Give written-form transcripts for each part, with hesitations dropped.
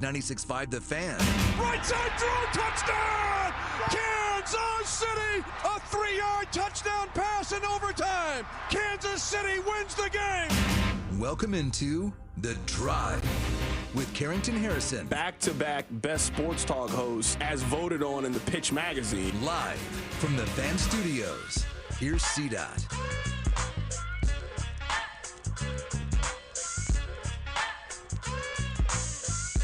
96.5 The Fan. Right side throw, touchdown! Kansas City! A 3-yard touchdown pass in overtime. Kansas City wins the game. Welcome into The Drive with Carrington Harrison. Back-to-back best sports talk hosts as voted on in the Pitch magazine. Live from the Fan Studios. Here's CDOT.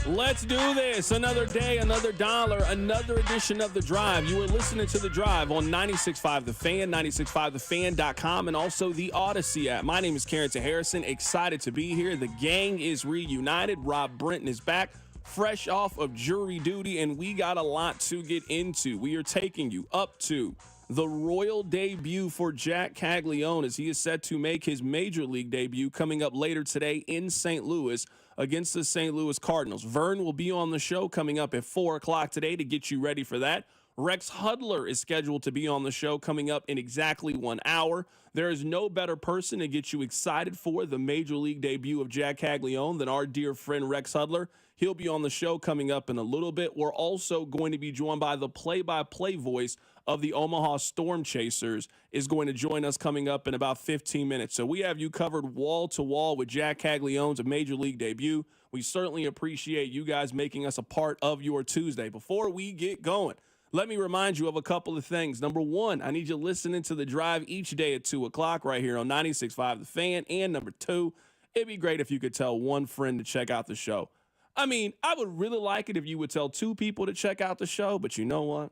Let's do this. Another day, another dollar, another edition of The Drive. You are listening to The Drive on 96.5 The Fan, 96.5thefan.com, and also the Odyssey app. My name is Carrington Harrison. Excited to be here. The gang is reunited. Rob Brenton is back, fresh off of jury duty, and we got a lot to get into. We are taking you up to the royal debut for Jack Kaggleon as he is set to make his major league debut coming up later today in St. Louis against the St. Louis Cardinals. Vern will be on the show coming up at 4 o'clock today to get you ready for that. Rex Hudler is scheduled to be on the show coming up in exactly 1 hour. There is no better person to get you excited for the major league debut of Jack Kaggleon than our dear friend Rex Hudler. He'll be on the show coming up in a little bit. We're also going to be joined by the play-by-play voice of the Omaha Storm Chasers is going to join us coming up in about 15 minutes. So we have you covered wall to wall with Jack Kaggleon's major league debut. We certainly appreciate you guys making us a part of your Tuesday. Before we get going, let me remind you of a couple of things. Number one, I need you listening to The Drive each day at 2 o'clock right here on 96.5 The Fan. And number two, it'd be great if you could tell one friend to check out the show. I mean, I would really like it if you would tell two people to check out the show, but you know what?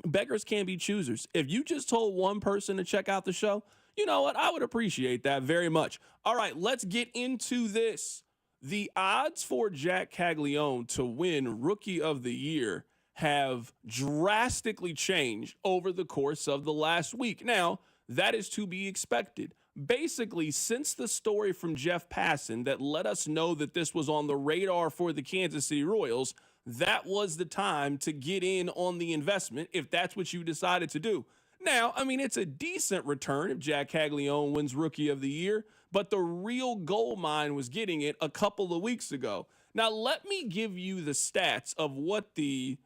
Beggars can't be choosers. If you just told one person to check out the show, you know what? I would appreciate that very much. All right, let's get into this. The odds for Jack Kaggleon to win Rookie of the Year have drastically changed over the course of the last week. Now, that is to be expected. Basically, since the story from Jeff Passen that let us know that this was on the radar for the Kansas City Royals, that was the time to get in on the investment if that's what you decided to do. Now, I mean, it's a decent return if Jack Kaggleon wins Rookie of the Year, but the real gold mine was getting it a couple of weeks ago. Now, let me give you the stats of what the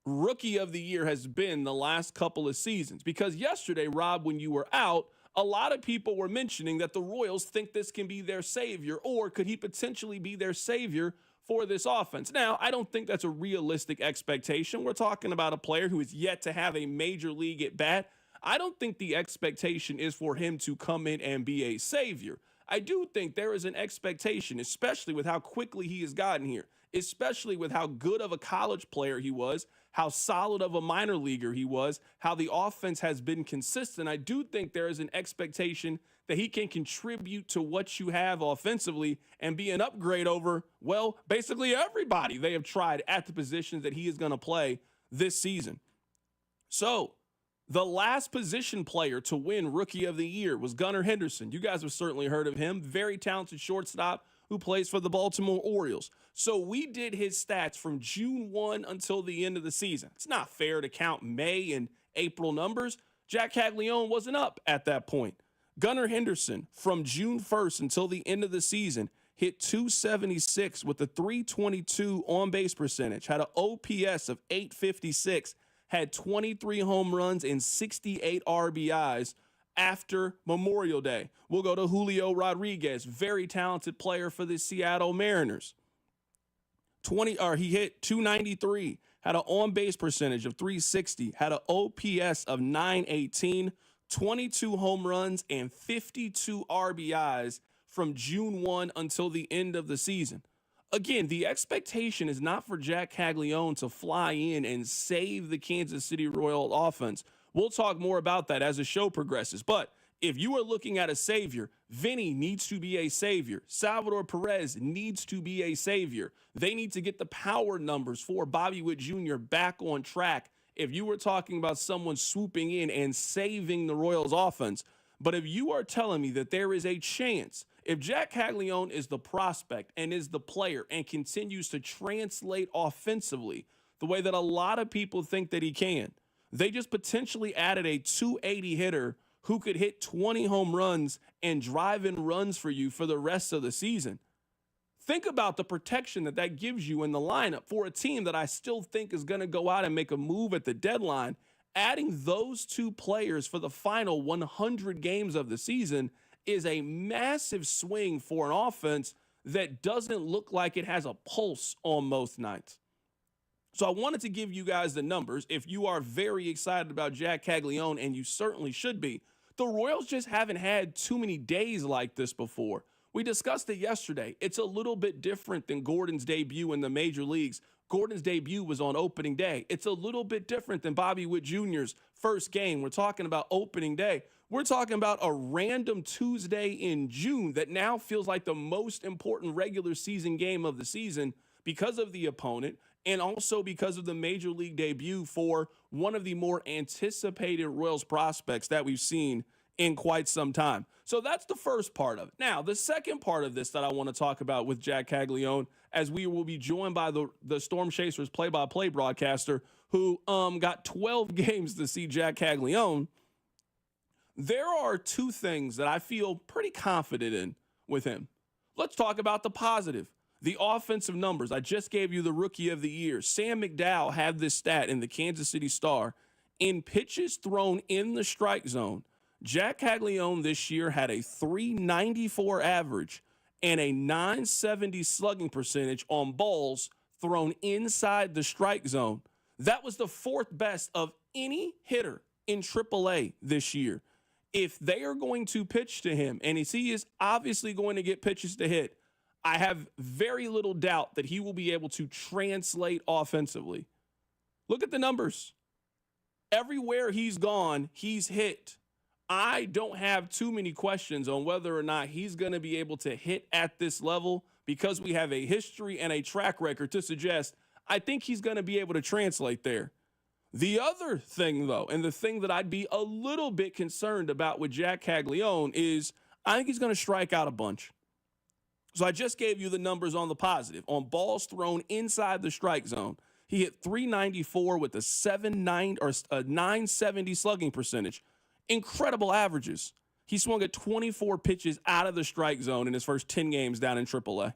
Rookie of the Year has been the last couple of seasons. Because yesterday, Rob, when you were out, a lot of people were mentioning that the Royals think this can be their savior, or could he potentially be their savior for this offense? Now, I don't think that's a realistic expectation. We're talking about a player who is yet to have a major league at bat. I don't think the expectation is for him to come in and be a savior. I do think there is an expectation, especially with how quickly he has gotten here, especially with how good of a college player he was, how solid of a minor leaguer he was, how the offense has been consistent. I do think there is an expectation that he can contribute to what you have offensively and be an upgrade over, well, basically everybody they have tried at the positions that he is going to play this season. So, the last position player to win Rookie of the Year was Gunnar Henderson. You guys have certainly heard of him. Very talented shortstop who plays for the Baltimore Orioles. So we did his stats from June 1 until the end of the season. It's not fair to count May and April numbers. Jack Kaggleon wasn't up at that point. Gunnar Henderson, from June 1st until the end of the season, hit .276 with a .322 on-base percentage, had an OPS of .856, had 23 home runs and 68 RBIs after Memorial Day. We'll go to Julio Rodriguez, very talented player for the Seattle Mariners. He hit .293, had an on-base percentage of .360, had an OPS of .918, 22 home runs, and 52 RBIs from June 1 until the end of the season. Again, the expectation is not for Jack Kaggleon to fly in and save the Kansas City Royal offense. We'll talk more about that as the show progresses. But if you are looking at a savior, Vinny needs to be a savior. Salvador Perez needs to be a savior. They need to get the power numbers for Bobby Witt Jr. back on track if you were talking about someone swooping in and saving the Royals offense. But if you are telling me that there is a chance, if Jack Kaggleon is the prospect and is the player and continues to translate offensively the way that a lot of people think that he can, they just potentially added a .280 hitter who could hit 20 home runs and drive in runs for you for the rest of the season. Think about the protection that gives you in the lineup for a team that I still think is going to go out and make a move at the deadline. Adding those two players for the final 100 games of the season is a massive swing for an offense that doesn't look like it has a pulse on most nights. So I wanted to give you guys the numbers. If you are very excited about Jack Kaggleon, and you certainly should be, the Royals just haven't had too many days like this before. We discussed it yesterday. It's a little bit different than Gordon's debut in the major leagues. Gordon's debut was on opening day. It's a little bit different than Bobby Witt Jr.'s first game. We're talking about opening day. We're talking about a random Tuesday in June that now feels like the most important regular season game of the season because of the opponent and also because of the major league debut for one of the more anticipated Royals prospects that we've seen in quite some time. So that's the first part of it. Now, the second part of this that I want to talk about with Jack Kaggleon, as we will be joined by the Storm Chasers play-by-play broadcaster who got 12 games to see Jack Kaggleon, there are two things that I feel pretty confident in with him. Let's talk about the positive. The offensive numbers. I just gave you the Rookie of the Year. Sam McDowell had this stat in the Kansas City Star. In pitches thrown in the strike zone, Jack Kaggleon this year had a 394 average and a 970 slugging percentage on balls thrown inside the strike zone. That was the fourth best of any hitter in AAA this year. If they are going to pitch to him, and he is obviously going to get pitches to hit, I have very little doubt that he will be able to translate offensively. Look at the numbers. Everywhere he's gone, he's hit. I don't have too many questions on whether or not he's going to be able to hit at this level because we have a history and a track record to suggest I think he's going to be able to translate there. The other thing, though, and the thing that I'd be a little bit concerned about with Jack Kaggleon is I think he's going to strike out a bunch. So I just gave you the numbers on the positive. On balls thrown inside the strike zone, he hit 394 with a 970 slugging percentage. Incredible averages. He swung at 24 pitches out of the strike zone in his first 10 games down in AAA.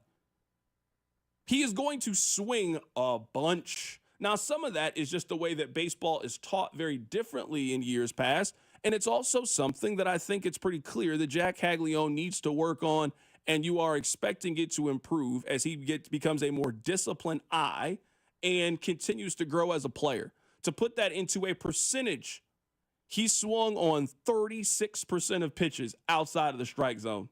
He is going to swing a bunch. Now, some of that is just the way that baseball is taught very differently in years past, and it's also something that I think it's pretty clear that Jack Kaggleon needs to work on, and you are expecting it to improve as he becomes a more disciplined eye and continues to grow as a player. To put that into a percentage, he swung on 36% of pitches outside of the strike zone.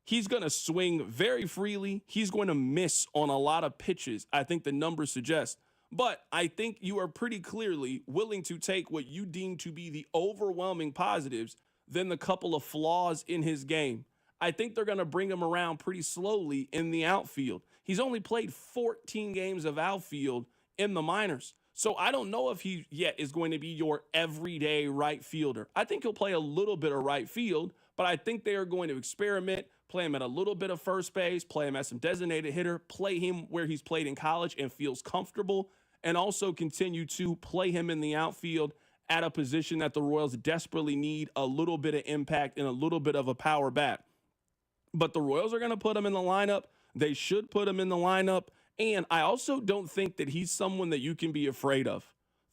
He's going to swing very freely. He's going to miss on a lot of pitches, I think the numbers suggest. But I think you are pretty clearly willing to take what you deem to be the overwhelming positives than the couple of flaws in his game. I think they're going to bring him around pretty slowly in the outfield. He's only played 14 games of outfield in the minors. So I don't know if he yet is going to be your everyday right fielder. I think he'll play a little bit of right field, but I think they are going to experiment, play him at a little bit of first base, play him as some designated hitter, play him where he's played in college and feels comfortable, and also continue to play him in the outfield at a position that the Royals desperately need a little bit of impact and a little bit of a power bat. But the Royals are going to put him in the lineup. They should put him in the lineup. And I also don't think that he's someone that you can be afraid of.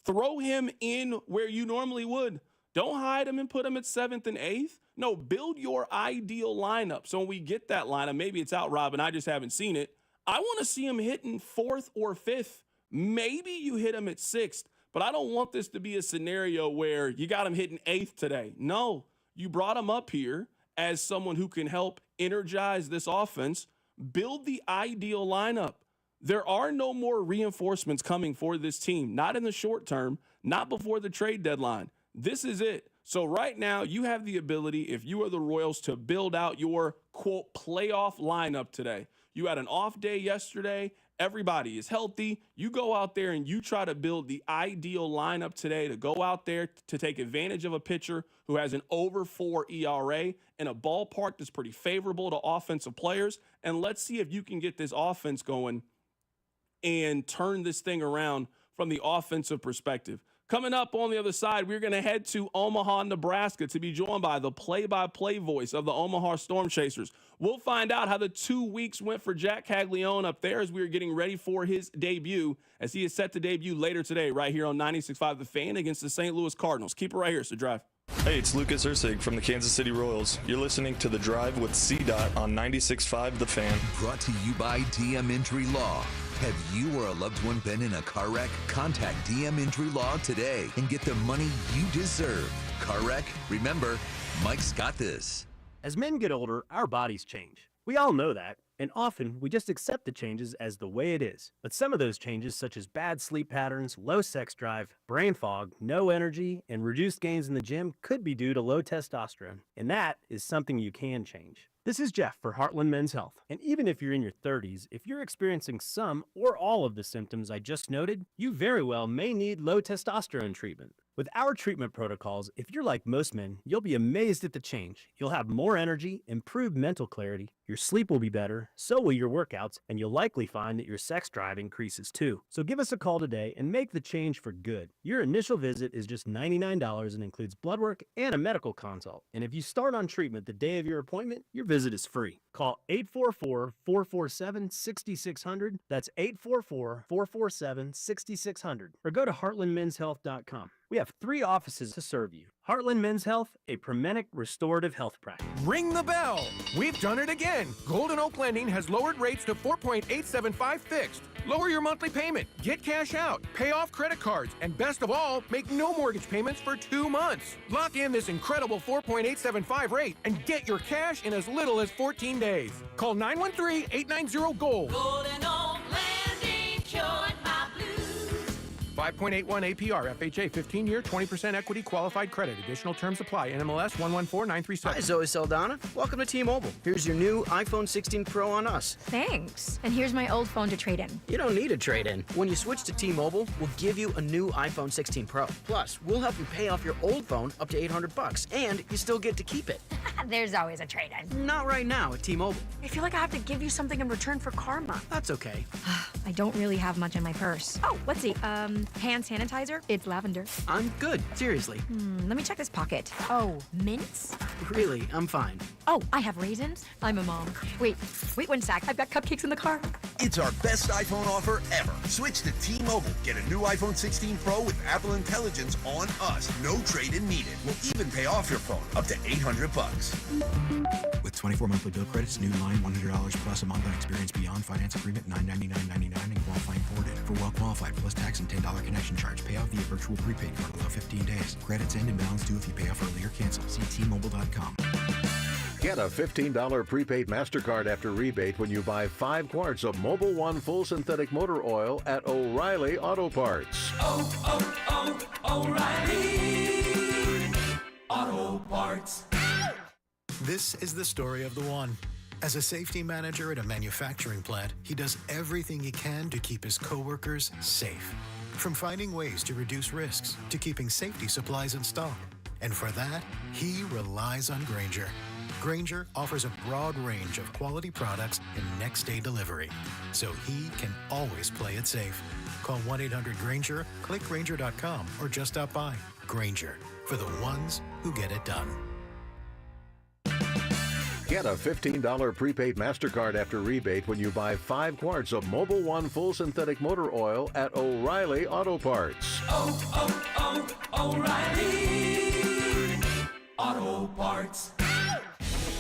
Throw him in where you normally would. Don't hide him and put him at 7th and 8th. No, build your ideal lineup. So when we get that lineup, maybe it's out, Rob, and I just haven't seen it. I want to see him hitting 4th or 5th. Maybe you hit him at 6th, but I don't want this to be a scenario where you got him hitting 8th today. No, you brought him up here as someone who can help energize this offense, build the ideal lineup. There are no more reinforcements coming for this team, not in the short term, not before the trade deadline. This is it. So right now you have the ability, if you are the Royals, to build out your, quote, playoff lineup today. You had an off day yesterday. Everybody is healthy. You go out there and you try to build the ideal lineup today to go out there to take advantage of a pitcher who has an over 4 ERA in a ballpark that's pretty favorable to offensive players. And let's see if you can get this offense going and turn this thing around from the offensive perspective. Coming up on the other side, we're going to head to Omaha, Nebraska to be joined by the play-by-play voice of the Omaha Storm Chasers. We'll find out how the 2 weeks went for Jack Kaggleon up there as we are getting ready for his debut, as he is set to debut later today right here on 96.5 The Fan against the St. Louis Cardinals. Keep it right here, it's The Drive. Hey, it's Lucas Ursig from the Kansas City Royals. You're listening to The Drive with C-Dot on 96.5 The Fan. Brought to you by DM Injury Law. Have you or a loved one been in a car wreck? Contact DM Injury Law today and get the money you deserve. Car wreck? Remember, Mike's got this. As men get older, our bodies change. We all know that, and often we just accept the changes as the way it is. But some of those changes, such as bad sleep patterns, low sex drive, brain fog, no energy, and reduced gains in the gym, could be due to low testosterone. And that is something you can change. This is Jeff for Heartland Men's Health. And even if you're in your 30s, if you're experiencing some or all of the symptoms I just noted, you very well may need low testosterone treatment. With our treatment protocols, if you're like most men, you'll be amazed at the change. You'll have more energy, improved mental clarity, your sleep will be better, so will your workouts, and you'll likely find that your sex drive increases too. So give us a call today and make the change for good. Your initial visit is just $99 and includes blood work and a medical consult. And if you start on treatment the day of your appointment, your visit is free. Call 844-447-6600. That's 844-447-6600. Or go to heartlandmenshealth.com. We have 3 offices to serve you. Heartland Men's Health, a Promenic restorative health practice. Ring the bell. We've done it again. Golden Oak Lending has lowered rates to 4.875 fixed. Lower your monthly payment, get cash out, pay off credit cards, and best of all, make no mortgage payments for 2 months. Lock in this incredible 4.875 rate and get your cash in as little as 14 days. Call 913-890-GOLD. Golden Oak Landing cured my blues. 5.81 APR, FHA, 15-year, 20% equity, qualified credit. Additional terms apply. NMLS 114937. Hi, Zoe Saldana. Welcome to T-Mobile. Here's your new iPhone 16 Pro on us. Thanks. And here's my old phone to trade in. You don't need a trade-in. When you switch to T-Mobile, we'll give you a new iPhone 16 Pro. Plus, we'll help you pay off your old phone up to $800, and you still get to keep it. There's always a trade-in. Not right now at T-Mobile. I feel like I have to give you something in return for karma. That's okay. I don't really have much in my purse. Oh, let's see. Hand sanitizer. It's lavender. I'm good. Seriously. Let me check this pocket. Oh, mints? Really, I'm fine. Oh, I have raisins. I'm a mom. Wait 1 sec. I've got cupcakes in the car. It's our best iPhone offer ever. Switch to T-Mobile. Get a new iPhone 16 Pro with Apple Intelligence on us. No trade-in needed. We'll even pay off your phone up to $800. With 24 monthly bill credits, new line $100 plus a month on experience beyond finance agreement $999.99 and qualifying forwarded. For well qualified plus tax and $10 connection charge. Pay off via virtual prepaid card below 15 days. Credits end and balance due if you pay off early or cancel. See T-Mobile.com. Get a $15 prepaid MasterCard after rebate when you buy 5 quarts of Mobil 1 full synthetic motor oil at O'Reilly Auto Parts. O'Reilly Auto Parts. This is the story of the one. As a safety manager at a manufacturing plant, he does everything he can to keep his coworkers safe. From finding ways to reduce risks to keeping safety supplies in stock. And for that, he relies on Grainger. Grainger offers a broad range of quality products and next-day delivery, so he can always play it safe. Call 1-800-GRAINGER, click Grainger.com, or just stop by. Grainger, for the ones who get it done. Get a $15 prepaid MasterCard after rebate when you buy 5 quarts of Mobil 1 full synthetic motor oil at O'Reilly Auto Parts. O'Reilly Auto Parts.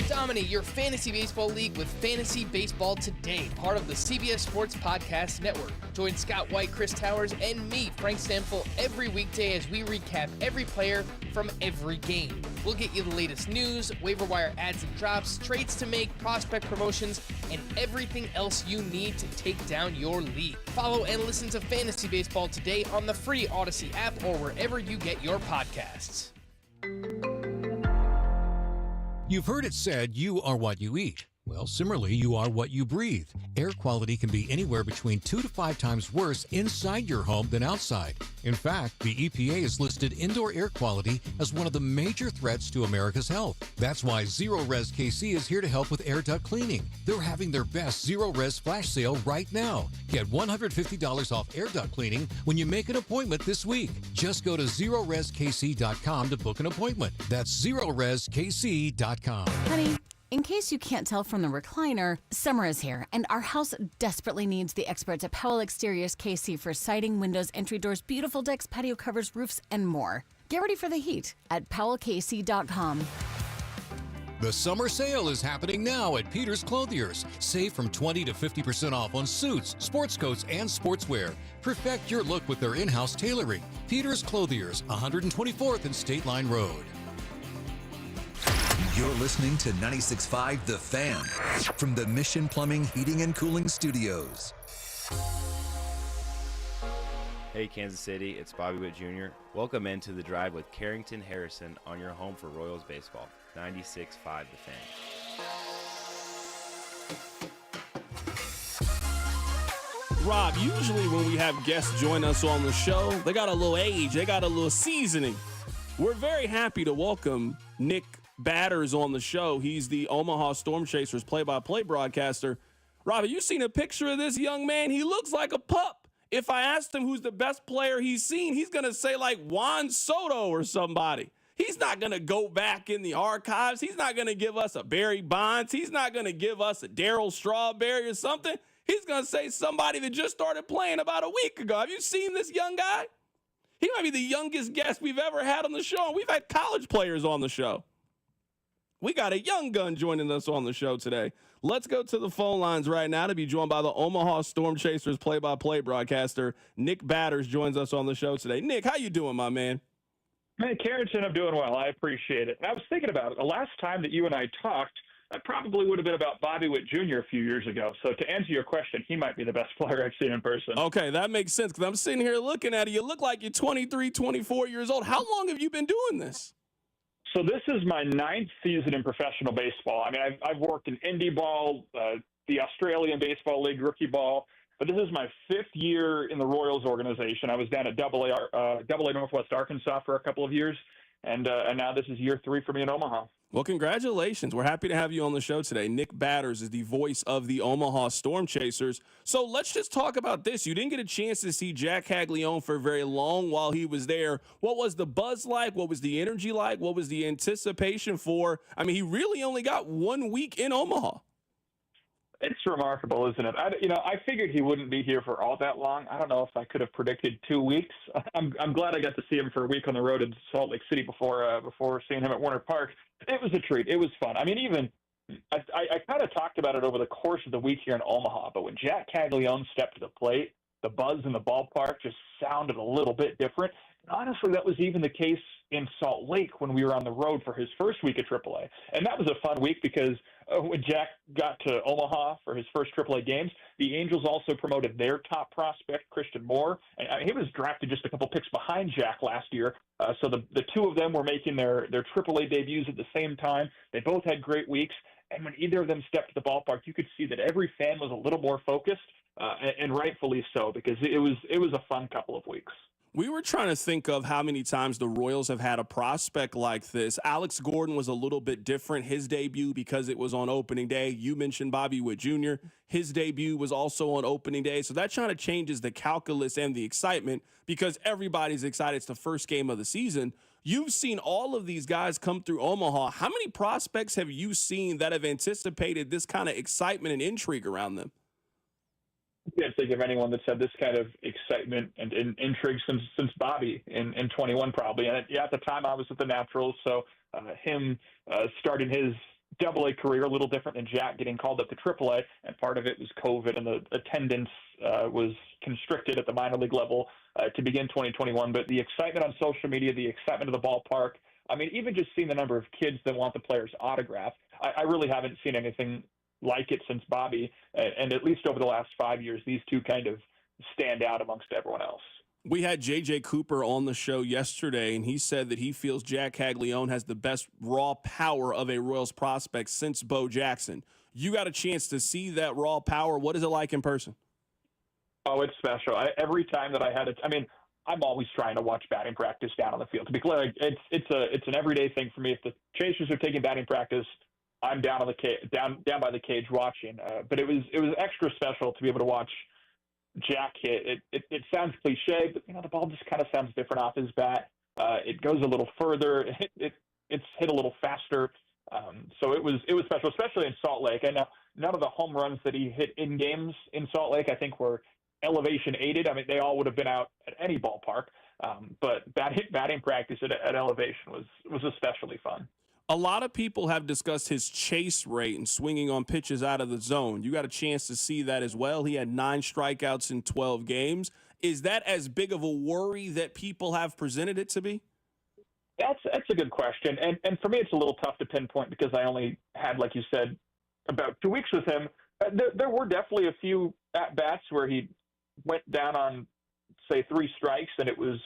Dominate your fantasy baseball league with Fantasy Baseball Today, part of the CBS Sports Podcast Network. Join Scott White, Chris Towers, and me, Frank Stamfel, every weekday as we recap every player from every game. We'll get you the latest news, waiver wire adds and drops, trades to make, prospect promotions, and everything else you need to take down your league. Follow and listen to Fantasy Baseball Today on the free Odyssey app or wherever you get your podcasts. You've heard it said, you are what you eat. Well, similarly, you are what you breathe. Air quality can be anywhere between 2 to 5 times worse inside your home than outside. In fact, the EPA has listed indoor air quality as one of the major threats to America's health. That's why Zero Res KC is here to help with air duct cleaning. They're having their best Zero Res flash sale right now. Get $150 off air duct cleaning when you make an appointment this week. Just go to ZeroResKC.com to book an appointment. That's ZeroResKC.com. Honey, in case you can't tell from the recliner, summer is here, and our house desperately needs the experts at Powell Exteriors KC for siding, windows, entry doors, beautiful decks, patio covers, roofs, and more. Get ready for the heat at PowellKC.com. The summer sale is happening now at Peter's Clothiers. Save from 20 to 50% off on suits, sports coats, and sportswear. Perfect your look with their in-house tailoring. Peter's Clothiers, 124th and State Line Road. You're listening to 96.5 The Fan from the Mission Plumbing, Heating, and Cooling Studios. Hey Kansas City, it's Bobby Witt Jr. Welcome into The Drive with Carrington Harrison on your home for Royals baseball. 96.5 The Fan. Rob, usually when we have guests join us on the show, they got a little age, they got a little seasoning. We're very happy to welcome Nick Batters on the show. He's the Omaha Storm Chasers play-by-play broadcaster. Rob, have you seen a picture of this young man? He looks like a pup. If I asked him who's the best player he's seen, he's going to say like Juan Soto or somebody. He's not going to go back in the archives. He's not going to give us a Barry Bonds. He's not going to give us a Darryl Strawberry or something. He's going to say somebody that just started playing about a week ago. Have you seen this young guy? He might be the youngest guest we've ever had on the show. And we've had college players on the show. We got a young gun joining us on the show today. Let's go to the phone lines right now to be joined by the Omaha Storm Chasers play-by-play broadcaster. Nick Batters joins us on the show today. Nick, how you doing, my man? Hey, Carrington, I'm doing well. I appreciate it. And I was thinking about it. The last time that you and I talked, that probably would have been about Bobby Witt Jr. a few years ago. So to answer your question, he might be the best player I've seen in person. Okay, that makes sense because I'm sitting here looking at you. You look like you're 23, 24 years old. How long have you been doing this? So this is my 9th season in professional baseball. I mean, I've worked in indie ball, the Australian Baseball League rookie ball, but this is my 5th year in the Royals organization. I was down at Double A Northwest Arkansas for a couple of years, and now this is year 3 for me in Omaha. Well, congratulations. We're happy to have you on the show today. Nick Batters is the voice of the Omaha Storm Chasers. So let's just talk about this. You didn't get a chance to see Jack Kaggleon for very long while he was there. What was the buzz like? What was the energy like? What was the anticipation for? I mean, he really only got 1 week in Omaha. It's remarkable, isn't it? I figured he wouldn't be here for all that long. I don't know if I could have predicted 2 weeks. I'm glad I got to see him for a week on the road in Salt Lake City before seeing him at Warner Park. It was a treat. It was fun. I mean, I kind of talked about it over the course of the week here in Omaha, but when Jack Kaggleon stepped to the plate, the buzz in the ballpark just sounded a little bit different. And honestly, that was even the case in Salt Lake when we were on the road for his first week at AAA. And that was a fun week because when Jack got to Omaha for his first AAA games, the Angels also promoted their top prospect, Christian Moore. And he was drafted just a couple picks behind Jack last year. So the two of them were making their AAA debuts at the same time. They both had great weeks. And when either of them stepped to the ballpark, you could see that every fan was a little more focused, and rightfully so, because it was a fun couple of weeks. We were trying to think of how many times the Royals have had a prospect like this. Alex Gordon was a little bit different, his debut, because it was on opening day. You mentioned Bobby Witt Jr. His debut was also on opening day. So that kind of changes the calculus and the excitement because everybody's excited. It's the first game of the season. You've seen all of these guys come through Omaha. How many prospects have you seen that have anticipated this kind of excitement and intrigue around them? I can't think of anyone that's had this kind of excitement and intrigue since Bobby in 21 probably. And at the time I was with the Naturals, so him starting his Double-A career a little different than Jack getting called up to Triple-A, and part of it was COVID and the attendance was constricted at the minor league level to begin 2021. But the excitement on social media, the excitement of the ballpark, I mean, even just seeing the number of kids that want the player's autograph, I really haven't seen anything like it since Bobby, and at least over the last 5 years, these two kind of stand out amongst everyone else. We had JJ Cooper on the show yesterday, and he said that he feels Jack Kaggleon has the best raw power of a Royals prospect since Bo Jackson. You got a chance to see that raw power. What is it like in person? Oh, it's special. Every time that I had it, I mean, I'm always trying to watch batting practice down on the field. To be clear, it's an everyday thing for me. If the Chasers are taking batting practice, I'm down on the down by the cage watching. But it was extra special to be able to watch Jack hit. It sounds cliche, but the ball just kind of sounds different off his bat. It goes a little further. It's hit a little faster. So it was special, especially in Salt Lake. And none of the home runs that he hit in games in Salt Lake, I think, were elevation aided. I mean, they all would have been out at any ballpark. But batting practice at elevation was especially fun. A lot of people have discussed his chase rate and swinging on pitches out of the zone. You got a chance to see that as well. He had 9 strikeouts in 12 games. Is that as big of a worry that people have presented it to be? That's a good question. And for me, it's a little tough to pinpoint because I only had, like you said, about 2 weeks with him. There were definitely a few at-bats where he went down on, say, 3 strikes, and it was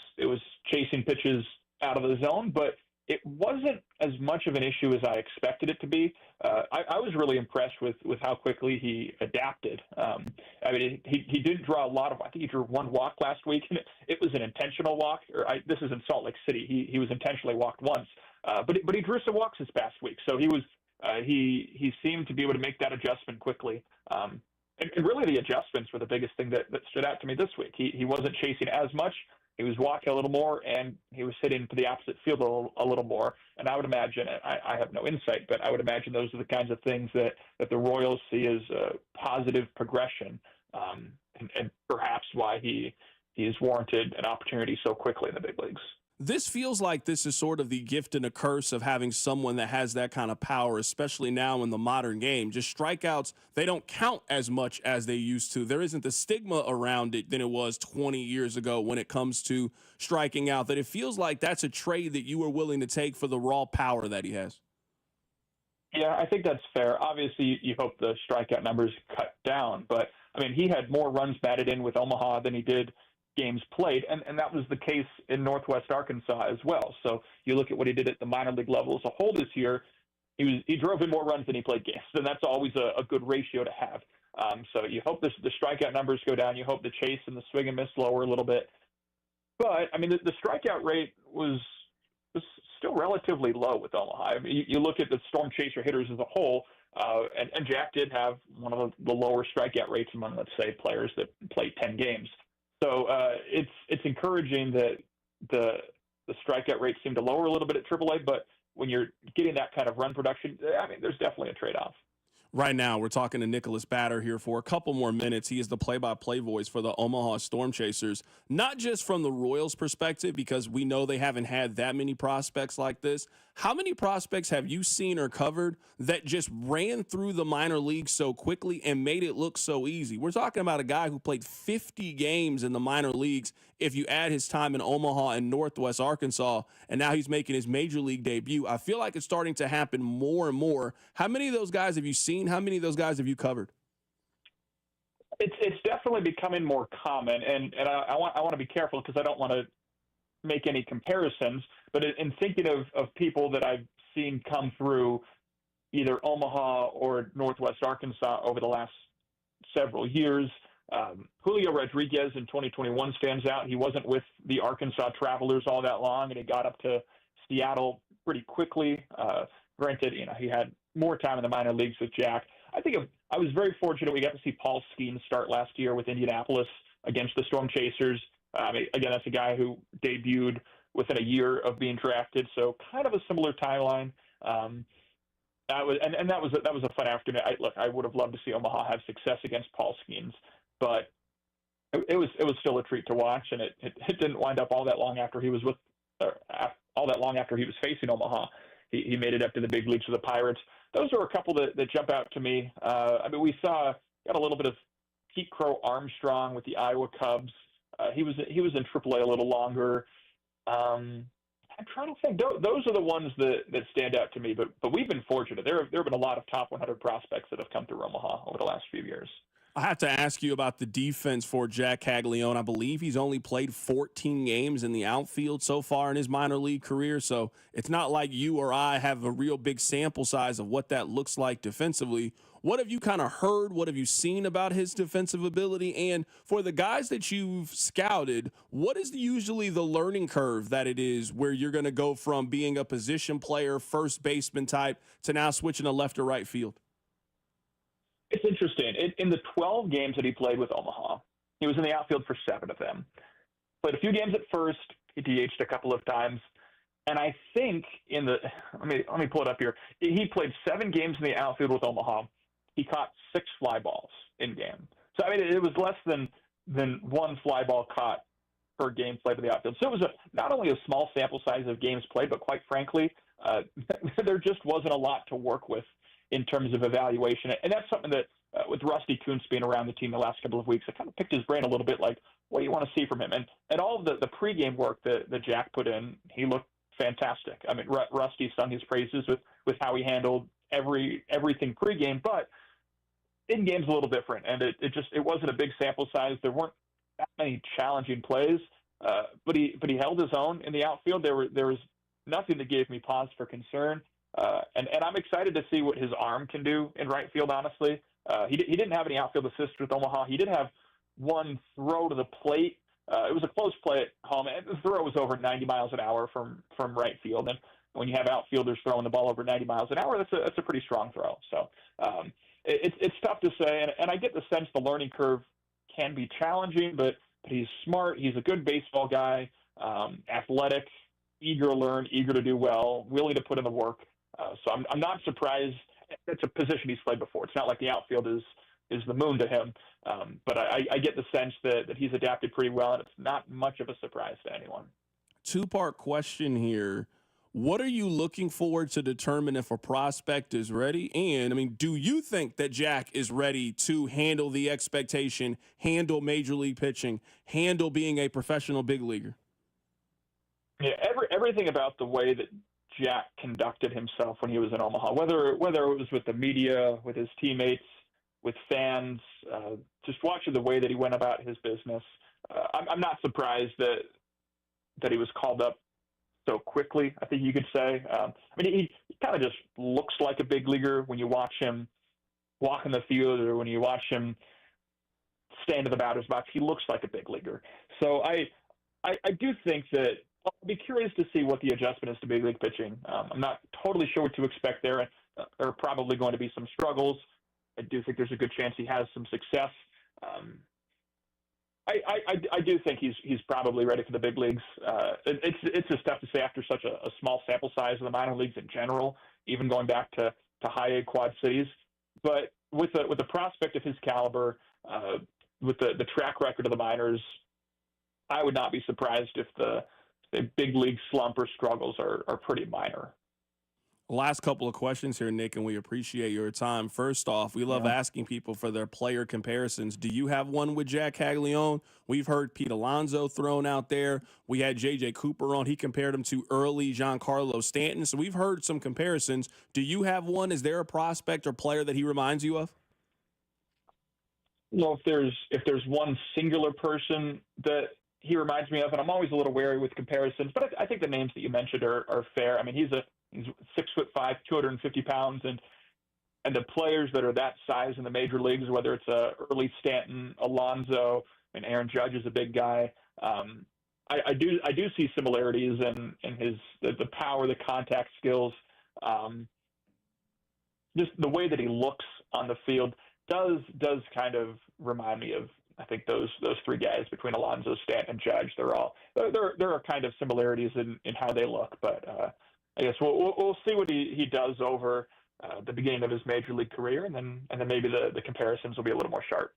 chasing pitches out of the zone, but it wasn't as much of an issue as I expected it to be. I was really impressed with how quickly he adapted. I mean, he didn't draw a lot of. I think he drew 1 walk last week, and it was an intentional walk. This is in Salt Lake City. He was intentionally walked once, but he drew some walks this past week. So he seemed to be able to make that adjustment quickly. And really, the adjustments were the biggest thing that stood out to me this week. He wasn't chasing as much. He was walking a little more, and he was hitting to the opposite field a little more. And I would imagine, I have no insight, but I would imagine those are the kinds of things that the Royals see as a positive progression, and perhaps why he is warranted an opportunity so quickly in the big leagues. This feels like this is sort of the gift and a curse of having someone that has that kind of power, especially now in the modern game. Just strikeouts, they don't count as much as they used to. There isn't the stigma around it than it was 20 years ago when it comes to striking out, that it feels like that's a trade that you were willing to take for the raw power that he has. Yeah, I think that's fair. Obviously, you hope the strikeout numbers cut down, but, I mean, he had more runs batted in with Omaha than he did games played, and that was the case in Northwest Arkansas as well. So you look at what he did at the minor league level as a whole this year, he drove in more runs than he played games, and that's always a good ratio to have. So you hope the strikeout numbers go down. You hope the chase and the swing and miss lower a little bit. But, I mean, the strikeout rate was still relatively low with Omaha. I mean, you look at the Storm Chaser hitters as a whole, and Jack did have one of the lower strikeout rates among, let's say, players that played 10 games. So it's encouraging that the strikeout rate seemed to lower a little bit at AAA, but when you're getting that kind of run production, I mean, there's definitely a trade-off. Right now, we're talking to Nicholas Batter here for a couple more minutes. He is the play-by-play voice for the Omaha Storm Chasers, not just from the Royals' perspective, because we know they haven't had that many prospects like this. How many prospects have you seen or covered that just ran through the minor leagues so quickly and made it look so easy? We're talking about a guy who played 50 games in the minor leagues if you add his time in Omaha and Northwest Arkansas, and now he's making his major league debut. I feel like it's starting to happen more and more. How many of those guys have you seen? How many of those guys have you covered? It's definitely becoming more common, and I want to be careful because I don't want to make any comparisons, but in thinking of people that I've seen come through either Omaha or Northwest Arkansas over the last several years, Julio Rodriguez in 2021 stands out. He wasn't with the Arkansas Travelers all that long, and he got up to Seattle pretty quickly. Granted, he had more time in the minor leagues with Jack. I was very fortunate we got to see Paul Skeens start last year with Indianapolis against the Storm Chasers. Again, that's a guy who debuted within a year of being drafted, so kind of a similar timeline. That was a fun afternoon. I would have loved to see Omaha have success against Paul Skeens, but it was still a treat to watch, and it didn't wind up all that long after he was facing Omaha. He made it up to the big leagues with the Pirates. Those are a couple that jump out to me. We got a little bit of Pete Crow Armstrong with the Iowa Cubs. He was in AAA a little longer. I'm trying to think. Those are the ones that stand out to me. But we've been fortunate. There have been a lot of top 100 prospects that have come through Omaha over the last few years. I have to ask you about the defense for Jack Kaggleon. I believe he's only played 14 games in the outfield so far in his minor league career, so it's not like you or I have a real big sample size of what that looks like defensively. What have you kind of heard? What have you seen about his defensive ability? And for the guys that you've scouted, what is usually the learning curve that it is where you're going to go from being a position player, first baseman type, to now switching to left or right field? It's interesting. In the 12 games that he played with Omaha, he was in the outfield for 7 of them. Played a few games at first. He DH'd a couple of times. And I think let me pull it up here. He played 7 games in the outfield with Omaha. He caught 6 fly balls in game. So, I mean, it was less than 1 fly ball caught per game played in the outfield. So it was not only a small sample size of games played, but quite frankly, there just wasn't a lot to work with in terms of evaluation. And that's something that, with Rusty Kuntz being around the team the last couple of weeks, I kind of picked his brain a little bit, like, what do you want to see from him? And all of the pregame work that Jack put in, he looked fantastic. I mean, Rusty sung his praises with how he handled everything pregame, but in-game's a little different. And it wasn't a big sample size. There weren't that many challenging plays, but he held his own in the outfield. There was nothing that gave me pause for concern. And I'm excited to see what his arm can do in right field, honestly. He didn't have any outfield assists with Omaha. He did have one throw to the plate. It was a close play at home. And the throw was over 90 miles an hour from right field. And when you have outfielders throwing the ball over 90 miles an hour, that's a pretty strong throw. So it's tough to say. And I get the sense the learning curve can be challenging, but he's smart. He's a good baseball guy, athletic, eager to learn, eager to do well, willing to put in the work. So I'm not surprised. It's a position he's played before. It's not like the outfield is the moon to him. But I get the sense that he's adapted pretty well, and it's not much of a surprise to anyone. 2-part question here. What are you looking for to determine if a prospect is ready? And, I mean, do you think that Jack is ready to handle the expectation, handle major league pitching, handle being a professional big leaguer? Yeah, everything about the way that Jack conducted himself when he was in Omaha, whether it was with the media, with his teammates, with fans, just watching the way that he went about his business, I'm not surprised that he was called up so quickly, I think you could say. I mean, he kind of just looks like a big leaguer when you watch him walk in the field or when you watch him stand in the batter's box. He looks like a big leaguer. So I do think that I'll be curious to see what the adjustment is to big league pitching. I'm not totally sure what to expect there. There are probably going to be some struggles. I do think there's a good chance he has some success. I do think he's probably ready for the big leagues. It's just tough to say after such a small sample size in the minor leagues in general, even going back to high A quad cities. But with the prospect of his caliber, with the track record of the minors, I would not be surprised if the big league slump or struggles are pretty minor. Last couple of questions here, Nick, and we appreciate your time. First off, we love asking people for their player comparisons. Do you have one with Jack Kaggleon? We've heard Pete Alonso thrown out there. We had JJ Cooper on. He compared him to early Giancarlo Stanton. So we've heard some comparisons. Do you have one? Is there a prospect or player that he reminds you of? Well, if there's one singular person that he reminds me of, and I'm always a little wary with comparisons, but I think the names that you mentioned are fair. I mean, he's 6'5", 250 pounds, and the players that are that size in the major leagues, whether it's early Stanton, Alonso, and Aaron Judge is a big guy. I do see similarities in the power, the contact skills, just the way that he looks on the field does kind of remind me of, I think, those 3 guys between Alonso, Stanton, and Judge. There are kind of similarities in how they look, but I guess we'll see what he does over the beginning of his major league career, and then maybe the comparisons will be a little more sharp.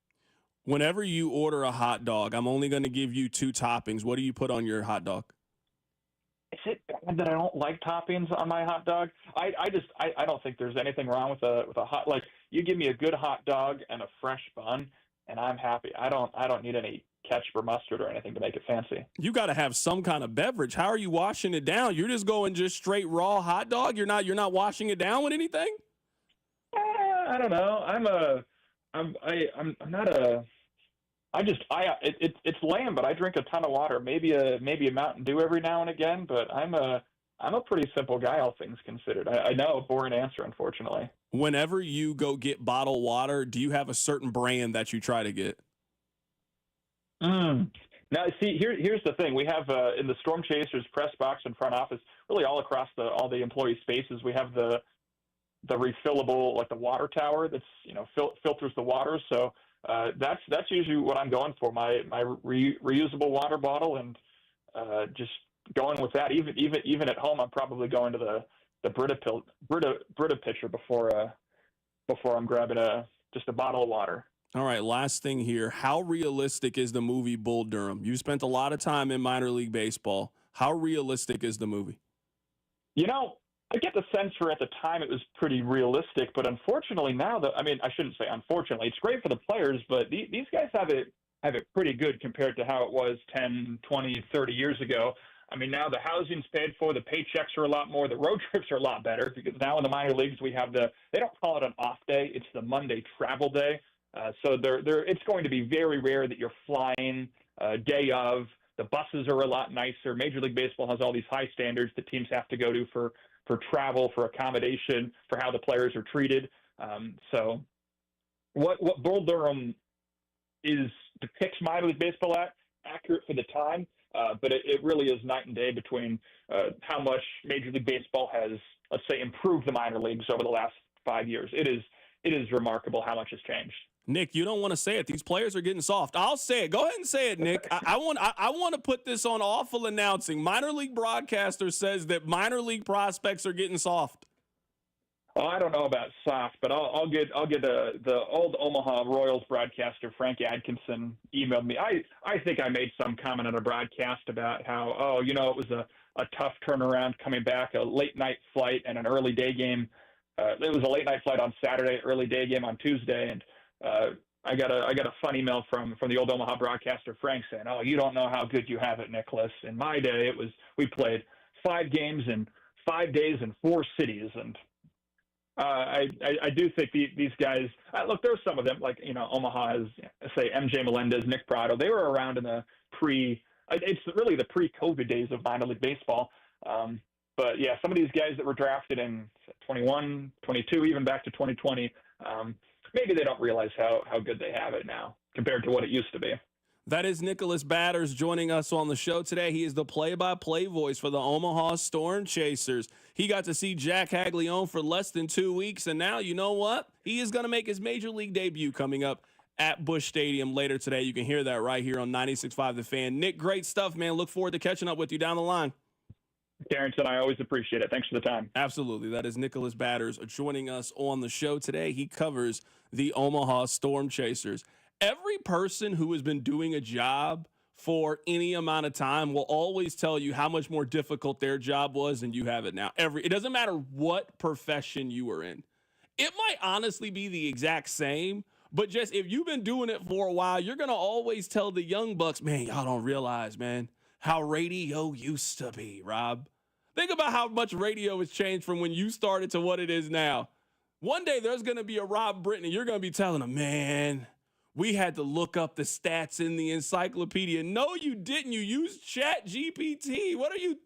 Whenever you order a hot dog, I'm only going to give you 2 toppings. What do you put on your hot dog? Is it bad that I don't like toppings on my hot dog? I don't think there's anything wrong with a hot, like, you give me a good hot dog and a fresh bun, and I'm happy. I don't need any ketchup or mustard or anything to make it fancy. You got to have some kind of beverage. How are you washing it down? You're just going just straight raw hot dog? You're not washing it down with anything? I don't know. I'm not it's lame, but I drink a ton of water. Maybe a Mountain Dew every now and again, but I'm a pretty simple guy, all things considered. I know, boring answer, unfortunately. Whenever you go get bottled water, do you have a certain brand that you try to get? Now, see, here's the thing. We have in the Storm Chasers press box and front office, really all across all the employee spaces, we have the refillable, like the water tower that's, filters the water. So that's usually what I'm going for, my reusable water bottle, and just going with that. Even at home, I'm probably going to the Brita pitcher before I'm grabbing just a bottle of water. All right, last thing here. How realistic is the movie Bull Durham? You spent a lot of time in minor league baseball. How realistic is the movie? I get the sense for at the time it was pretty realistic, but unfortunately now I shouldn't say unfortunately. It's great for the players, but these guys have it pretty good compared to how it was 10, 20, 30 years ago. I mean, now the housing's paid for, the paychecks are a lot more, the road trips are a lot better, because now in the minor leagues we have they don't call it an off day, it's the Monday travel day. So it's going to be very rare that you're flying day of. The buses are a lot nicer. Major League Baseball has all these high standards that teams have to go to for travel, for accommodation, for how the players are treated. So what Bull Durham depicts minor league baseball accurate for the time, but it really is night and day between how much Major League Baseball has, let's say, improved the minor leagues over the last 5 years. It is remarkable how much has changed. Nick, you don't want to say it. These players are getting soft. I'll say it. Go ahead and say it, Nick. I want to put this on awful announcing. Minor league broadcaster says that minor league prospects are getting soft. Oh, I don't know about soft, but I'll get the old Omaha Royals broadcaster Frank Adkinson emailed me. I think I made some comment on a broadcast about how it was a tough turnaround coming back, a late night flight and an early day game. It was a late night flight on Saturday, early day game on Tuesday, and I got a fun email from the old Omaha broadcaster Frank saying, "Oh, you don't know how good you have it, Nicholas. In my day, we played 5 games in 5 days in 4 cities." And I do think these guys look. There's some of them like Omaha is, say, MJ Melendez, Nick Prado. They were around in the it's really the pre-COVID days of minor league baseball. But yeah, some of these guys that were drafted in 21, 22, even back to 2020. Maybe they don't realize how good they have it now compared to what it used to be. That is Nicholas Batters joining us on the show today. He is the play-by-play voice for the Omaha Storm Chasers. He got to see Jack Kaggleon for less than 2 weeks, and now you know what? He is going to make his major league debut coming up at Busch Stadium later today. You can hear that right here on 96.5 The Fan. Nick, great stuff, man. Look forward to catching up with you down the line. Carrington, I always appreciate it. Thanks for the time. Absolutely. That is Nicholas Batters joining us on the show today. He covers the Omaha Storm Chasers. Every person who has been doing a job for any amount of time will always tell you how much more difficult their job was than you have it now. It doesn't matter what profession you are in. It might honestly be the exact same, but just if you've been doing it for a while, you're going to always tell the young bucks, man, y'all don't realize, man, how radio used to be, Rob. Think about how much radio has changed from when you started to what it is now. One day there's going to be a Rob Brittany. You're going to be telling him, man, we had to look up the stats in the encyclopedia. No, you didn't. You used Chat GPT. What are you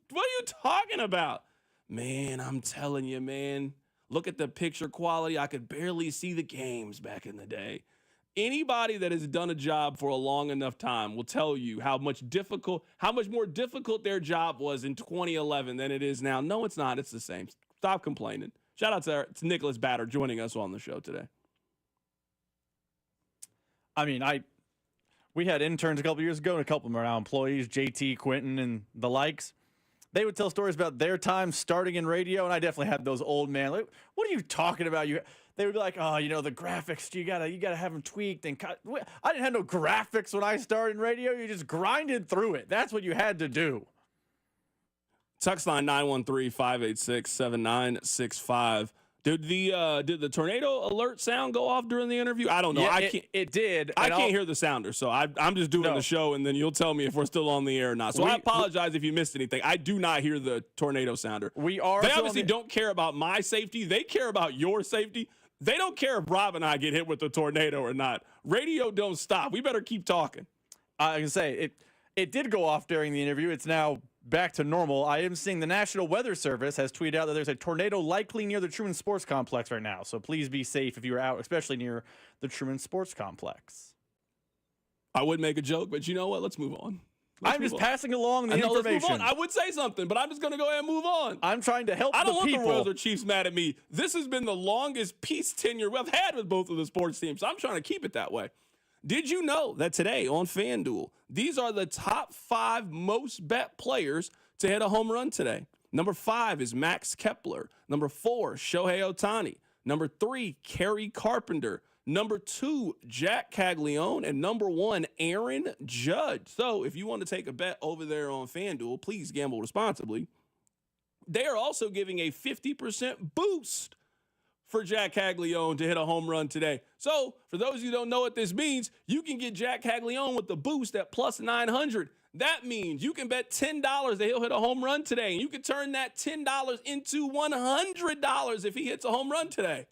talking about? Man, I'm telling you, man, look at the picture quality. I could barely see the games back in the day. Anybody that has done a job for a long enough time will tell you how much more difficult their job was in 2011 than it is now. No, it's not. It's the same. Stop complaining. Shout out to Nicholas Batter joining us on the show today. I mean, we had interns a couple years ago, and a couple of them are now employees, JT, Quentin, and the likes. They would tell stories about their time starting in radio, and I definitely had those old man. Like, what are you talking about? They would be like, oh, the graphics, you gotta have them tweaked and cut. I didn't have no graphics when I started in radio. You just grinded through it. That's what you had to do. Text line 913-586-7965. Did the tornado alert sound go off during the interview? I don't know. Yeah, it did. I can't hear the sounder, so I'm just doing the show, and then you'll tell me if we're still on the air or not. So I apologize if you missed anything. I do not hear the tornado sounder. They obviously don't care about my safety. They care about your safety. They don't care if Rob and I get hit with a tornado or not. Radio don't stop. We better keep talking. I can say it did go off during the interview. It's now back to normal. I am seeing the National Weather Service has tweeted out that there's a tornado likely near the Truman Sports Complex right now. So please be safe if you're out, especially near the Truman Sports Complex. I would make a joke, but you know what? Let's move on. I'm just passing along the information. Let's move on. I would say something, but I'm just going to go ahead and move on. I'm trying to help the people. I don't want the Royals or Chiefs mad at me. This has been the longest peace tenure we've had with both of the sports teams. So I'm trying to keep it that way. Did you know that today on FanDuel, these are the top 5 most bet players to hit a home run today? Number 5 is Max Kepler. Number 4, Shohei Ohtani. Number 3, Kerry Carpenter. Number 2, Jack Kaggleon. And number 1, Aaron Judge. So if you want to take a bet over there on FanDuel, please gamble responsibly. They are also giving a 50% boost for Jack Kaggleon to hit a home run today. So for those of you who don't know what this means, you can get Jack Kaggleon with the boost at plus 900. That means you can bet $10 that he'll hit a home run today. And you can turn that $10 into $100 if he hits a home run today.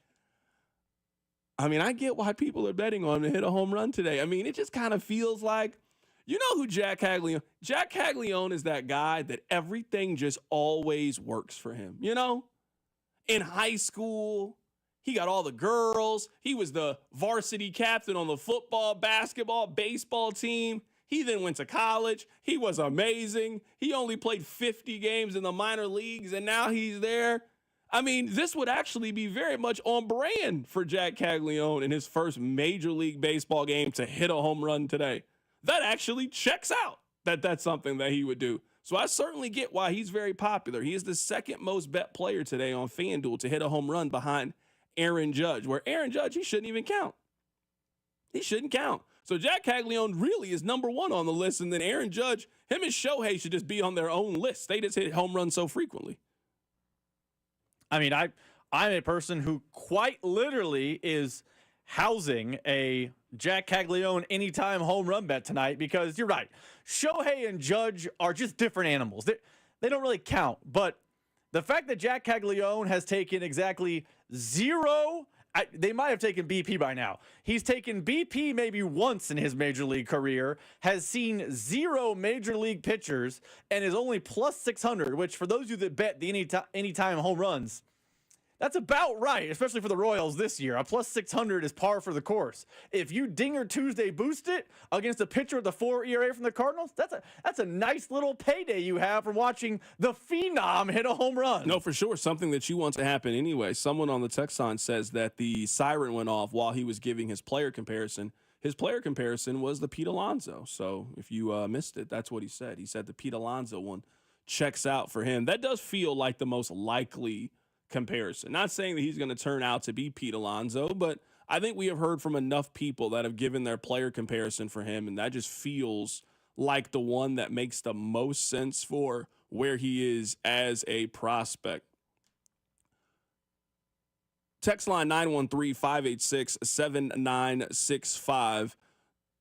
I mean, I get why people are betting on him to hit a home run today. I mean, it just kind of feels like, you know who Jack Kaggleon? Jack Kaggleon is that guy that everything just always works for him. You know, in high school, he got all the girls. He was the varsity captain on the football, basketball, baseball team. He then went to college. He was amazing. He only played 50 games in the minor leagues, and now he's there. I mean, this would actually be very much on brand for Jack Kaggleon in his first Major League Baseball game to hit a home run today. That actually checks out that that's something that he would do. So I certainly get why he's very popular. He is the second most bet player today on FanDuel to hit a home run behind Aaron Judge, where Aaron Judge, he shouldn't even count. He shouldn't count. So Jack Kaggleon really is number 1 on the list, and then Aaron Judge, him and Shohei should just be on their own list. They just hit home runs so frequently. I mean, I'm a person who quite literally is housing a Jack Kaggleon anytime home run bet tonight because you're right. Shohei and Judge are just different animals. They don't really count. But the fact that Jack Kaggleon has taken exactly 0, they might have taken BP by now. He's taken BP maybe once in his major league career, has seen 0 major league pitchers, and is only plus 600, which for those of you that bet the anytime home runs, that's about right, especially for the Royals this year. A plus 600 is par for the course. If you Dinger Tuesday boost it against a pitcher with a 4 ERA from the Cardinals, that's a nice little payday you have from watching the Phenom hit a home run. No, for sure. Something that you want to happen anyway. Someone on the text line says that the siren went off while he was giving his player comparison. His player comparison was the Pete Alonso. So if you missed it, that's what he said. He said the Pete Alonso one checks out for him. That does feel like the most likely comparison. Not saying that he's going to turn out to be Pete Alonso, but I think we have heard from enough people that have given their player comparison for him, and that just feels like the one that makes the most sense for where he is as a prospect. Text line 913-586-7965.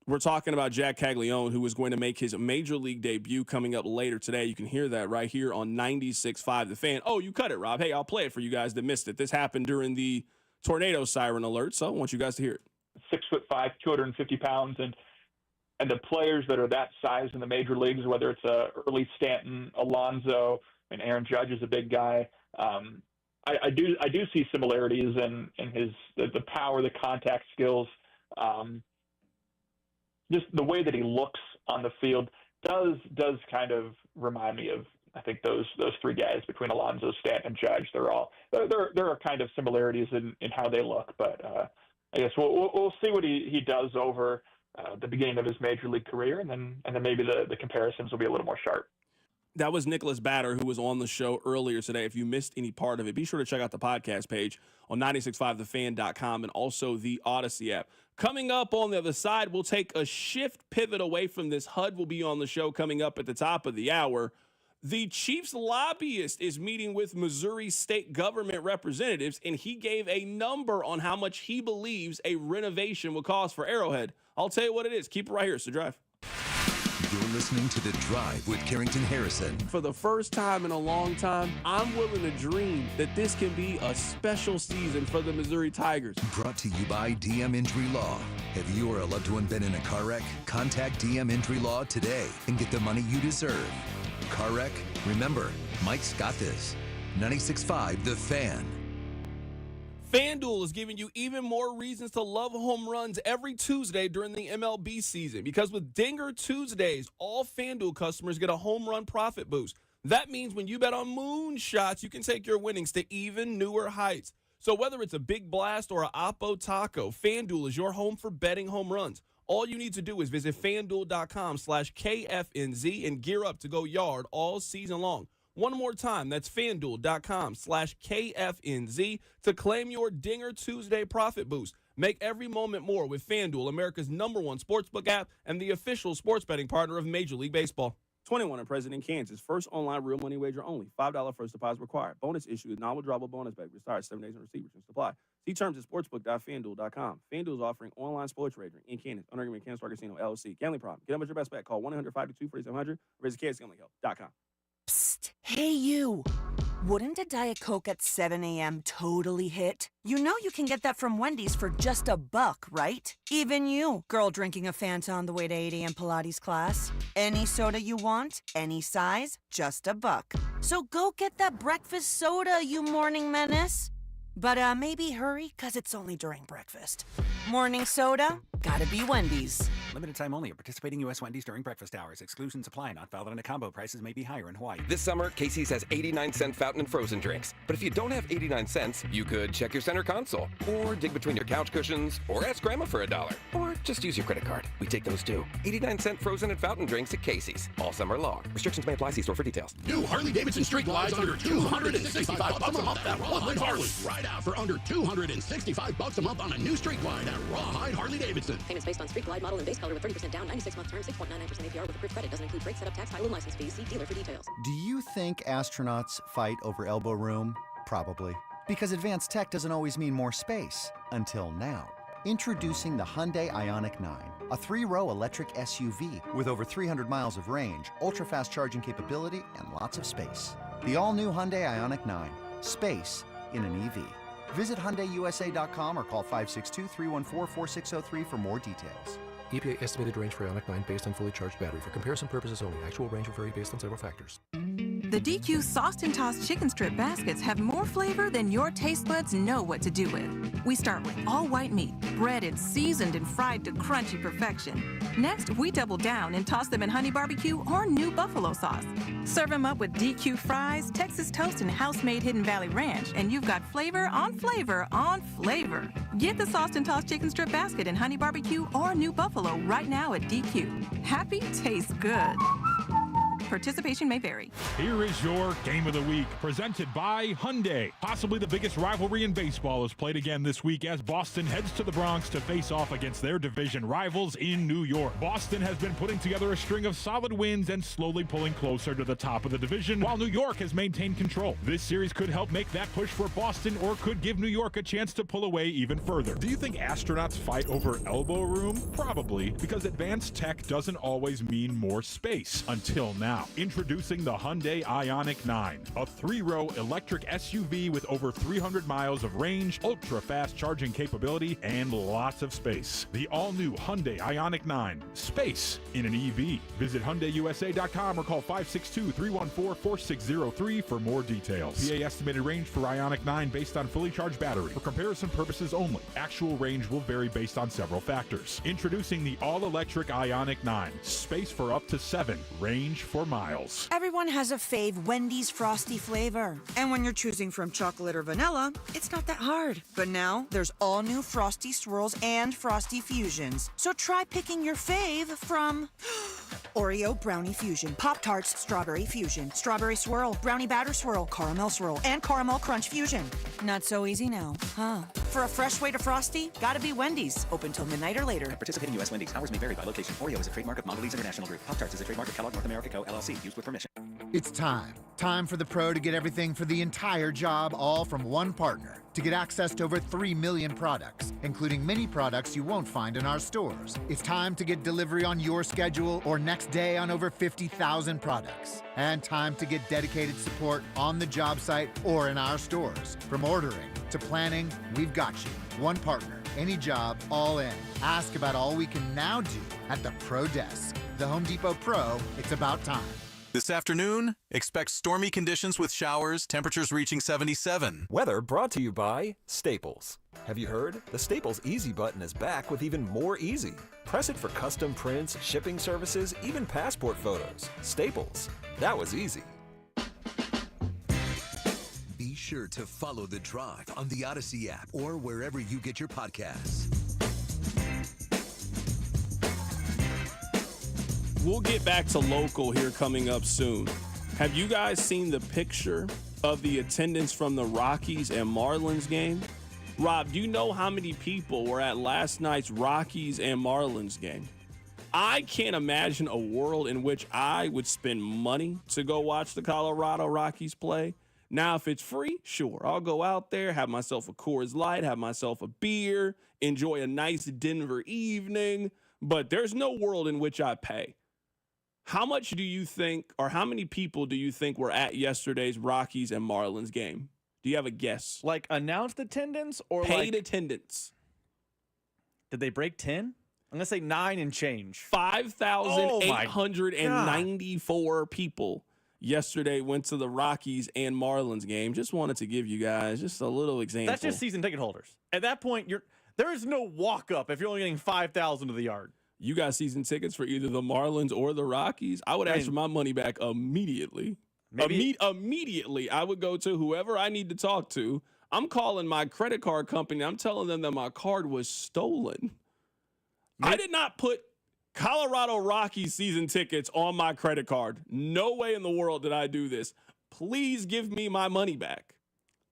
We're talking about Jack Kaggleon, who is going to make his Major League debut coming up later today. You can hear that right here on 96.5 The Fan. Oh, you cut it, Rob. Hey, I'll play it for you guys that missed it. This happened during the tornado siren alert, so I want you guys to hear it. 6'5", 250 pounds, and the players that are that size in the major leagues, whether it's early Stanton, Alonso, and Aaron Judge is a big guy. I do see similarities in his the power, the contact skills. Just the way that he looks on the field does kind of remind me of, I think, those 3 guys between Alonso, Stanton, and Judge. There are kind of similarities in how they look, but I guess we'll see what he does over the beginning of his major league career, and then maybe the comparisons will be a little more sharp. That was Nicholas Batter, who was on the show earlier today. If you missed any part of it, be sure to check out the podcast page on 965thefan.com and also the Odyssey app. Coming up on the other side, we'll take a shift pivot away from this. HUD will be on the show coming up at the top of the hour. The Chiefs lobbyist is meeting with Missouri state government representatives, and he gave a number on how much he believes a renovation will cost for Arrowhead. I'll tell you what it is. Keep it right here. So drive. You're listening to The Drive with Carrington Harrison. For the first time in a long time, I'm willing to dream that this can be a special season for the Missouri Tigers. Brought to you by DM Injury Law. Have you or a loved one been in a car wreck? Contact DM Injury Law today and get the money you deserve. Car wreck? Remember, Mike's got this. 96.5 The Fan. FanDuel is giving you even more reasons to love home runs every Tuesday during the MLB season, because with Dinger Tuesdays, all FanDuel customers get a home run profit boost. That means when you bet on moonshots, you can take your winnings to even newer heights. So whether it's a big blast or a Oppo Taco, FanDuel is your home for betting home runs. All you need to do is visit FanDuel.com/KFNZ and gear up to go yard all season long. One more time, that's FanDuel.com/KFNZ to claim your Dinger Tuesday profit boost. Make every moment more with FanDuel, America's #1 sportsbook app and the official sports betting partner of Major League Baseball. 21 and present in Kansas. First online real money wager only. $5 first deposit required. Bonus issued. Non-withdrawable bonus bag. Retired 7 days in receipt. Return supply. See terms at sportsbook.fanduel.com. FanDuel is offering online sports wagering in Kansas. Under agreement, Kansas Star Casino, LLC. Gambling problem. Get up at your best bet. Call 1-800-522-4700 or visit kansasgamblinghelp.com. Psst. Hey, you. Wouldn't a Diet Coke at 7 a.m. totally hit? You know you can get that from Wendy's for just $1, right? Even you, girl drinking a Fanta on the way to 8 a.m. Pilates class. Any soda you want, any size, just $1. So go get that breakfast soda, you morning menace. But maybe hurry, because it's only during breakfast. Morning soda? Gotta be Wendy's. Limited time only at participating U.S. Wendy's during breakfast hours. Exclusions apply. Not valid in a combo. Prices may be higher in Hawaii. This summer, Casey's has 89-cent fountain and frozen drinks. But if you don't have 89 cents, you could check your center console, or dig between your couch cushions, or ask Grandma for $1, or just use your credit card. We take those too. 89-cent frozen and fountain drinks at Casey's all summer long. Restrictions may apply. See store for details. New Harley-Davidson Street Glides under $265 a month at Rawhide Harley. Right out for under $265 a month on a new Street Glide at Rawhide Harley-Davidson. Payments based on Street Glide model and base color with 30% down, 96-month term, 6.99% APR with approved credit. Doesn't include brake setup, tax, title, and license fees. See dealer for details. Do you think astronauts fight over elbow room? Probably. Because advanced tech doesn't always mean more space. Until now. Introducing the Hyundai Ioniq 9, a 3-row electric SUV with over 300 miles of range, ultra-fast charging capability, and lots of space. The all-new Hyundai Ioniq 9. Space in an EV. Visit HyundaiUSA.com or call 562-314-4603 for more details. EPA estimated range for Ioniq 9 based on fully charged battery. For comparison purposes only. Actual range will vary based on several factors. The DQ Sauced and Tossed Chicken Strip Baskets have more flavor than your taste buds know what to do with. We start with all white meat, breaded, seasoned, and fried to crunchy perfection. Next, we double down and toss them in honey barbecue or new buffalo sauce. Serve them up with DQ fries, Texas toast, and house-made Hidden Valley Ranch, and you've got flavor on flavor on flavor. Get the Sauced and Tossed Chicken Strip Basket in honey barbecue or new buffalo right now at DQ. Happy tastes good. Participation may vary. Here is your Game of the Week, presented by Hyundai. Possibly the biggest rivalry in baseball is played again this week as Boston heads to the Bronx to face off against their division rivals in New York. Boston has been putting together a string of solid wins and slowly pulling closer to the top of the division, while New York has maintained control. This series could help make that push for Boston or could give New York a chance to pull away even further. Do you think astronauts fight over elbow room? Probably, because advanced tech doesn't always mean more space. Until now. Introducing the Hyundai Ioniq 9, a 3-row electric SUV with over 300 miles of range, ultra-fast charging capability, and lots of space. The all-new Hyundai Ioniq 9, space in an EV. Visit HyundaiUSA.com or call 562-314-4603 for more details. PA estimated range for Ioniq 9 based on fully charged battery. For comparison purposes only. Actual range will vary based on several factors. Introducing the all-electric Ioniq 9, space for up to 7, range for miles. Everyone has a fave Wendy's Frosty flavor. And when you're choosing from chocolate or vanilla, it's not that hard. But now, there's all new Frosty Swirls and Frosty Fusions. So try picking your fave from Oreo Brownie Fusion, Pop-Tarts Strawberry Fusion, Strawberry Swirl, Brownie Batter Swirl, Caramel Swirl, and Caramel Crunch Fusion. Not so easy now, huh? For a fresh way to Frosty, gotta be Wendy's. Open till midnight or later. Participating U.S. Wendy's. Hours may vary by location. Oreo is a trademark of Mondelez International Group. Pop-Tarts is a trademark of Kellogg North America Co. LLC. Used with permission. It's time Time for the pro to get everything for the entire job, all from one partner. To get access to over 3 million products, including many products you won't find in our stores. It's time to get delivery on your schedule or next day on over 50,000 products. And time to get dedicated support on the job site or in our stores. From ordering to planning, we've got you. One partner, any job, all in. Ask about all we can now do at the Pro Desk. The Home Depot Pro, it's about time. This afternoon, expect stormy conditions with showers, temperatures reaching 77. Weather brought to you by Staples. Have you heard? The Staples Easy button is back with even more easy. Press it for custom prints, shipping services, even passport photos. Staples. That was easy. Be sure to follow The Drive on the Odyssey app or wherever you get your podcasts. We'll get back to local here coming up soon. Have you guys seen the picture of the attendance from the Rockies and Marlins game? Rob, do you know how many people were at last night's Rockies and Marlins game? I can't imagine a world in which I would spend money to go watch the Colorado Rockies play. Now, if it's free, sure, I'll go out there, have myself a Coors Light, have myself a beer, enjoy a nice Denver evening, but there's no world in which I pay. How much do you think, or how many people do you think were at yesterday's Rockies and Marlins game? Do you have a guess? Like announced attendance or paid attendance? Did they break 10? I'm going to say 9 and change. 5,894 people yesterday went to the Rockies and Marlins game. Just wanted to give you guys just a little example. That's just season ticket holders. At that point, there is no walk up if you're only getting 5,000 to the yard. You got season tickets for either the Marlins or the Rockies, I would ask for my money back immediately. Immediately, I would go to whoever I need to talk to. I'm calling my credit card company. I'm telling them that my card was stolen. I did not put Colorado Rockies season tickets on my credit card. No way in the world did I do this. Please give me my money back.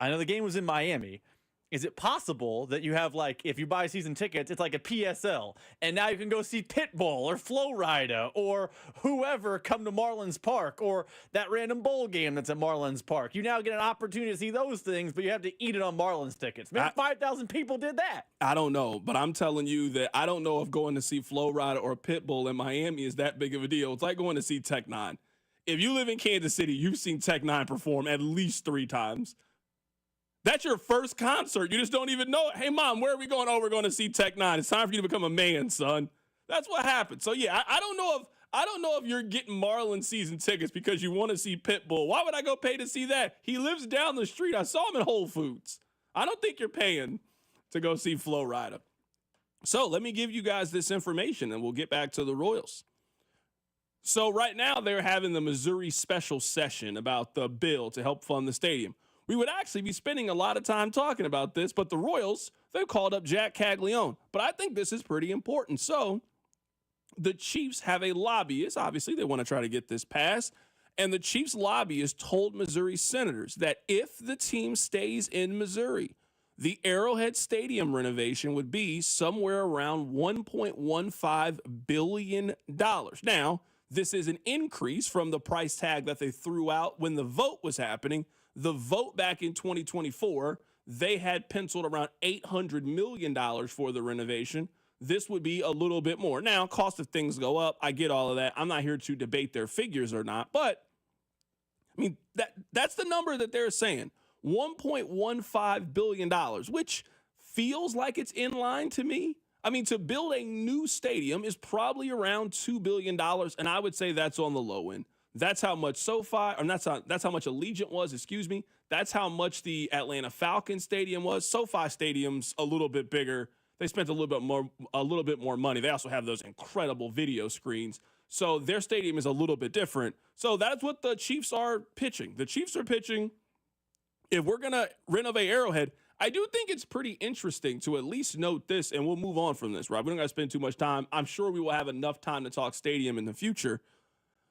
I know the game was in Miami. Is it possible that you have, like, if you buy season tickets, it's like a PSL, and now you can go see Pitbull or Flo Rida or whoever come to Marlins Park or that random bowl game that's at Marlins Park? You now get an opportunity to see those things, but you have to eat it on Marlins tickets. Maybe 5,000 people did that. I don't know, but I'm telling you that I don't know if going to see Flo Rida or Pitbull in Miami is that big of a deal. It's like going to see Tech 9. If you live in Kansas City, you've seen Tech 9 perform at least 3 times. That's your first concert. You just don't even know it. Hey, Mom, where are we going? Oh, we're going to see Tech 9. It's time for you to become a man, son. That's what happened. So, yeah, I don't know if you're getting Marlins season tickets because you want to see Pitbull. Why would I go pay to see that? He lives down the street. I saw him at Whole Foods. I don't think you're paying to go see Flo Rida. So let me give you guys this information, and we'll get back to the Royals. So right now they're having the Missouri special session about the bill to help fund the stadium. We would actually be spending a lot of time talking about this, but the Royals, they've called up Jack Kaggleon. But I think this is pretty important. So the Chiefs have a lobbyist. Obviously, they want to try to get this passed. And the Chiefs lobbyist told Missouri senators that if the team stays in Missouri, the Arrowhead Stadium renovation would be somewhere around $1.15 billion. Now, this is an increase from the price tag that they threw out when the vote was happening. The vote back in 2024, they had penciled around $800 million for the renovation. This would be a little bit more. Now, cost of things go up. I get all of that. I'm not here to debate their figures or not, but I mean, that's the number that they're saying, $1.15 billion, which feels like it's in line to me. I mean, to build a new stadium is probably around $2 billion, and I would say that's on the low end. That's how much SoFi, or that's how much Allegiant was, excuse me. That's how much the Atlanta Falcons stadium was. SoFi Stadium's a little bit bigger. They spent a little bit more money. They also have those incredible video screens. So their stadium is a little bit different. So that's what the Chiefs are pitching. The Chiefs are pitching, if we're going to renovate Arrowhead, I do think it's pretty interesting to at least note this, and we'll move on from this, right? We don't got to spend too much time. I'm sure we will have enough time to talk stadium in the future.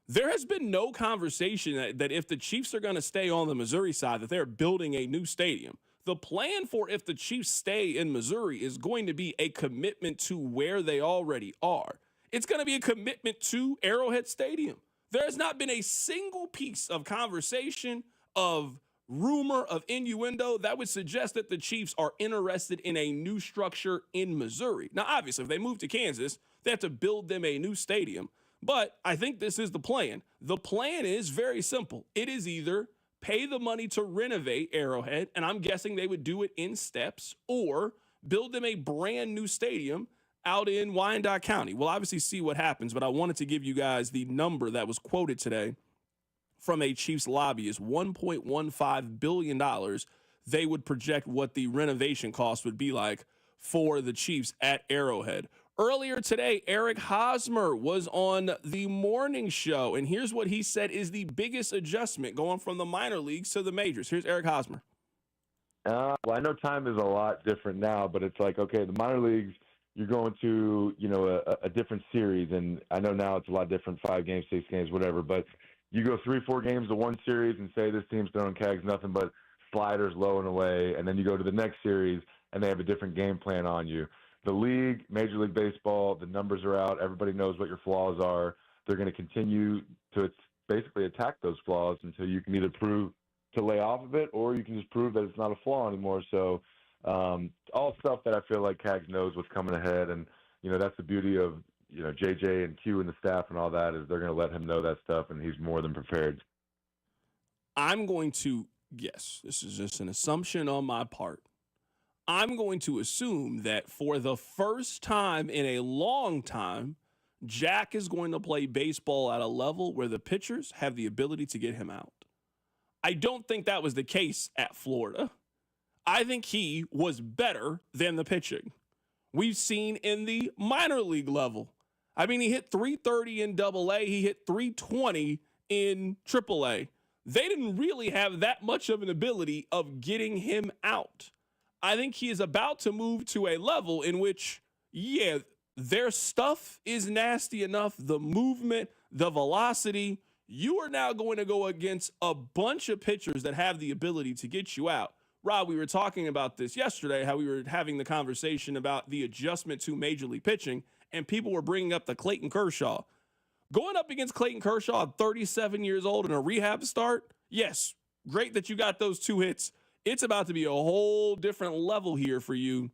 There has been no conversation that if the Chiefs are going to stay on the Missouri side, that they're building a new stadium. The plan for if the Chiefs stay in Missouri is going to be a commitment to where they already are. It's going to be a commitment to Arrowhead Stadium. There's not been a single piece of conversation, of rumor, of innuendo that would suggest that the Chiefs are interested in a new structure in Missouri. Now, obviously, if they move to Kansas, they have to build them a new stadium. But I think this is the plan. The plan is very simple. It is either pay the money to renovate Arrowhead, and I'm guessing they would do it in steps, or build them a brand new stadium out in Wyandotte County. We'll obviously see what happens, but I wanted to give you guys the number that was quoted today from a Chiefs lobbyist, $1.15 billion. They would project what the renovation cost would be like for the Chiefs at Arrowhead. Earlier today, Eric Hosmer was on the morning show, and here's what he said is the biggest adjustment going from the minor leagues to the majors. Here's Eric Hosmer. Well, I know time is a lot different now, but it's like, okay, the minor leagues, you're going to, a different series, and I know now it's a lot different, 5 games, 6 games, whatever, but you go 3-4 games to one series and say this team's throwing Cags nothing but sliders low and away, and then you go to the next series and they have a different game plan on you. The league, Major League Baseball, the numbers are out. Everybody knows what your flaws are. They're going to continue to basically attack those flaws until you can either prove to lay off of it, or you can just prove that it's not a flaw anymore. So all stuff that I feel like Cags knows what's coming ahead, and that's the beauty of JJ and Q and the staff and all that, is they're going to let him know that stuff, and he's more than prepared. I'm going to guess, this is just an assumption on my part, I'm going to assume that for the first time in a long time, Jack is going to play baseball at a level where the pitchers have the ability to get him out. I don't think that was the case at Florida. I think he was better than the pitching we've seen in the minor league level. I mean, he hit 330 in AA. He hit 320 in AAA. They didn't really have that much of an ability of getting him out. I think he is about to move to a level in which, yeah, their stuff is nasty enough. The movement, the velocity. You are now going to go against a bunch of pitchers that have the ability to get you out. Rob, we were talking about this yesterday, how we were having the conversation about the adjustment to Major League pitching, and people were bringing up the Clayton Kershaw. Going up against Clayton Kershaw at 37 years old in a rehab start, yes, great that you got those 2 hits. It's about to be a whole different level here for you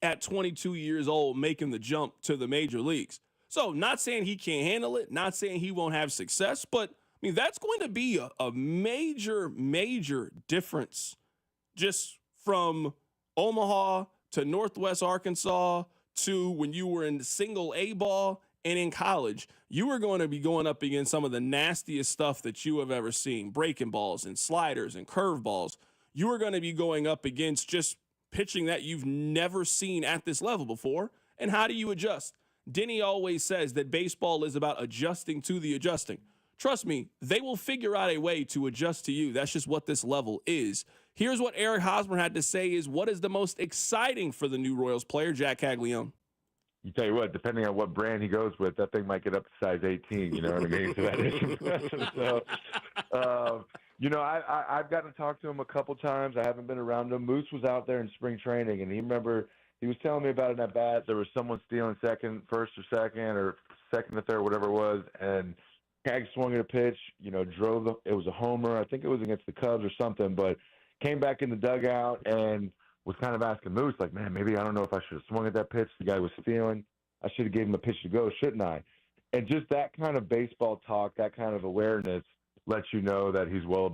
at 22 years old, making the jump to the major leagues. So not saying he can't handle it, not saying he won't have success, but I mean, that's going to be a major, major difference just from Omaha to Northwest Arkansas to when you were in single A ball and in college. You are going to be going up against some of the nastiest stuff that you have ever seen, breaking balls and sliders and curveballs. You are going to be going up against just pitching that you've never seen at this level before. And how do you adjust? Denny always says that baseball is about adjusting to the adjusting. Trust me, they will figure out a way to adjust to you. That's just what this level is. Here's what Eric Hosmer had to say is what is the most exciting for the new Royals player, Jack Kaggleon. You tell you what, depending on what brand he goes with, that thing might get up to size 18, you know what I mean? So that is impressive. So, I've gotten to talk to him a couple times. I haven't been around him. Moose was out there in spring training, and he was telling me about it at bat. There was someone stealing first or second or third, whatever it was, and Cag swung at a pitch, it was a homer. I think it was against the Cubs or something, but came back in the dugout and was kind of asking Moose, like, man, maybe I don't know if I should have swung at that pitch. The guy was stealing. I should have gave him a pitch to go, shouldn't I? And just that kind of baseball talk, that kind of awareness lets you know that he's well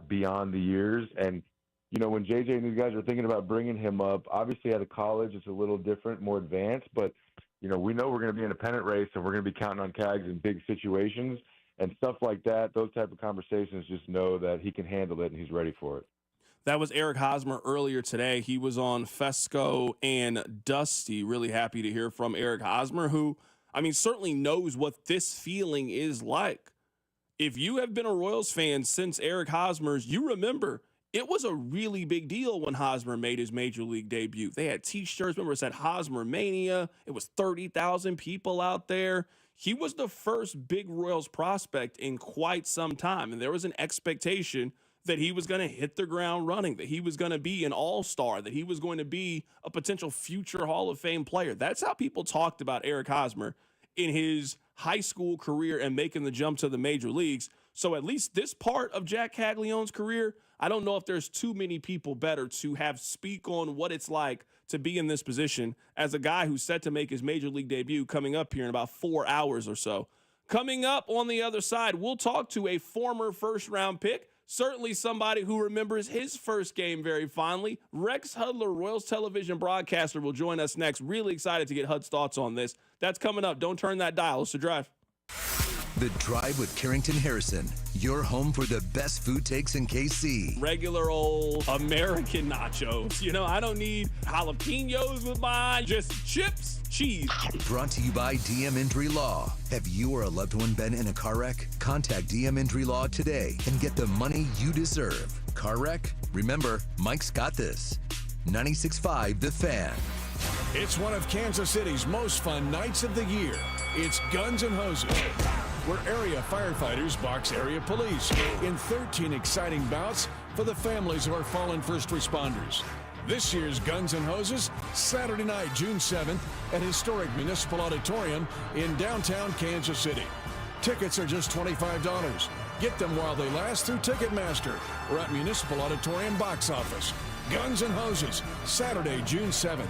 beyond the years. And, when JJ and these guys are thinking about bringing him up, obviously out of college it's a little different, more advanced, but, we know we're going to be in a pennant race and we're going to be counting on Cags in big situations and stuff like that. Those type of conversations, just know that he can handle it and he's ready for it. That was Eric Hosmer earlier today. He was on Fesco and Dusty. Really happy to hear from Eric Hosmer, who, certainly knows what this feeling is like. If you have been a Royals fan since Eric Hosmer's, you remember it was a really big deal when Hosmer made his major league debut. They had T-shirts. Remember, it said Hosmer Mania. It was 30,000 people out there. He was the first big Royals prospect in quite some time, and there was an expectation that he was going to hit the ground running, that he was going to be an all-star, that he was going to be a potential future Hall of Fame player. That's how people talked about Eric Hosmer in his high school career and making the jump to the major leagues. So at least this part of Jack Caggleon's career, I don't know if there's too many people better to have speak on what it's like to be in this position as a guy who's set to make his major league debut coming up here in about 4 hours or so. Coming up on the other side, we'll talk to a former first-round pick, certainly somebody who remembers his first game very fondly. Rex Hudler, Royals television broadcaster, will join us next. Really excited to get HUD's thoughts on this. That's coming up. Don't turn that dial. It's The Drive. The Drive with Carrington Harrison, your home for the best food takes in KC. Regular old American nachos. You know, I don't need jalapenos with mine, just chips, cheese. Brought to you by DM Injury Law. Have you or a loved one been in a car wreck? Contact DM Injury Law today and get the money you deserve. Car wreck? Remember, Mike's got this. 96.5 The Fan. It's one of Kansas City's most fun nights of the year. It's Guns and Hoses, where area firefighters box area police in 13 exciting bouts for the families of our fallen first responders. This year's Guns and Hoses, Saturday night, June 7th, at historic Municipal Auditorium in downtown Kansas City. Tickets are just $25. Get them while they last through Ticketmaster or at Municipal Auditorium box office. Guns and Hoses, Saturday, June 7th.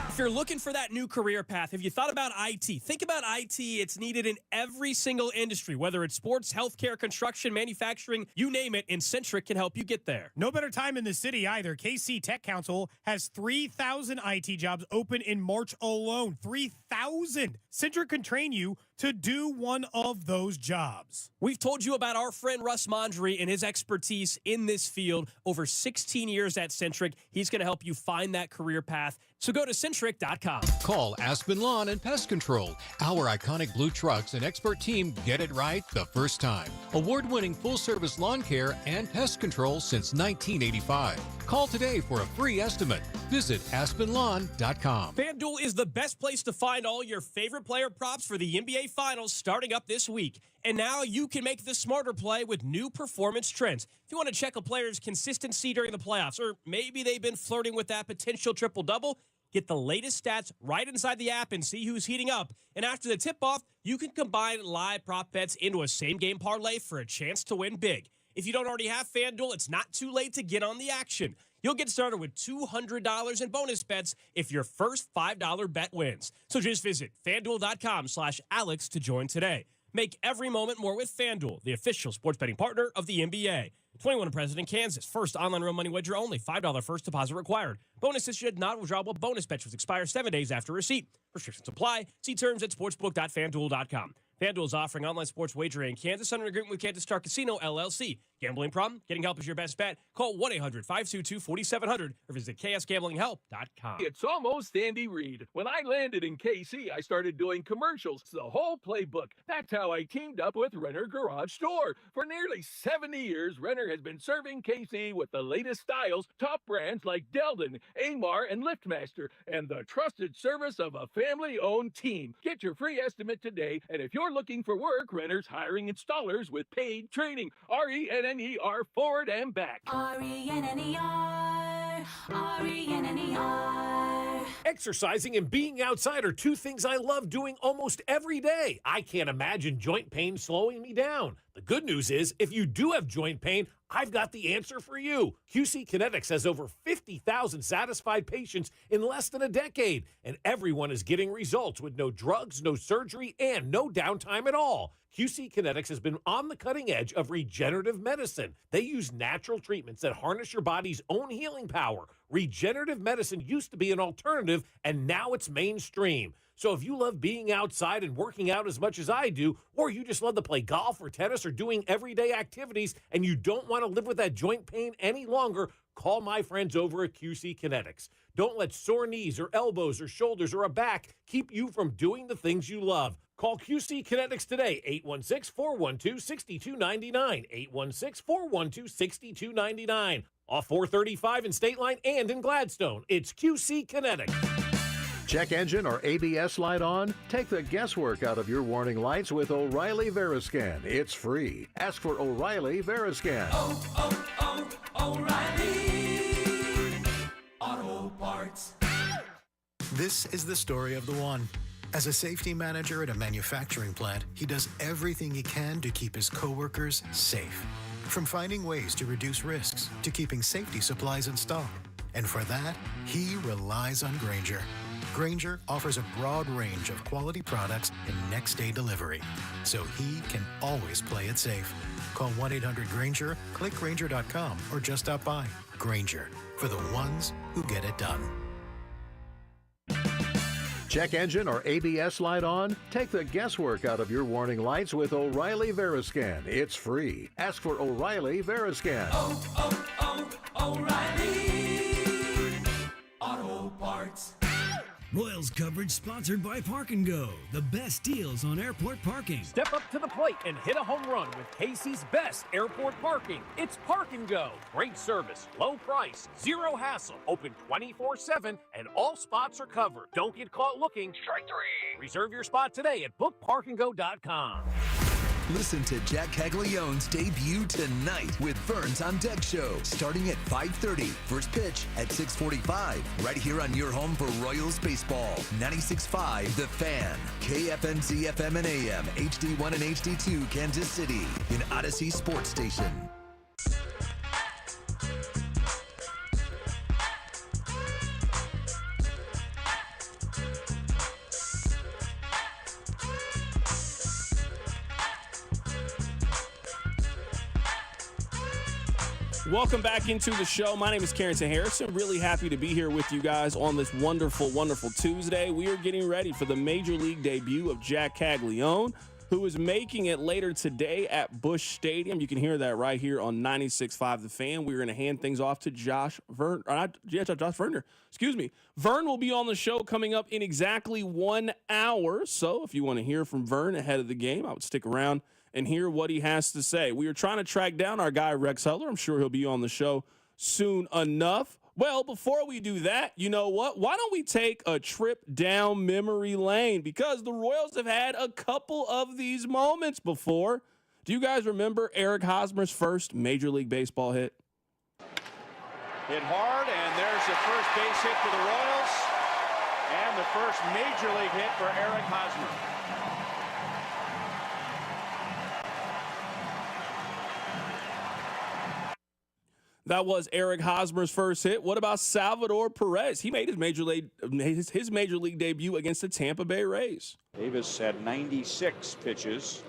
If you're looking for that new career path, have you thought about IT? Think about IT. It's needed in every single industry, whether it's sports, healthcare, construction, manufacturing, you name it, and Centric can help you get there. No better time in the city either. KC Tech Council has 3,000 IT jobs open in March alone. 3,000. Centric can train you to do one of those jobs. We've told you about our friend Russ Mondry and his expertise in this field. Over 16 years at Centric. He's going to help you find that career path. So go to Centric.com. Call Aspen Lawn and Pest Control. Our iconic blue trucks and expert team get it right the first time. Award-winning full-service lawn care and pest control since 1985. Call today for a free estimate. Visit AspenLawn.com. FanDuel is the best place to find all your favorite player props for the NBA Finals starting up this week. And now you can make the smarter play with new performance trends. If you want to check a player's consistency during the playoffs, or maybe they've been flirting with that potential triple-double, get the latest stats right inside the app and see who's heating up. And after the tip-off, you can combine live prop bets into a same-game parlay for a chance to win big. If you don't already have FanDuel, it's not too late to get on the action. You'll get started with $200 in bonus bets if your first $5 bet wins. So just visit FanDuel.com/Alex to join today. Make every moment more with FanDuel, the official sports betting partner of the NBA. 21 and present in Kansas. First online real money wager only. $5 first deposit required. Bonuses should not withdrawable bonus bets which expire 7 days after receipt. Restrictions apply. See terms at sportsbook.fanduel.com. FanDuel is offering online sports wagering in Kansas under agreement with Kansas Star Casino, LLC. Gambling problem? Getting help is your best bet. Call 1-800-522-4700 or visit ksgamblinghelp.com. It's almost Andy Reid. When I landed in KC, I started doing commercials. The whole playbook. That's how I teamed up with Renner Garage Store. For nearly 70 years, Renner has been serving KC with the latest styles, top brands like Deldon, Amar, and LiftMaster, and the trusted service of a family-owned team. Get your free estimate today, and if you're looking for work, Renner's hiring installers with paid training. RENNER forward and back. RENNER, RENNER. Exercising and being outside are two things I love doing almost every day. I can't imagine joint pain slowing me down. The good news is, if you do have joint pain, I've got the answer for you. QC Kinetics has over 50,000 satisfied patients in less than a decade, and everyone is getting results with no drugs, no surgery, and no downtime at all. QC Kinetics has been on the cutting edge of regenerative medicine. They use natural treatments that harness your body's own healing power. Regenerative medicine used to be an alternative, and now it's mainstream. So if you love being outside and working out as much as I do, or you just love to play golf or tennis or doing everyday activities, and you don't want to live with that joint pain any longer, call my friends over at QC Kinetics. Don't let sore knees or elbows or shoulders or a back keep you from doing the things you love. Call QC Kinetics today, 816-412-6299, 816-412-6299. Off 435 in State Line and in Gladstone. It's QC Kinetics. Check engine or ABS light on? Take the guesswork out of your warning lights with O'Reilly Veriscan. It's free. Ask for O'Reilly Veriscan. O'Reilly Auto Parts. This is the story of the one. As a safety manager at a manufacturing plant, he does everything he can to keep his coworkers safe. From finding ways to reduce risks to keeping safety supplies in stock. And for that, he relies on Grainger. Grainger offers a broad range of quality products and next-day delivery, so he can always play it safe. Call 1-800-GRAINGER, click Grainger.com, or just stop by. Grainger, for the ones who get it done. Check engine or ABS light on? Take the guesswork out of your warning lights with O'Reilly Veriscan. It's free. Ask for O'Reilly Veriscan. O'Reilly Auto Parts. Royals coverage sponsored by Park and Go, the best deals on airport parking. Step up to the plate and hit a home run with Casey's best airport parking. It's Park and Go. Great service, low price, zero hassle, open 24/7, and all spots are covered. Don't get caught looking. Strike three. Reserve your spot today at bookparkandgo.com. Listen to Jack Caglione's debut tonight with Vern's On Deck show, starting at 5:30. First pitch at 6:45. Right here on your home for Royals baseball. 96.5 The Fan. KFNZ FM and AM, HD1 and HD2 Kansas City. An Odyssey Sports Station. Welcome back into the show. My name is Carrington Harrison. Really happy to be here with you guys on this wonderful, wonderful Tuesday. We are getting ready for the Major League debut of Jack Caggleon, who is making it later today at Busch Stadium. You can hear that right here on 96.5 The Fan. We're going to hand things off to Josh Verner. Excuse me. Vern will be on the show coming up in exactly 1 hour. So if you want to hear from Vern ahead of the game, I would stick around and hear what he has to say. We are trying to track down our guy, Rex Hudler. I'm sure he'll be on the show soon enough. Well, before we do that, you know what? Why don't we take a trip down memory lane? Because the Royals have had a couple of these moments before. Do you guys remember Eric Hosmer's first Major League Baseball hit? Hit hard, and there's the first base hit for the Royals, and the first Major League hit for Eric Hosmer. That was Eric Hosmer's first hit. What about Salvador Perez? He made his major league debut against the Tampa Bay Rays. Davis had 96 pitches.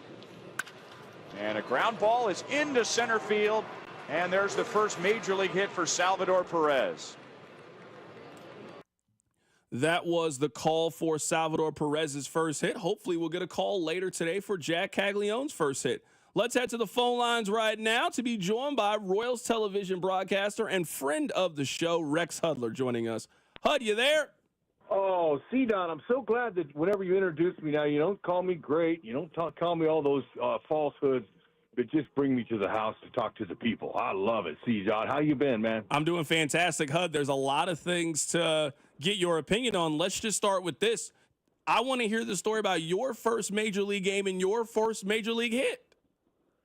And a ground ball is into center field. And there's the first major league hit for Salvador Perez. That was the call for Salvador Perez's first hit. Hopefully we'll get a call later today for Jack Caglione's first hit. Let's head to the phone lines right now to be joined by Royals television broadcaster and friend of the show, Rex Hudler, joining us. Hud, you there? Oh, C-Don, I'm so glad that whenever you introduce me now, you don't call me great. You don't call me all those falsehoods, but just bring me to the house to talk to the people. I love it. C-Don, how you been, man? I'm doing fantastic, Hud. There's a lot of things to get your opinion on. Let's just start with this. I want to hear the story about your first Major League game and your first Major League hit.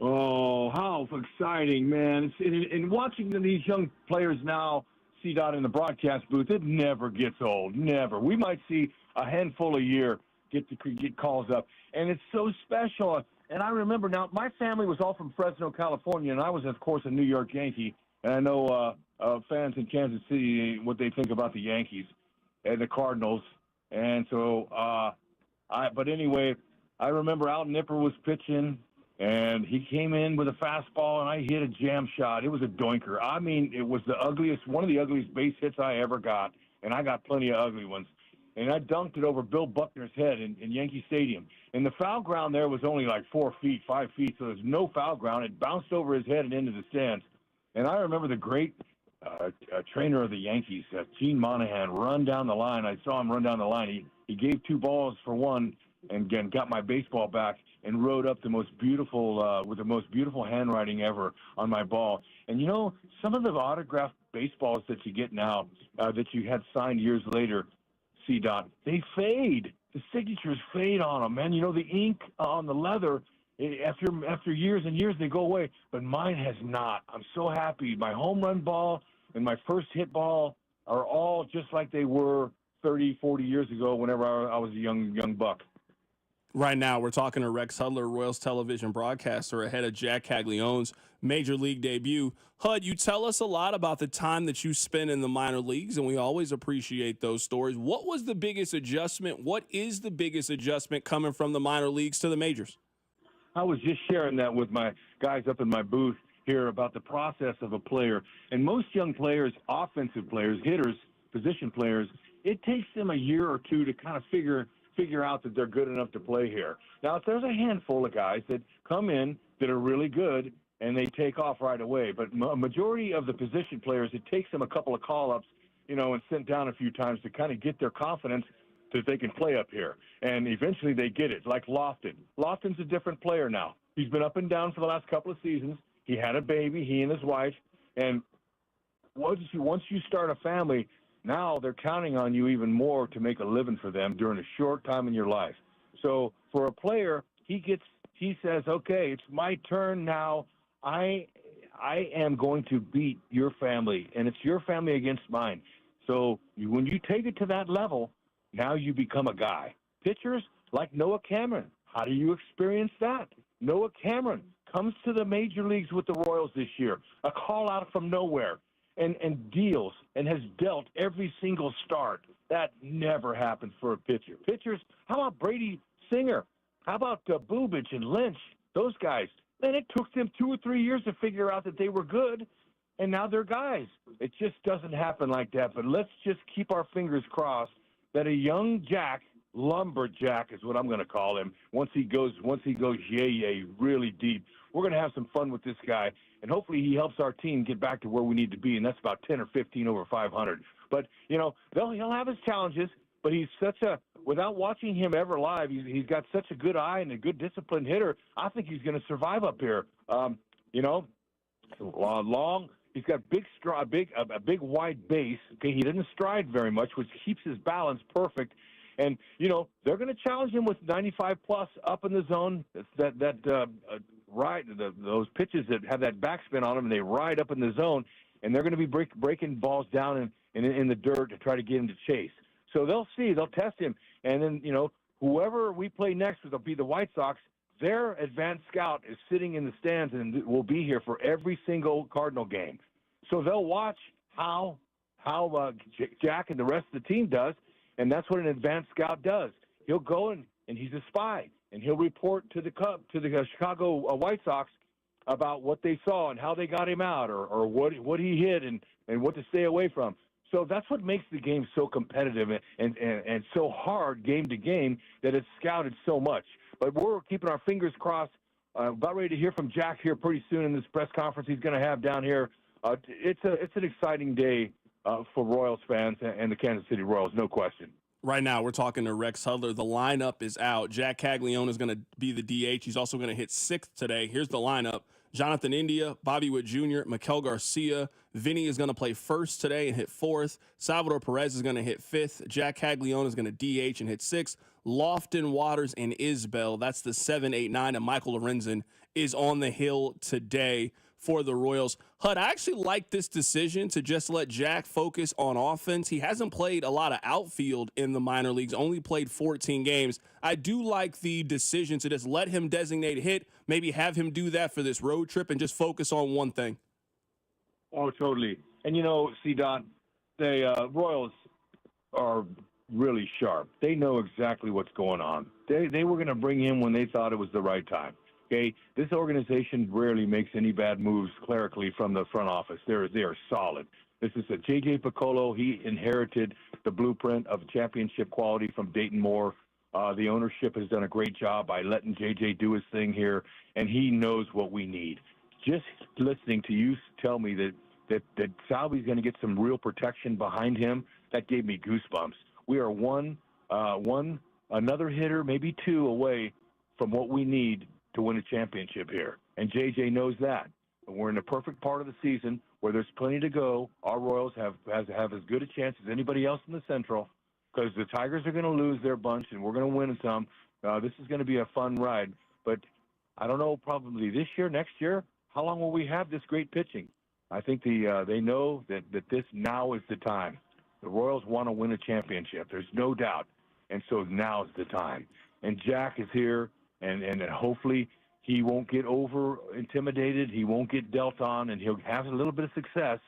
Oh, how exciting, man. And watching these young players now see Dot in the broadcast booth, it never gets old, never. We might see a handful a year get calls up, and it's so special. And I remember now, my family was all from Fresno, California, and I was, of course, a New York Yankee. And I know fans in Kansas City, what they think about the Yankees and the Cardinals. And so, but anyway, I remember Al Nipper was pitching, and he came in with a fastball, and I hit a jam shot. It was a doinker. I mean, it was one of the ugliest base hits I ever got, and I got plenty of ugly ones. And I dunked it over Bill Buckner's head in Yankee Stadium. And the foul ground there was only like 4 feet, 5 feet, so there's no foul ground. It bounced over his head and into the stands. And I remember the great trainer of the Yankees, Gene Monahan, run down the line. I saw him run down the line. He gave 2 balls for one and again got my baseball back and wrote up the most beautiful, with the most beautiful handwriting ever on my ball. And, you know, some of the autographed baseballs that you get now that you had signed years later, C-Dot, they fade. The signatures fade on them, man. You know, the ink on the leather, after years and years, they go away. But mine has not. I'm so happy. My home run ball and my first hit ball are all just like they were 30, 40 years ago whenever I was a young buck. Right now, we're talking to Rex Hudler, Royals television broadcaster, ahead of Jack Caglione's major league debut. Hud, you tell us a lot about the time that you spent in the minor leagues, and we always appreciate those stories. What was the biggest adjustment? What is the biggest adjustment coming from the minor leagues to the majors? I was just sharing that with my guys up in my booth here about the process of a player. And most young players, offensive players, hitters, position players, it takes them a year or two to kind of figure out that they're good enough to play here. Now, if there's a handful of guys that come in that are really good and they take off right away, but a majority of the position players, it takes them a couple of call-ups, and sent down a few times to kind of get their confidence that they can play up here. And eventually they get it, like Lofton. Lofton's a different player now. He's been up and down for the last couple of seasons. He had a baby, he and his wife, and once you start a family, now they're counting on you even more to make a living for them during a short time in your life. So for a player, he says, okay, it's my turn now. I am going to beat your family, and it's your family against mine. So when you take it to that level, now you become a guy. Pitchers like Noah Cameron, how do you experience that? Noah Cameron comes to the major leagues with the Royals this year, a call out from nowhere. And deals and has dealt every single start. That never happens for a pitcher. Pitchers, how about Brady Singer? How about Bubich and Lynch? Those guys. Man, it took them 2 or 3 years to figure out that they were good, and now they're guys. It just doesn't happen like that. But let's just keep our fingers crossed that a young Jack, lumberjack is what I'm going to call him, once he goes yay really deep, we're going to have some fun with this guy. And hopefully he helps our team get back to where we need to be, and that's about 10 or 15 over 500. But, he'll have his challenges, but he's without watching him ever live, he's got such a good eye and a good disciplined hitter. I think he's going to survive up here. Long. He's got a big wide base. Okay, he doesn't stride very much, which keeps his balance perfect. And, they're going to challenge him with 95-plus up in the zone. Those pitches that have that backspin on them, and they ride up in the zone, and they're going to be breaking balls down in the dirt to try to get him to chase. So they'll test him. And then, whoever we play next will be the White Sox. Their advanced scout is sitting in the stands and will be here for every single Cardinal game. So they'll watch how Jack and the rest of the team does. And that's what an advanced scout does. He'll go and he's a spy, and he'll report to the Chicago White Sox about what they saw and how they got him out, or what he hit and what to stay away from. So that's what makes the game so competitive and so hard game to game, that it's scouted so much. But we're keeping our fingers crossed. About ready to hear from Jack here pretty soon in this press conference he's going to have down here. It's an exciting day for Royals fans and the Kansas City Royals, no question. Right now, we're talking to Rex Hudler. The lineup is out. Jack Caglione is going to be the DH. He's also going to hit 6th today. Here's the lineup. Jonathan India, Bobby Witt Jr., Maikel Garcia. Vinny is going to play 1st today and hit 4th. Salvador Perez is going to hit 5th. Jack Caglione is going to DH and hit 6th. Lofton, Waters, and Isbell. That's the 7, 8, 9. And Michael Lorenzen is on the hill today for the Royals. Hud, I actually like this decision to just let Jack focus on offense. He hasn't played a lot of outfield in the minor leagues, only played 14 games. I do like the decision to just let him designate hit, maybe have him do that for this road trip and just focus on one thing. Oh, totally. And, C-Dot, the Royals are really sharp. They know exactly what's going on. They were going to bring him when they thought it was the right time. Okay, this organization rarely makes any bad moves clerically from the front office. They are solid. This is a JJ Piccolo. He inherited the blueprint of championship quality from Dayton Moore. The ownership has done a great job by letting JJ do his thing here, and he knows what we need. Just listening to you tell me that Salvi's going to get some real protection behind him, that gave me goosebumps. We are another hitter, maybe 2 away from what we need to win a championship here. And JJ knows that. And we're in the perfect part of the season where there's plenty to go. Our Royals have as good a chance as anybody else in the Central, because the Tigers are going to lose their bunch and we're going to win some. This is going to be a fun ride. But I don't know, probably this year, next year, how long will we have this great pitching? I think they know that this now is the time. The Royals want to win a championship. There's no doubt. And so now's the time. And Jack is here, and hopefully he won't get over-intimidated. He won't get dealt on, and he'll have a little bit of success,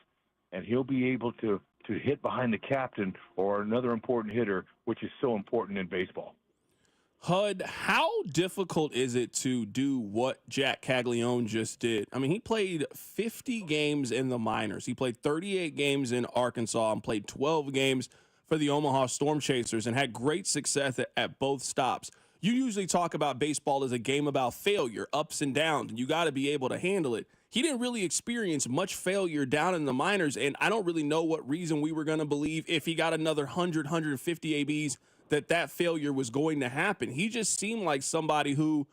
and he'll be able to hit behind the captain or another important hitter, which is so important in baseball. HUD, how difficult is it to do what Jack Kaggleon just did? I mean, he played 50 games in the minors. He played 38 games in Arkansas and played 12 games for the Omaha Storm Chasers and had great success at both stops. You usually talk about baseball as a game about failure, ups and downs, and you got to be able to handle it. He didn't really experience much failure down in the minors, and I don't really know what reason we were going to believe if he got another 100, 150 ABs that failure was going to happen. He just seemed like somebody who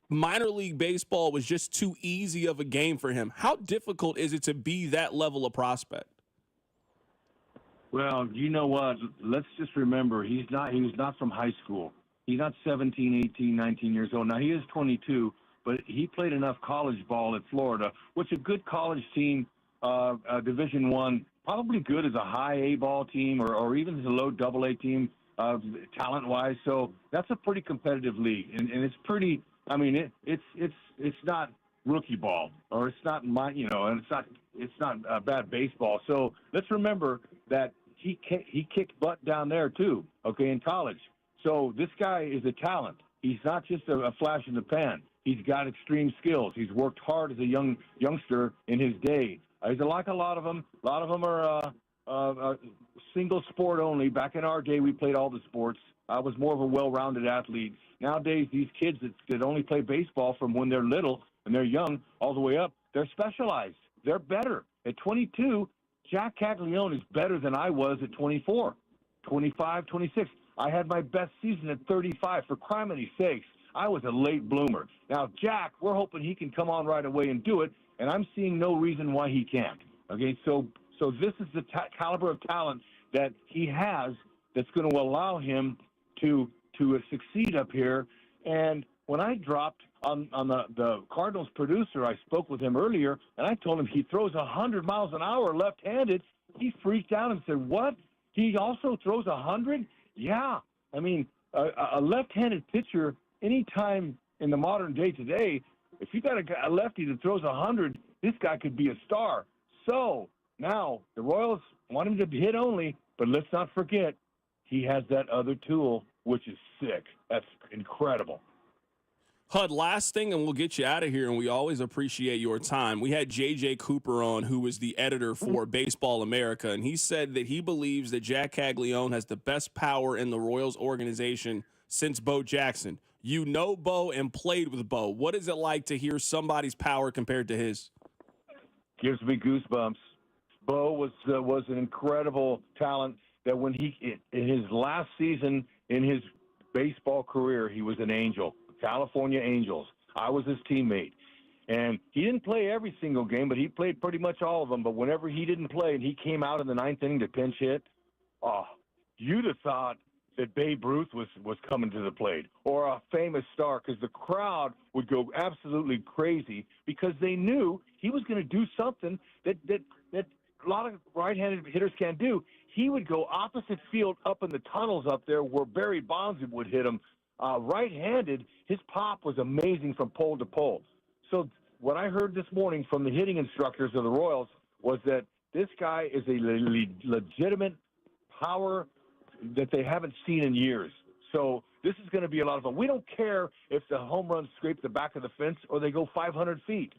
minor league baseball was just too easy of a game for him. How difficult is it to be that level of prospect? Well, you know what? Let's just remember, he was not from high school. He's not 17, 18, 19 years old. Now, he is 22, but he played enough college ball at Florida, which a good college team, Division I, probably good as a high A ball team or even as a low double A team, talent-wise. So that's a pretty competitive league, and it's pretty. I mean, it's not rookie ball, or it's not and it's not bad baseball. So let's remember that he kicked butt down there too. Okay, in college. So this guy is a talent. He's not just a flash in the pan. He's got extreme skills. He's worked hard as a youngster in his day. He's like a lot of them. A lot of them are single sport only. Back in our day, we played all the sports. I was more of a well-rounded athlete. Nowadays, these kids that only play baseball from when they're little and they're young all the way up, they're specialized. They're better. At 22, Jack Kaggleon is better than I was at 24, 25, 26. I had my best season at 35. For criminy sakes, I was a late bloomer. Now, Jack, we're hoping he can come on right away and do it, and I'm seeing no reason why he can't. Okay, so this is the caliber of talent that he has that's going to allow him to succeed up here. And when I dropped on the Cardinals producer, I spoke with him earlier, and I told him he throws 100 miles an hour left-handed. He freaked out and said, "What? He also throws 100?" Yeah. I mean, a left-handed pitcher, anytime in the modern day today, if you got a lefty that throws 100, this guy could be a star. So now the Royals want him to hit only, but let's not forget he has that other tool, which is sick. That's incredible. HUD, last thing, and we'll get you out of here, and we always appreciate your time. We had JJ Cooper on, who was the editor for Baseball America, and he said that he believes that Jack Kaggleon has the best power in the Royals organization since Bo Jackson. You know Bo and played with Bo. What is it like to hear somebody's power compared to his? Gives me goosebumps. Bo was an incredible talent that when in his last season in his baseball career, he was an Angel. California Angels. I was his teammate. And he didn't play every single game, but he played pretty much all of them. But whenever he didn't play and he came out in the ninth inning to pinch hit, you'd have thought that Babe Ruth was coming to the plate, or a famous star, because the crowd would go absolutely crazy because they knew he was going to do something that a lot of right-handed hitters can't do. He would go opposite field up in the tunnels up there where Barry Bonds would hit him. Right-handed, his pop was amazing from pole to pole. So what I heard this morning from the hitting instructors of the Royals was that this guy is a legitimate power that they haven't seen in years. So this is going to be a lot of fun. We don't care if the home runs scrape the back of the fence or they go 500 feet.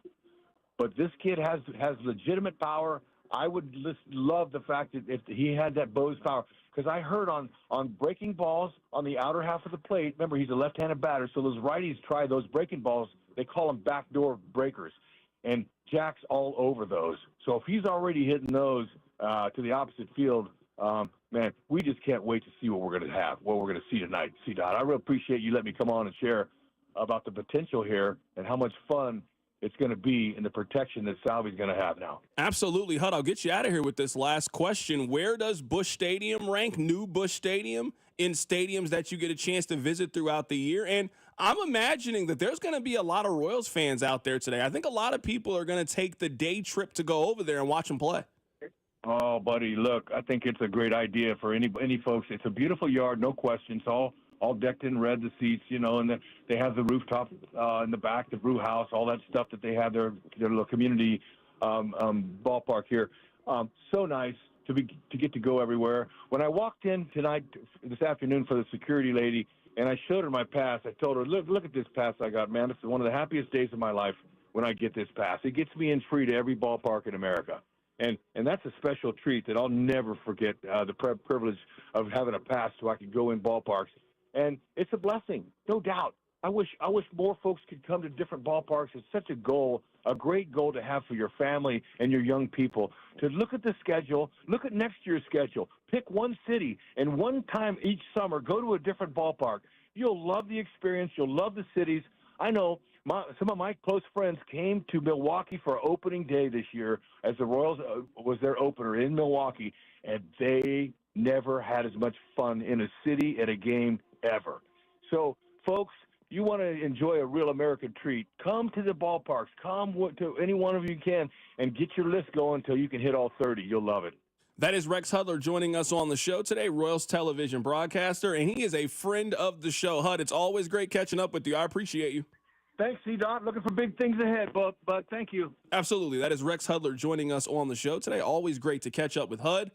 But this kid has legitimate power. I would love the fact that if he had that Bo's power, because I heard on breaking balls on the outer half of the plate, remember he's a left-handed batter, so those righties try those breaking balls. They call them backdoor breakers, and Jack's all over those. So if he's already hitting those to the opposite field, man, we just can't wait to see what we're going to have, what we're going to see tonight. C-Dot, I really appreciate you letting me come on and share about the potential here and how much fun it's going to be in the protection that Salvi's going to have now. Absolutely. HUD, I'll get you out of here with this last question. Where does Busch Stadium rank, new Busch Stadium, in stadiums that you get a chance to visit throughout the year? And I'm imagining that there's going to be a lot of Royals fans out there today. I think a lot of people are going to take the day trip to go over there and watch them play. Oh, buddy, look, I think it's a great idea for any folks. It's a beautiful yard, no question. It's all decked in red, the seats, and they have the rooftop in the back, the brew house, all that stuff that they have their little community ballpark here. So nice to get to go everywhere. When I walked in this afternoon for the security lady, and I showed her my pass, I told her, look at this pass I got, man. This is one of the happiest days of my life when I get this pass. It gets me in free to every ballpark in America. And that's a special treat that I'll never forget, the privilege of having a pass so I could go in ballparks. And it's a blessing, no doubt. I wish more folks could come to different ballparks. It's such a goal, a great goal to have for your family and your young people, to look at the schedule, look at next year's schedule, pick one city, and one time each summer go to a different ballpark. You'll love the experience. You'll love the cities. I know some of my close friends came to Milwaukee for opening day this year as the Royals was their opener in Milwaukee, and they never had as much fun in a city at a game ever. So, folks, you want to enjoy a real American treat, come to the ballparks. Come to any one of you can and get your list going until you can hit all 30. You'll love it. That is Rex Hudler joining us on the show today, Royals television broadcaster, and he is a friend of the show. Hud, it's always great catching up with you. I appreciate you. Thanks, C-Dot. Looking for big things ahead, but thank you. Absolutely. That is Rex Hudler joining us on the show today. Always great to catch up with Hud.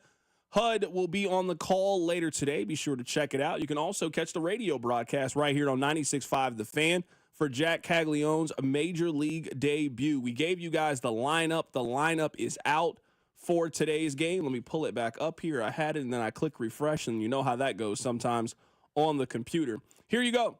Hud will be on the call later today. Be sure to check it out. You can also catch the radio broadcast right here on 96.5 The Fan for Jack Kaggleon's Major League debut. We gave you guys the lineup. The lineup is out for today's game. Let me pull it back up here. I had it, and then I click refresh, and you know how that goes sometimes on the computer. Here you go.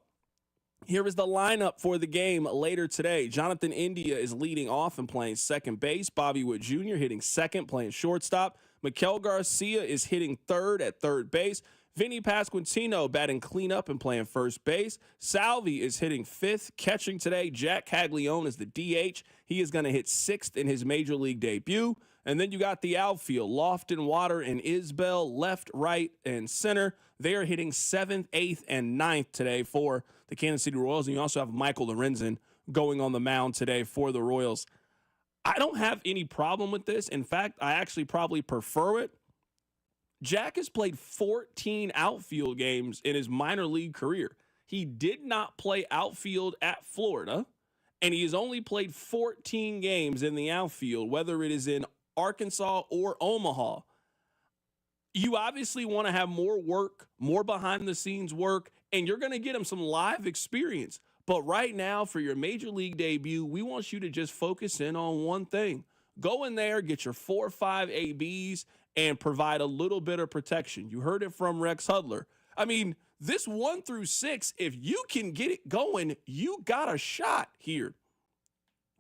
Here is the lineup for the game later today. Jonathan India is leading off and playing second base. Bobby Wood Jr. hitting second, playing shortstop. Maikel Garcia is hitting third at third base. Vinny Pasquantino batting cleanup and playing first base. Salvi is hitting fifth, catching today. Jack Kaggleon is the DH. He is going to hit sixth in his Major League debut. And then you got the outfield, Lofton, Water, and Isbell, left, right, and center. They are hitting 7th, 8th, and 9th today for the Kansas City Royals. And you also have Michael Lorenzen going on the mound today for the Royals. I don't have any problem with this. In fact, I actually probably prefer it. Jack has played 14 outfield games in his minor league career. He did not play outfield at Florida, and he has only played 14 games in the outfield, whether it is in Arkansas or Omaha. You obviously want to have more work, more behind-the-scenes work, and you're going to get him some live experience. But right now, for your Major League debut, we want you to just focus in on one thing. Go in there, get your 4 or 5 ABs, and provide a little bit of protection. You heard it from Rex Hudler. I mean, this 1 through 6, if you can get it going, you got a shot here.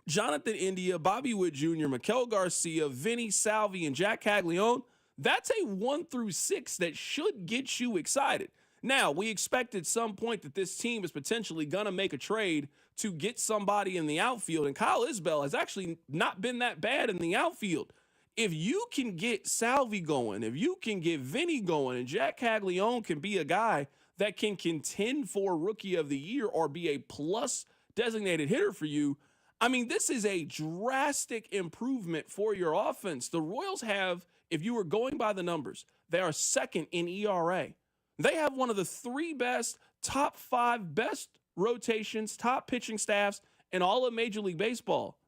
Jonathan India, Bobby Wood Jr., Maikel Garcia, Vinny Salvi, and Jack Kaggleon, that's a 1 through 6 that should get you excited. Now, we expect at some point that this team is potentially going to make a trade to get somebody in the outfield, and Kyle Isbell has actually not been that bad in the outfield. If you can get Salvi going, if you can get Vinny going, and Jack Kaggleon can be a guy that can contend for Rookie of the Year or be a plus designated hitter for you, I mean, this is a drastic improvement for your offense. The Royals have, if you were going by the numbers, they are second in ERA. They have one of the 3 best, top 5 best rotations, top pitching staffs in all of Major League Baseball.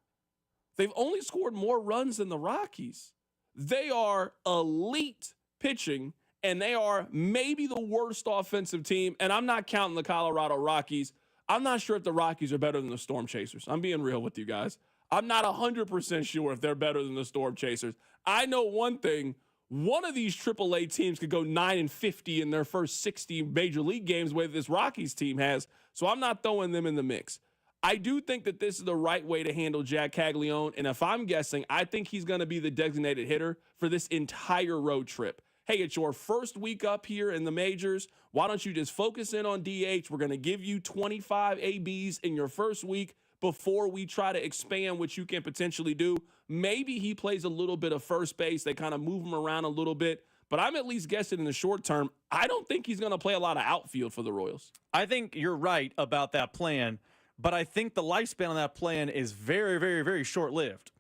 They've only scored more runs than the Rockies. They are elite pitching, and they are maybe the worst offensive team, and I'm not counting the Colorado Rockies. I'm not sure if the Rockies are better than the Storm Chasers. I'm being real with you guys. I'm not 100% sure if they're better than the Storm Chasers. I know one thing. One of these AAA teams could go 9-50 in their first 60 Major League games, the way this Rockies team has, so I'm not throwing them in the mix. I do think that this is the right way to handle Jack Kaggleon, and if I'm guessing, I think he's going to be the designated hitter for this entire road trip. Hey, it's your first week up here in the majors. Why don't you just focus in on DH? We're going to give you 25 ABs in your first week before we try to expand what you can potentially do. Maybe he plays a little bit of first base. They kind of move him around a little bit. But I'm at least guessing in the short term, I don't think he's going to play a lot of outfield for the Royals. I think you're right about that plan, but I think the lifespan of that plan is very, very, very short-lived.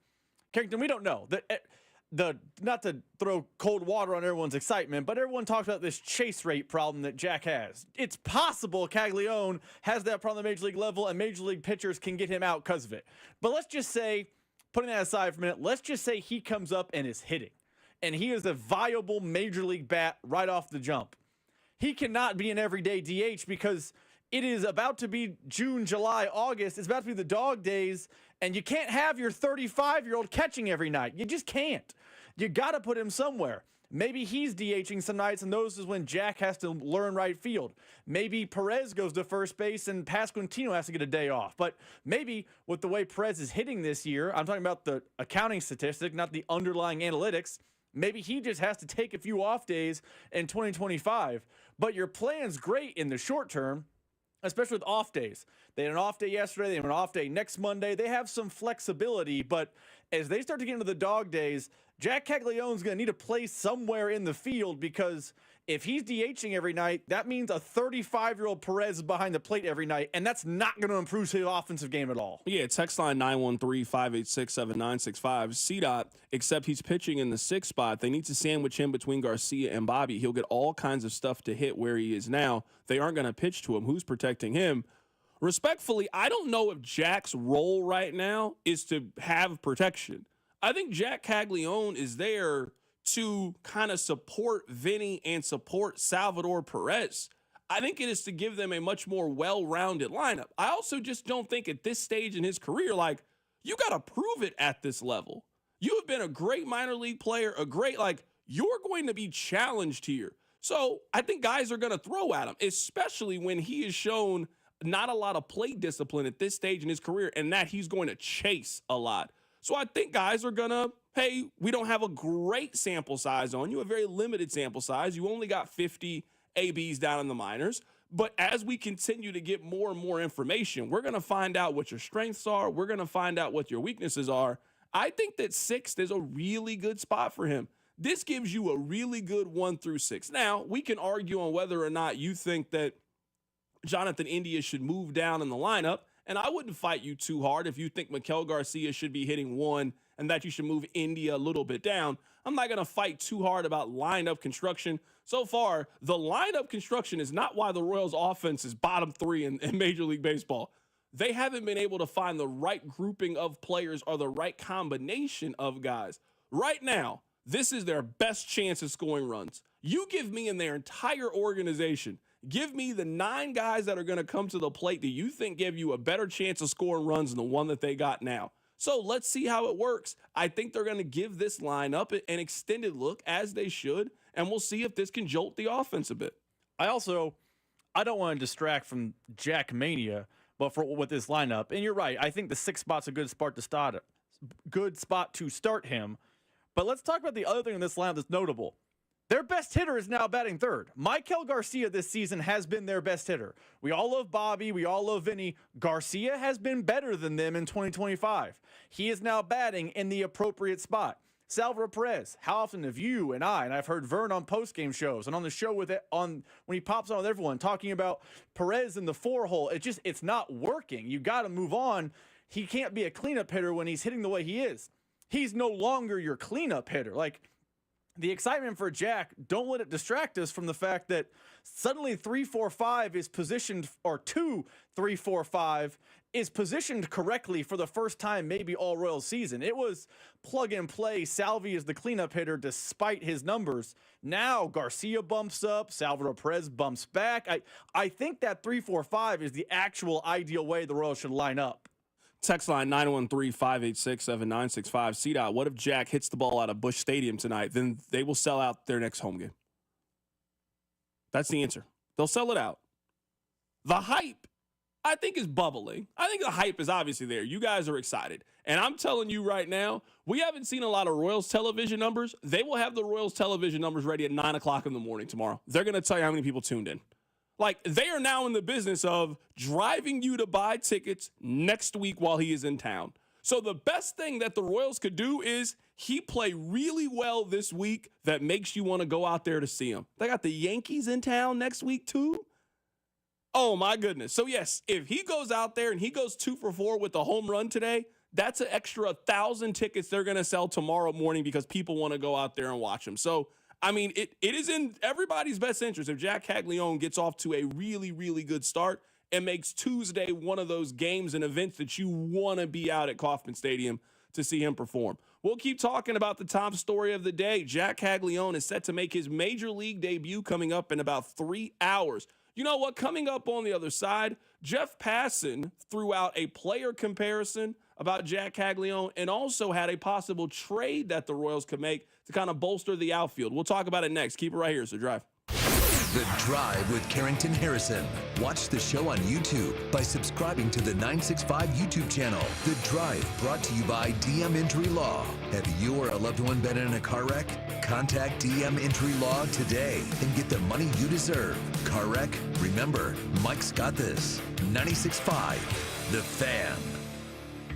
Carrington, we don't know. not to throw cold water on everyone's excitement, but everyone talks about this chase rate problem that Jack has. It's possible Kaggleon has that problem at Major League level and Major League pitchers can get him out because of it. But let's just say, putting that aside for a minute, let's just say he comes up and is hitting. And he is a viable Major League bat right off the jump. He cannot be an everyday DH because it is about to be June, July, August. It's about to be the dog days, and you can't have your 35-year-old catching every night. You just can't. You got to put him somewhere. Maybe he's DHing some nights, and those is when Jack has to learn right field. Maybe Perez goes to first base, and Pasquantino has to get a day off. But maybe with the way Perez is hitting this year, I'm talking about the accounting statistic, not the underlying analytics, maybe he just has to take a few off days in 2025. But your plan's great in the short term, especially with off days. They had an off day yesterday. They have an off day next Monday. They have some flexibility, but as they start to get into the dog days, Jack Caglianone's going to need to play somewhere in the field because if he's DHing every night, that means a 35-year-old Perez is behind the plate every night, and that's not going to improve his offensive game at all. Yeah, text line 913-586-7965. CDOT, except he's pitching in the sixth spot. They need to sandwich him between Garcia and Bobby. He'll get all kinds of stuff to hit where he is now. They aren't going to pitch to him. Who's protecting him? Respectfully, I don't know if Jack's role right now is to have protection. I think Jack Caglione is there to kind of support Vinny and support Salvador Perez. I think it is to give them a much more well-rounded lineup. I also just don't think at this stage in his career, like, you got to prove it at this level. You have been a great minor league player, you're going to be challenged here. So I think guys are going to throw at him, especially when he has shown not a lot of plate discipline at this stage in his career and that he's going to chase a lot. So I think guys are going to, hey, we don't have a great sample size on you, a very limited sample size. You only got 50 ABs down in the minors. But as we continue to get more and more information, we're going to find out what your strengths are. We're going to find out what your weaknesses are. I think that sixth is a really good spot for him. This gives you a really good 1 through 6. Now, we can argue on whether or not you think that Jonathan India should move down in the lineup. And I wouldn't fight you too hard if you think Maikel Garcia should be hitting 1 and that you should move India a little bit down. I'm not going to fight too hard about lineup construction. So far, the lineup construction is not why the Royals offense is bottom 3 in Major League Baseball. They haven't been able to find the right grouping of players or the right combination of guys. Right now, this is their best chance at scoring runs. You give me in their entire organization, give me the 9 guys that are going to come to the plate that you think give you a better chance of scoring runs than the one that they got now. So let's see how it works. I think they're going to give this lineup an extended look, as they should, and we'll see if this can jolt the offense a bit. I don't want to distract from Jack Mania, but with this lineup, and you're right, I think the 6th spot's a good spot to start him. But let's talk about the other thing in this lineup that's notable. Their best hitter is now batting 3rd. Maikel Garcia this season has been their best hitter. We all love Bobby. We all love Vinny. Garcia has been better than them in 2025. He is now batting in the appropriate spot. Salvador Perez, how often have you and I've heard Vern on postgame shows and on the show when he pops on with everyone talking about Perez in the 4-hole. It's not working. You got to move on. He can't be a cleanup hitter when he's hitting the way he is. He's no longer your cleanup hitter. The excitement for Jack, don't let it distract us from the fact that suddenly 3-4-5 is positioned, or 2-3-4-5 is positioned correctly for the first time maybe all Royals season. It was plug and play. Salvi is the cleanup hitter despite his numbers. Now Garcia bumps up, Salvador Perez bumps back. I think that 3-4-5 is the actual ideal way the Royals should line up. Text line 913-586-7965. CDOT, what if Jack hits the ball out of Busch Stadium tonight? Then they will sell out their next home game. That's the answer. They'll sell it out. The hype, I think, is bubbling. I think the hype is obviously there. You guys are excited. And I'm telling you right now, we haven't seen a lot of Royals television numbers. They will have the Royals television numbers ready at 9 o'clock in the morning tomorrow. They're going to tell you how many people tuned in. They are now in the business of driving you to buy tickets next week while he is in town. So the best thing that the Royals could do is he play really well this week that makes you want to go out there to see him. They got the Yankees in town next week too. Oh my goodness. So yes, if he goes out there and he goes 2 for 4 with a home run today, that's an extra 1,000 tickets they're going to sell tomorrow morning because people want to go out there and watch him. So, I mean, it is in everybody's best interest if Jack Kaggleon gets off to a really, really good start and makes Tuesday one of those games and events that you want to be out at Kauffman Stadium to see him perform. We'll keep talking about the top story of the day. Jack Kaggleon is set to make his major league debut coming up in about 3 hours. You know what? Coming up on the other side, Jeff Passen threw out a player comparison about Jack Kaggleon and also had a possible trade that the Royals could make to kind of bolster the outfield. We'll talk about it next. Keep it right here. So Drive. The Drive with Carrington Harrison. Watch the show on YouTube by subscribing to the 965 YouTube channel. The Drive, brought to you by DM Entry Law. Have you or a loved one been in a car wreck? Contact DM Entry Law today and get the money you deserve. Car wreck? Remember, Mike's got this. 96.5, The Fan.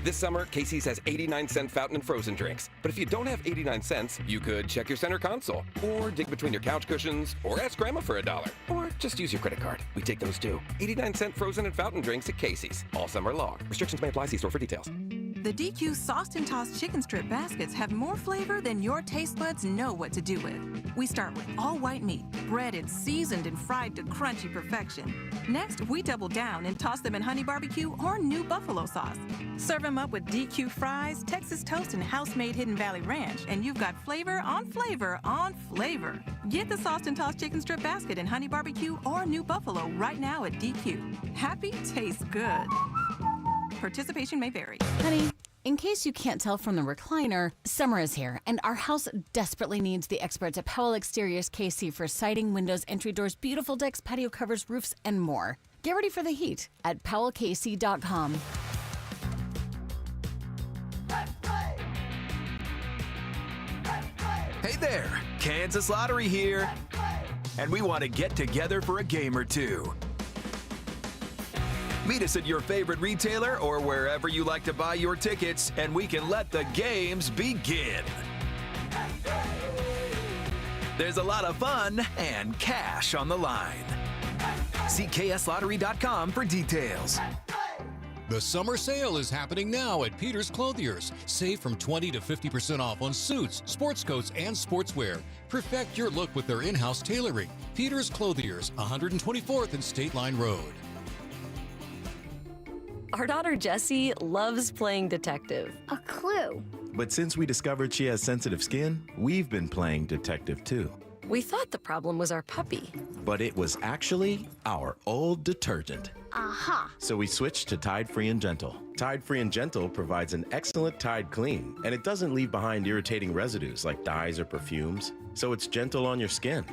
This summer, Casey's has 89-cent fountain and frozen drinks. But if you don't have 89 cents, you could check your center console, or dig between your couch cushions, or ask Grandma for $1, or just use your credit card. We take those too. 89-cent frozen and fountain drinks at Casey's, all summer long. Restrictions may apply. See store for details. The DQ Sauced and Tossed Chicken Strip Baskets have more flavor than your taste buds know what to do with. We start with all white meat, breaded, seasoned, and fried to crunchy perfection. Next, we double down and toss them in honey barbecue or new buffalo sauce. Serve them up with DQ fries, Texas toast, and house-made Hidden Valley Ranch, and you've got flavor on flavor on flavor. Get the Sauced and Tossed Chicken Strip Basket in honey barbecue or new buffalo right now at DQ. Happy tastes good. Participation may vary. Honey, in case you can't tell from the recliner, summer is here, and our house desperately needs the experts at Powell Exteriors KC for siding, windows, entry doors, beautiful decks, patio covers, roofs, and more. Get ready for the heat at powellkc.com. Hey there, Kansas Lottery here. And we want to get together for a game or two. Meet us at your favorite retailer or wherever you like to buy your tickets, and we can let the games begin. There's a lot of fun and cash on the line. See kslottery.com for details. The summer sale is happening now at Peter's Clothiers. Save from 20 to 50% off on suits, sports coats, and sportswear. Perfect your look with their in-house tailoring. Peter's Clothiers, 124th and State Line Road. Our daughter Jessie loves playing detective. A clue. But since we discovered she has sensitive skin, we've been playing detective too. We thought the problem was our puppy. But it was actually our old detergent. Aha! So we switched to Tide Free and Gentle. Tide Free and Gentle provides an excellent Tide clean, and it doesn't leave behind irritating residues like dyes or perfumes, so it's gentle on your skin.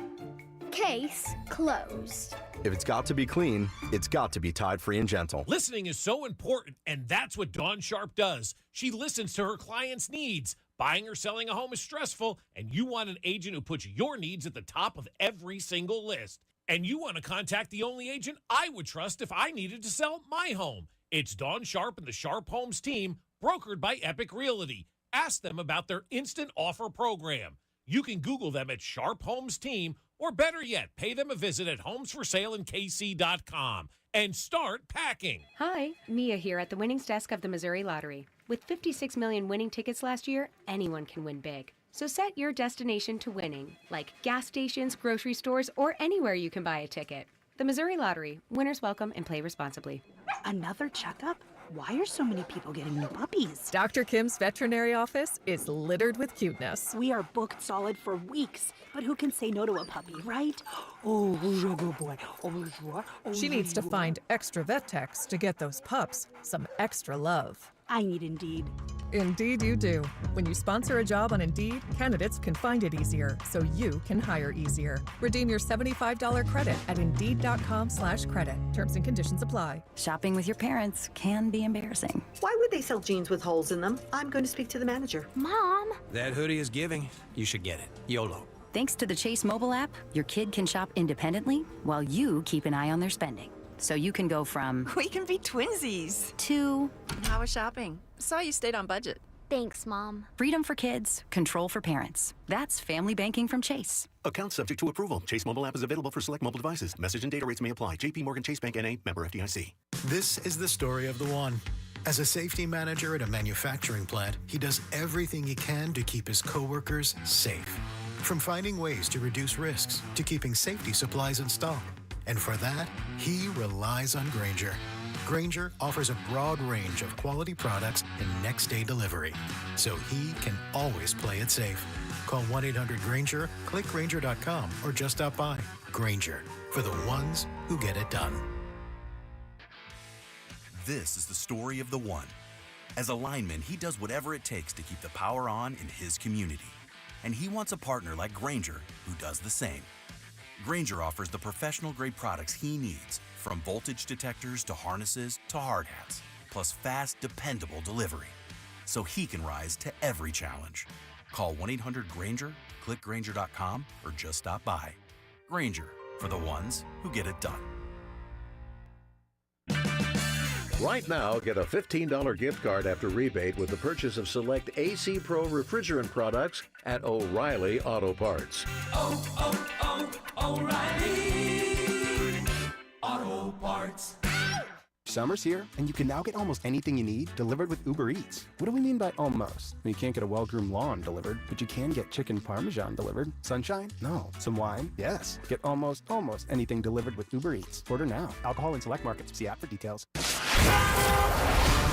Case closed. If it's got to be clean, it's got to be Tide Free and Gentle. Listening is so important, and that's what Dawn Sharp does. She listens to her clients' needs. Buying or selling a home is stressful, and you want an agent who puts your needs at the top of every single list. And you want to contact the only agent I would trust if I needed to sell my home. It's Dawn Sharp and the Sharp Homes team, brokered by Epic Realty. Ask them about their instant offer program. You can Google them at Sharp Homes Team, or better yet, pay them a visit at homesforsaleandkc.com and start packing. Hi, Mia here at the winnings desk of the Missouri Lottery. With 56 million winning tickets last year, anyone can win big. So set your destination to winning, like gas stations, grocery stores, or anywhere you can buy a ticket. The Missouri Lottery. Winners welcome and play responsibly. Another checkup? Why are so many people getting new puppies? Dr. Kim's veterinary office is littered with cuteness. We are booked solid for weeks, but who can say no to a puppy, right? Oh, you're a good boy. She needs to find extra vet techs to get those pups some extra love. I need Indeed. Indeed you do. When you sponsor a job on Indeed, candidates can find it easier, so you can hire easier. Redeem your $75 credit at Indeed.com/credit. Terms and conditions apply. Shopping with your parents can be embarrassing. Why would they sell jeans with holes in them? I'm going to speak to the manager. Mom! That hoodie is giving. You should get it. YOLO. Thanks to the Chase mobile app, your kid can shop independently while you keep an eye on their spending. So you can go from... We can be twinsies. ...to... How was shopping? Saw you stayed on budget. Thanks, Mom. Freedom for kids, control for parents. That's family banking from Chase. Account subject to approval. Chase mobile app is available for select mobile devices. Message and data rates may apply. JP Morgan Chase Bank N.A. member FDIC. This is the story of the one. As a safety manager at a manufacturing plant, he does everything he can to keep his coworkers safe. From finding ways to reduce risks to keeping safety supplies in stock. And for that, he relies on Grainger. Grainger offers a broad range of quality products and next-day delivery, so he can always play it safe. Call 1-800-GRAINGER, click Grainger.com, or just stop by. Grainger, for the ones who get it done. This is the story of the one. As a lineman, he does whatever it takes to keep the power on in his community. And he wants a partner like Grainger who does the same. Grainger offers the professional-grade products he needs, from voltage detectors to harnesses to hard hats, plus fast, dependable delivery, so he can rise to every challenge. Call 1-800-GRAINGER, click Grainger.com, or just stop by. Grainger, for the ones who get it done. Right now, get a $15 gift card after rebate with the purchase of select AC Pro refrigerant products at O'Reilly Auto Parts. O'Reilly Auto Parts. Summer's here, and you can now get almost anything you need delivered with Uber Eats. What do we mean by almost? You can't get a well-groomed lawn delivered, but you can get chicken parmesan delivered. Sunshine? No. Some wine? Yes. Get almost anything delivered with Uber Eats. Order now. Alcohol in select markets. See app for details.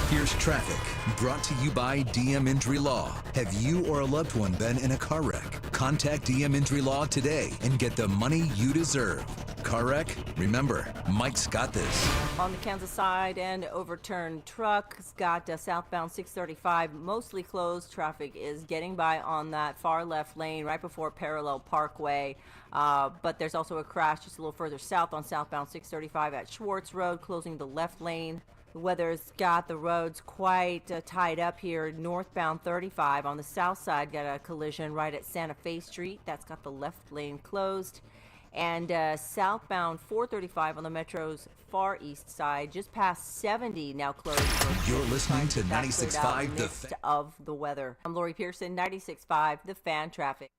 Here's traffic, brought to you by DM Injury Law. Have you or a loved one been in a car wreck? Contact DM Injury Law today and get the money you deserve. Car wreck? Remember, Mike's got this. On the Kansas side, an overturned truck's got southbound 635 mostly closed. Traffic is getting by on that far left lane right before Parallel Parkway. But there's also a crash just a little further south on southbound 635 at Schwartz Road, closing the left lane. The weather's got the roads quite tied up here. Northbound 35 on the south side got a collision right at Santa Fe Street. That's got the left lane closed. And southbound 435 on the Metro's far east side, just past 70, now closed. You're listening to 96.5 The Fan. Of the weather. I'm Lori Pearson, 96.5 The Fan traffic.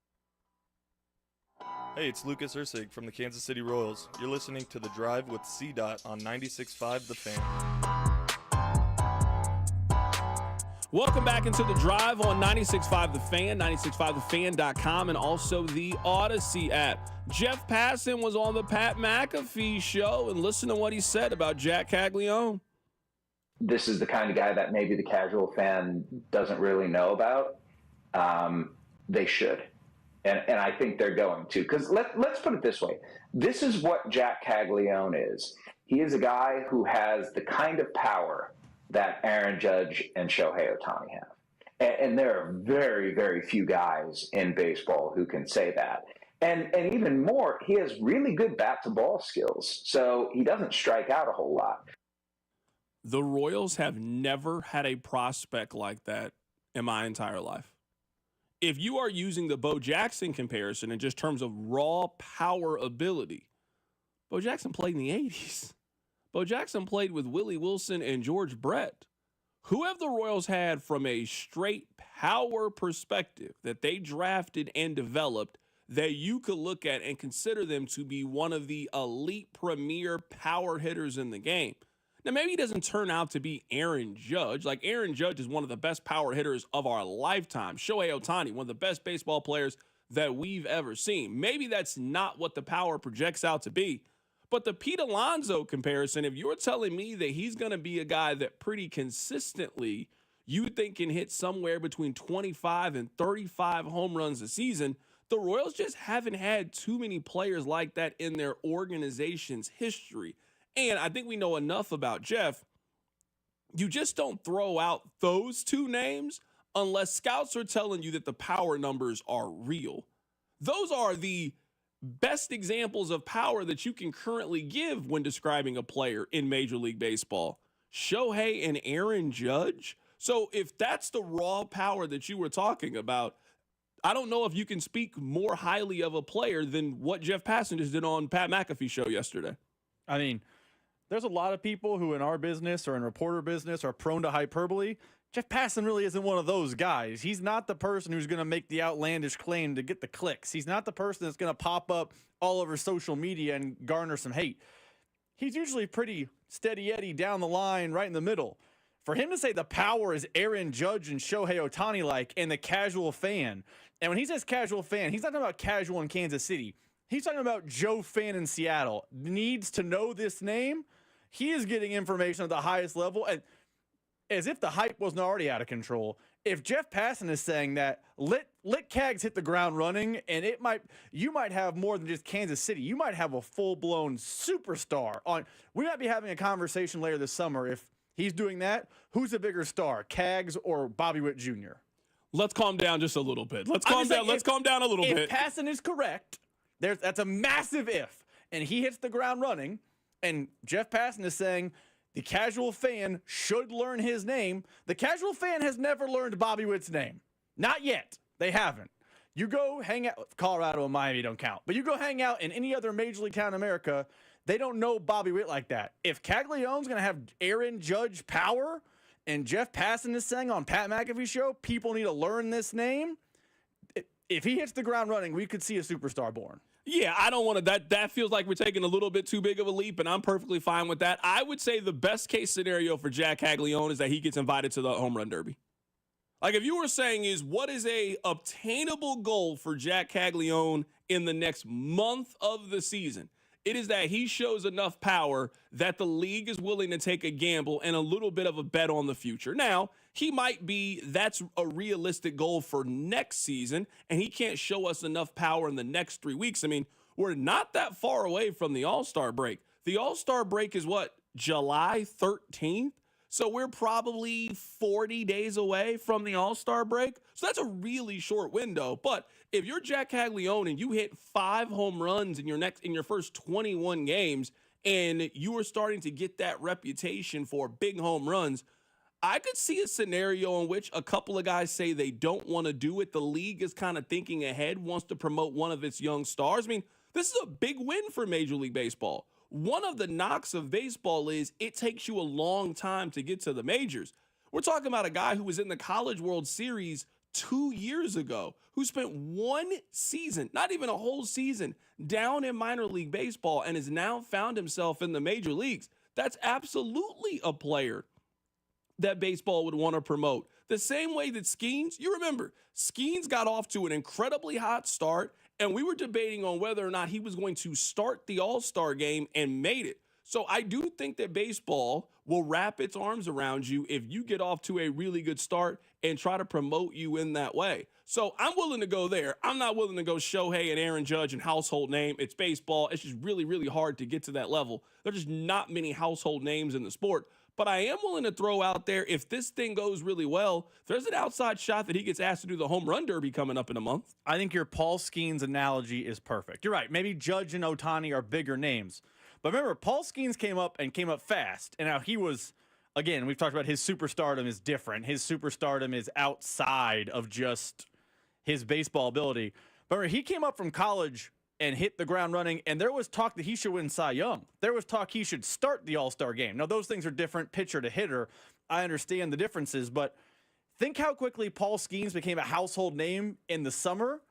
Hey, it's Lucas Ursig from the Kansas City Royals. You're listening to The Drive with C-Dot on 96.5 The Fan. Welcome back into The Drive on 96.5 The Fan, 965thefan.com, and also the Odyssey app. Jeff Passen was on the Pat McAfee show, and listen to what he said about Jack Kaggleon. This is the kind of guy that maybe the casual fan doesn't really know about. They should. And I think they're going to. Because let's put it this way. This is what Jack Kaggleon is. He is a guy who has the kind of power that Aaron Judge and Shohei Ohtani have. And there are very, very few guys in baseball who can say that. And even more, he has really good bat-to-ball skills. So he doesn't strike out a whole lot. The Royals have never had a prospect like that in my entire life. If you are using the Bo Jackson comparison in just terms of raw power ability, Bo Jackson played in the 80s. Bo Jackson played with Willie Wilson and George Brett. Who have the Royals had from a straight power perspective that they drafted and developed that you could look at and consider them to be one of the elite premier power hitters in the game? Now, maybe he doesn't turn out to be Aaron Judge. Like, Aaron Judge is one of the best power hitters of our lifetime. Shohei Ohtani, one of the best baseball players that we've ever seen. Maybe that's not what the power projects out to be. But the Pete Alonso comparison, if you're telling me that he's going to be a guy that pretty consistently you think can hit somewhere between 25 and 35 home runs a season, the Royals just haven't had too many players like that in their organization's history. And I think we know enough about Jeff. You just don't throw out those two names unless scouts are telling you that the power numbers are real. Those are the best examples of power that you can currently give when describing a player in Major League Baseball. Shohei and Aaron Judge. So if that's the raw power that you were talking about, I don't know if you can speak more highly of a player than what Jeff Passen just did on Pat McAfee's show yesterday. I mean, there's a lot of people who in our business or in reporter business are prone to hyperbole. Jeff Passen really isn't one of those guys. He's not the person who's going to make the outlandish claim to get the clicks. He's not the person that's going to pop up all over social media and garner some hate. He's usually pretty steady Eddie down the line, right in the middle. for him to say the power is Aaron Judge and Shohei Ohtani like, and the casual fan, and when he says casual fan, he's not talking about casual in Kansas City. He's talking about Joe Fan in Seattle. Needs to know this name. He is getting information at the highest level, and as if the hype wasn't already out of control. If Jeff Passen is saying that, let Cags hit the ground running, and you might have more than just Kansas City. You might have a full-blown superstar. We might be having a conversation later this summer if he's doing that. Who's a bigger star, Cags or Bobby Witt Jr.? Let's calm down just a little bit. Let's calm down a little bit. If Passen is correct, that's a massive if, and he hits the ground running, and Jeff Passen is saying the casual fan should learn his name. The casual fan has never learned Bobby Witt's name. Not yet. They haven't. You go hang out, Colorado and Miami don't count, but you go hang out in any other major league town in America, they don't know Bobby Witt like that. If Kaggleon's going to have Aaron Judge power and Jeff Passen is saying on Pat McAfee's show, people need to learn this name, if he hits the ground running, we could see a superstar born. Yeah, I don't want to. That feels like we're taking a little bit too big of a leap, and I'm perfectly fine with that. I would say the best case scenario for Jack Kaggleon is that he gets invited to the home run derby. Like, if you were saying what is a obtainable goal for Jack Kaggleon in the next month of the season, it is that he shows enough power that the league is willing to take a gamble and a little bit of a bet on the future. Now, that's a realistic goal for next season, and he can't show us enough power in the next 3 weeks. I mean, we're not that far away from the All-Star break. The All-Star break is July 13th? So we're probably 40 days away from the All-Star break. So that's a really short window. But if you're Jack Kaggleon and you hit 5 home runs in your first 21 games, and you are starting to get that reputation for big home runs, I could see a scenario in which a couple of guys say they don't want to do it. The league is kind of thinking ahead, wants to promote one of its young stars. I mean, this is a big win for Major League Baseball. One of the knocks of baseball is it takes you a long time to get to the majors. We're talking about a guy who was in the College World Series 2 years ago, who spent one season, not even a whole season, down in minor league baseball and has now found himself in the major leagues. That's absolutely a player that baseball would want to promote. The same way that Skeens, you remember, Skeens got off to an incredibly hot start, and we were debating on whether or not he was going to start the All-Star game and made it. So I do think that baseball will wrap its arms around you if you get off to a really good start and try to promote you in that way. So I'm willing to go there. I'm not willing to go Shohei and Aaron Judge and household name. It's baseball. It's just really, really hard to get to that level. There's just not many household names in the sport. But I am willing to throw out there, if this thing goes really well, there's an outside shot that he gets asked to do the home run derby coming up in a month. I think your Paul Skeens analogy is perfect. You're right. Maybe Judge and Ohtani are bigger names. But remember, Paul Skeens came up fast. And now he was, again, we've talked about his superstardom is different. His superstardom is outside of just his baseball ability. But remember, he came up from college and hit the ground running, and there was talk that he should win Cy Young. There was talk he should start the All-Star game. Now, those things are different, pitcher to hitter. I understand the differences, but think how quickly Paul Skeens became a household name in the summer.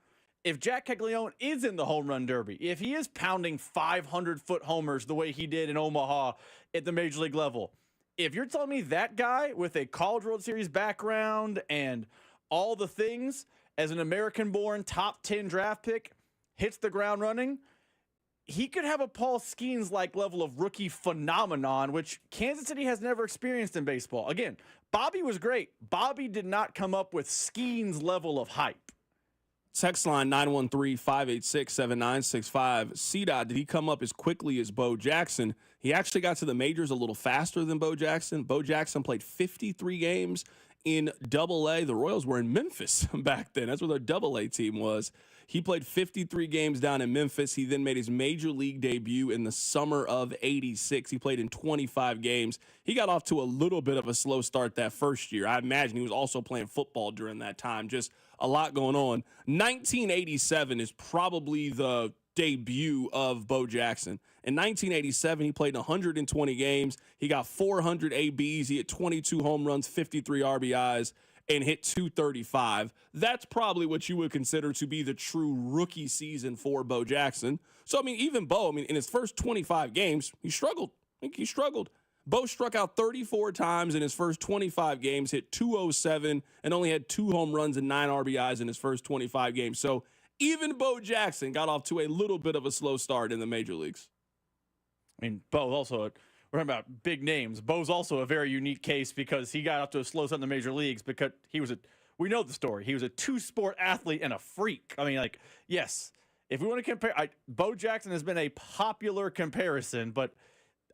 If Jack Kaggleon is in the home run derby, if he is pounding 500-foot homers the way he did in Omaha at the major league level, if you're telling me that guy with a College World Series background and all the things as an American-born top 10 draft pick hits the ground running, he could have a Paul Skeens-like level of rookie phenomenon, which Kansas City has never experienced in baseball. Again, Bobby was great. Bobby did not come up with Skeens' level of hype. Text line 913-586-7965. CDOT, did he come up as quickly as Bo Jackson? He actually got to the majors a little faster than Bo Jackson. Bo Jackson played 53 games in Double-A. The Royals were in Memphis back then. That's where their Double-A team was. He played 53 games down in Memphis. He then made his major league debut in the summer of '86. He played in 25 games. He got off to a little bit of a slow start that first year. I imagine he was also playing football during that time. Just a lot going on. 1987 is probably the debut of Bo Jackson. In 1987, he played 120 games. He got 400 ABs. He had 22 home runs, 53 RBIs, and hit 235. That's probably what you would consider to be the true rookie season for Bo Jackson. So, even Bo, in his first 25 games, he struggled. Bo struck out 34 times in his first 25 games, hit 207, and only had 2 home runs and 9 RBIs in his first 25 games. So even Bo Jackson got off to a little bit of a slow start in the major leagues. I mean, Bo also, we're talking about big names. Bo's also a very unique case because he got off to a slow start in the major leagues because we know the story. He was a 2-sport athlete and a freak. I mean, like, yes, if we want to compare, Bo Jackson has been a popular comparison, but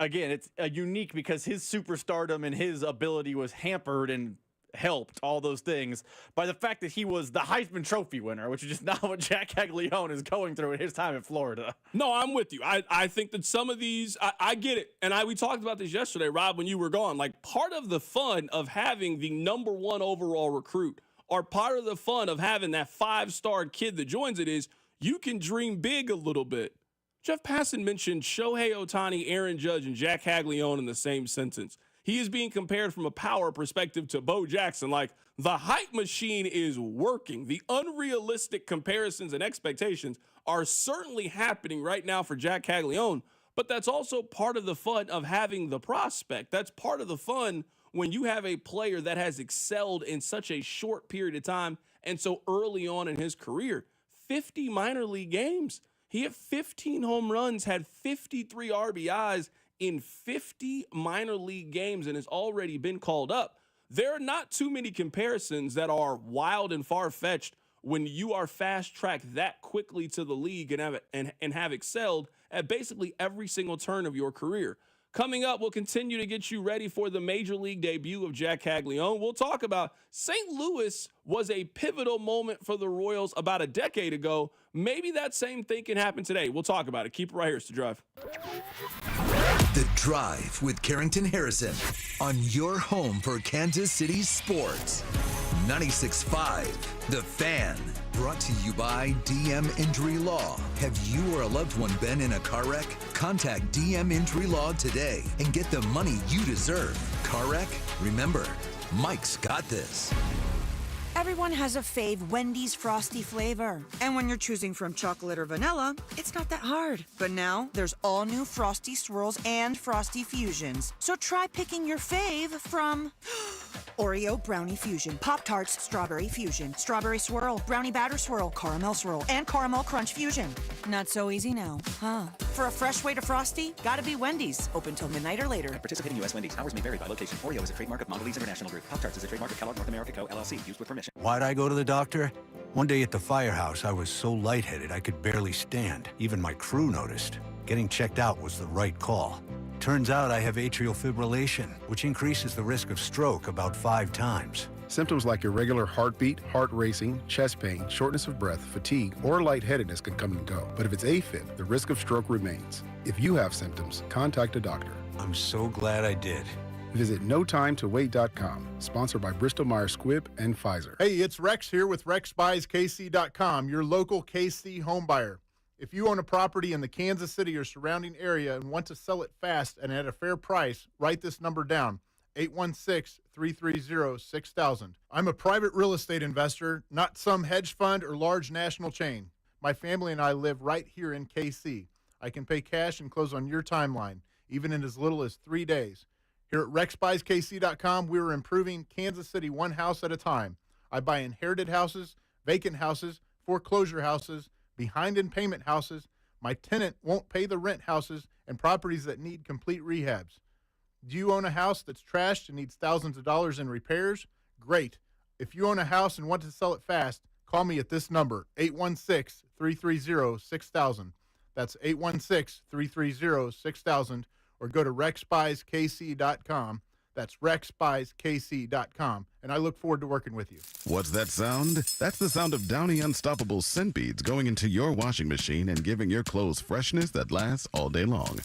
again, it's unique because his superstardom and his ability was hampered and helped, all those things, by the fact that he was the Heisman Trophy winner, which is just not what Jack Kaggleon is going through in his time in Florida. No, I'm with you. I think that some of these, I get it. And we talked about this yesterday, Rob, when you were gone. Like, part of the fun of having the #1 overall recruit, or part of the fun of having that 5-star kid that joins it, is you can dream big a little bit. Jeff Passen mentioned Shohei Ohtani, Aaron Judge, and Jack Kaggleon in the same sentence. He is being compared from a power perspective to Bo Jackson. Like, the hype machine is working. The unrealistic comparisons and expectations are certainly happening right now for Jack Kaggleon, but that's also part of the fun of having the prospect. That's part of the fun when you have a player that has excelled in such a short period of time and so early on in his career. 50 minor league games. He had 15 home runs, had 53 RBIs in 50 minor league games, and has already been called up. There are not too many comparisons that are wild and far-fetched when you are fast-tracked that quickly to the league and have excelled at basically every single turn of your career. Coming up, we'll continue to get you ready for the major league debut of Jack Kaggleon. We'll talk about St. Louis was a pivotal moment for the Royals about a decade ago. Maybe that same thing can happen today. We'll talk about it. Keep it right here. It's The Drive. The Drive with Carrington Harrison on your home for Kansas City sports. 96.5 The Fan. Brought to you by DM Injury Law. Have you or a loved one been in a car wreck? Contact DM Injury Law today and get the money you deserve. Car wreck? Remember, Mike's got this. Everyone has a fave Wendy's Frosty flavor. And when you're choosing from chocolate or vanilla, it's not that hard. But now, there's all new Frosty Swirls and Frosty Fusions. So try picking your fave from Oreo Brownie Fusion, Pop-Tarts Strawberry Fusion, Strawberry Swirl, Brownie Batter Swirl, Caramel Swirl, and Caramel Crunch Fusion. Not so easy now, huh? For a fresh way to Frosty, gotta be Wendy's. Open till midnight or later. At participating U.S. Wendy's. Hours may vary by location. Oreo is a trademark of Mondelez International Group. Pop-Tarts is a trademark of Kellogg North America Co., LLC. Used with permission. Why'd I go to the doctor? One day at the firehouse, I was so lightheaded I could barely stand. Even my crew noticed. Getting checked out was the right call. Turns out I have atrial fibrillation, which increases the risk of stroke about 5 times. Symptoms like irregular heartbeat, heart racing, chest pain, shortness of breath, fatigue, or lightheadedness can come and go. But if it's AFib, the risk of stroke remains. If you have symptoms, contact a doctor. I'm so glad I did. Visit NoTimeToWait.com, sponsored by Bristol-Myers Squibb and Pfizer. Hey, it's Rex here with RexBuysKC.com, your local KC home buyer. If you own a property in the Kansas City or surrounding area and want to sell it fast and at a fair price, write this number down, 816-330-6000. I'm a private real estate investor, not some hedge fund or large national chain. My family and I live right here in KC. I can pay cash and close on your timeline, even in as little as 3 days. Here at RexBuysKC.com, we're improving Kansas City one house at a time. I buy inherited houses, vacant houses, foreclosure houses, behind in payment houses, my tenant won't pay the rent houses, and properties that need complete rehabs. Do you own a house that's trashed and needs thousands of dollars in repairs? Great. If you own a house and want to sell it fast, call me at this number, 816-330-6000. That's 816-330-6000, or go to RexBuysKC.com. That's RexBuysKC.com, and I look forward to working with you. What's that sound? That's the sound of Downy Unstoppable scent beads going into your washing machine and giving your clothes freshness that lasts all day long.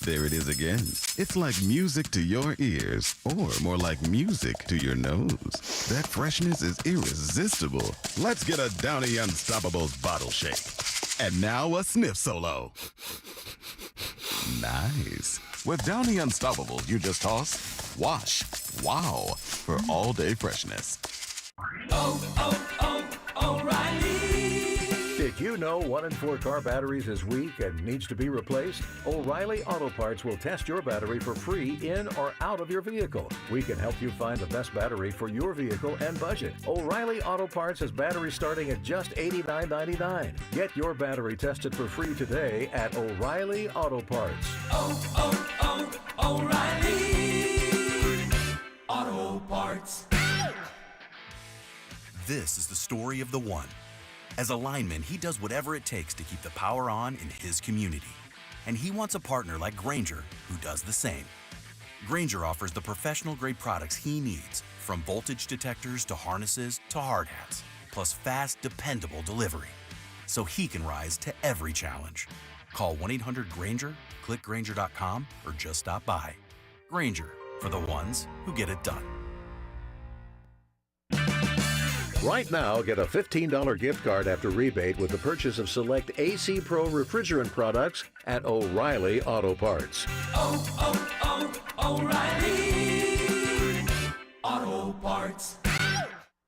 There it is again. It's like music to your ears, or more like music to your nose. That freshness is irresistible. Let's get a Downy Unstoppables bottle shake. And now a sniff solo. Nice. With Downy Unstoppables, you just toss, wash, wow, for all-day freshness. O'Reilly. Pick Did you know 1 in 4 car batteries is weak and needs to be replaced? O'Reilly Auto Parts will test your battery for free in or out of your vehicle. We can help you find the best battery for your vehicle and budget. O'Reilly Auto Parts has batteries starting at just $89.99. Get your battery tested for free today at O'Reilly Auto Parts. O'Reilly Auto Parts. This is the story of the one. As a lineman, he does whatever it takes to keep the power on in his community. And he wants a partner like Grainger who does the same. Grainger offers the professional-grade products he needs, from voltage detectors to harnesses to hard hats, plus fast, dependable delivery, so he can rise to every challenge. Call 1-800-GRAINGER, click Grainger.com, or just stop by. Grainger, for the ones who get it done. Right now, get a $15 gift card after rebate with the purchase of select AC Pro refrigerant products at O'Reilly Auto Parts. O'Reilly Auto Parts.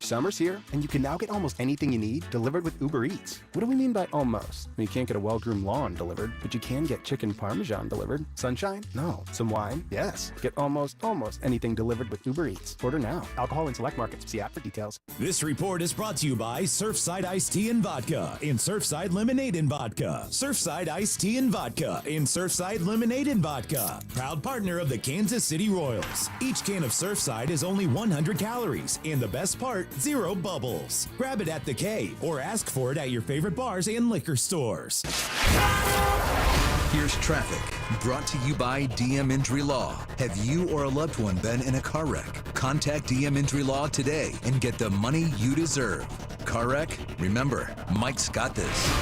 Summer's here, and you can now get almost anything you need delivered with Uber Eats. What do we mean by almost? You can't get a well-groomed lawn delivered, but you can get chicken parmesan delivered. Sunshine? No. Some wine? Yes. Get almost anything delivered with Uber Eats. Order now. Alcohol in select markets. See app for details. This report is brought to you by Surfside Iced Tea and Vodka and Surfside Lemonade and Vodka. Surfside Iced Tea and Vodka and Surfside Lemonade and Vodka. Proud partner of the Kansas City Royals. Each can of Surfside is only 100 calories, and the best part, 0 bubbles. Grab it at the Cave or ask for it at your favorite bars and liquor stores. Here's traffic, brought to you by DM Injury Law. Have you or a loved one been in a car wreck? Contact DM Injury Law today and get the money you deserve. Car wreck? Remember, Mike's got this.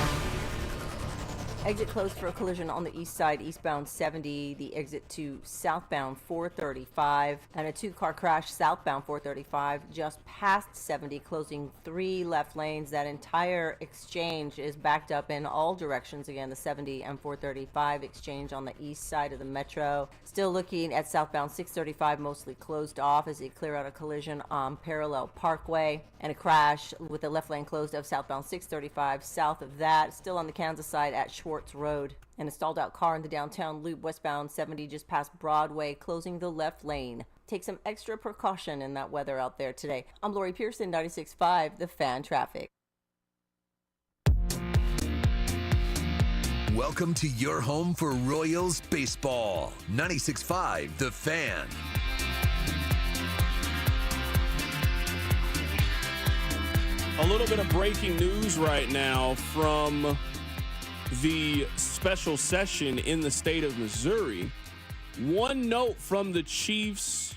Exit closed for a collision on the east side, eastbound 70, the exit to southbound 435, and a 2-car crash southbound 435 just past 70, closing 3 left lanes. That entire exchange is backed up in all directions. Again, the 70 and 435 exchange on the east side of the metro. Still looking at southbound 635, mostly closed off as they clear out a collision on Parallel Parkway, and a crash with the left lane closed of southbound 635. South of that, still on the Kansas side at Schwartz Road, and a stalled out car in the downtown loop westbound 70 just past Broadway, closing the left lane. Take some extra precaution in that weather out there today. I'm Lori Pearson, 96.5 The Fan Traffic. Welcome to your home for Royals baseball. 96.5 The Fan. A little bit of breaking news right now from the special session in the state of Missouri. One note from the Chiefs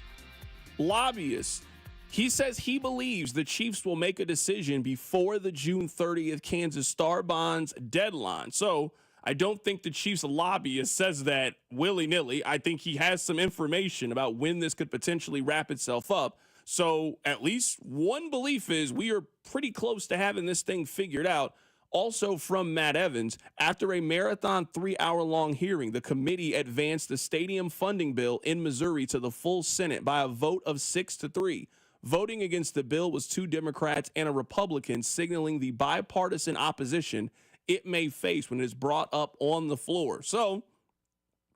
lobbyist. He says he believes the Chiefs will make a decision before the June 30th Kansas Star Bonds deadline. So I don't think the Chiefs lobbyist says that willy-nilly. I think he has some information about when this could potentially wrap itself up. So at least one belief is we are pretty close to having this thing figured out. Also from Matt Evans, after a marathon 3-hour-long hearing, the committee advanced the stadium funding bill in Missouri to the full Senate by a vote of 6-3. Voting against the bill was 2 Democrats and a Republican, signaling the bipartisan opposition it may face when it is brought up on the floor. So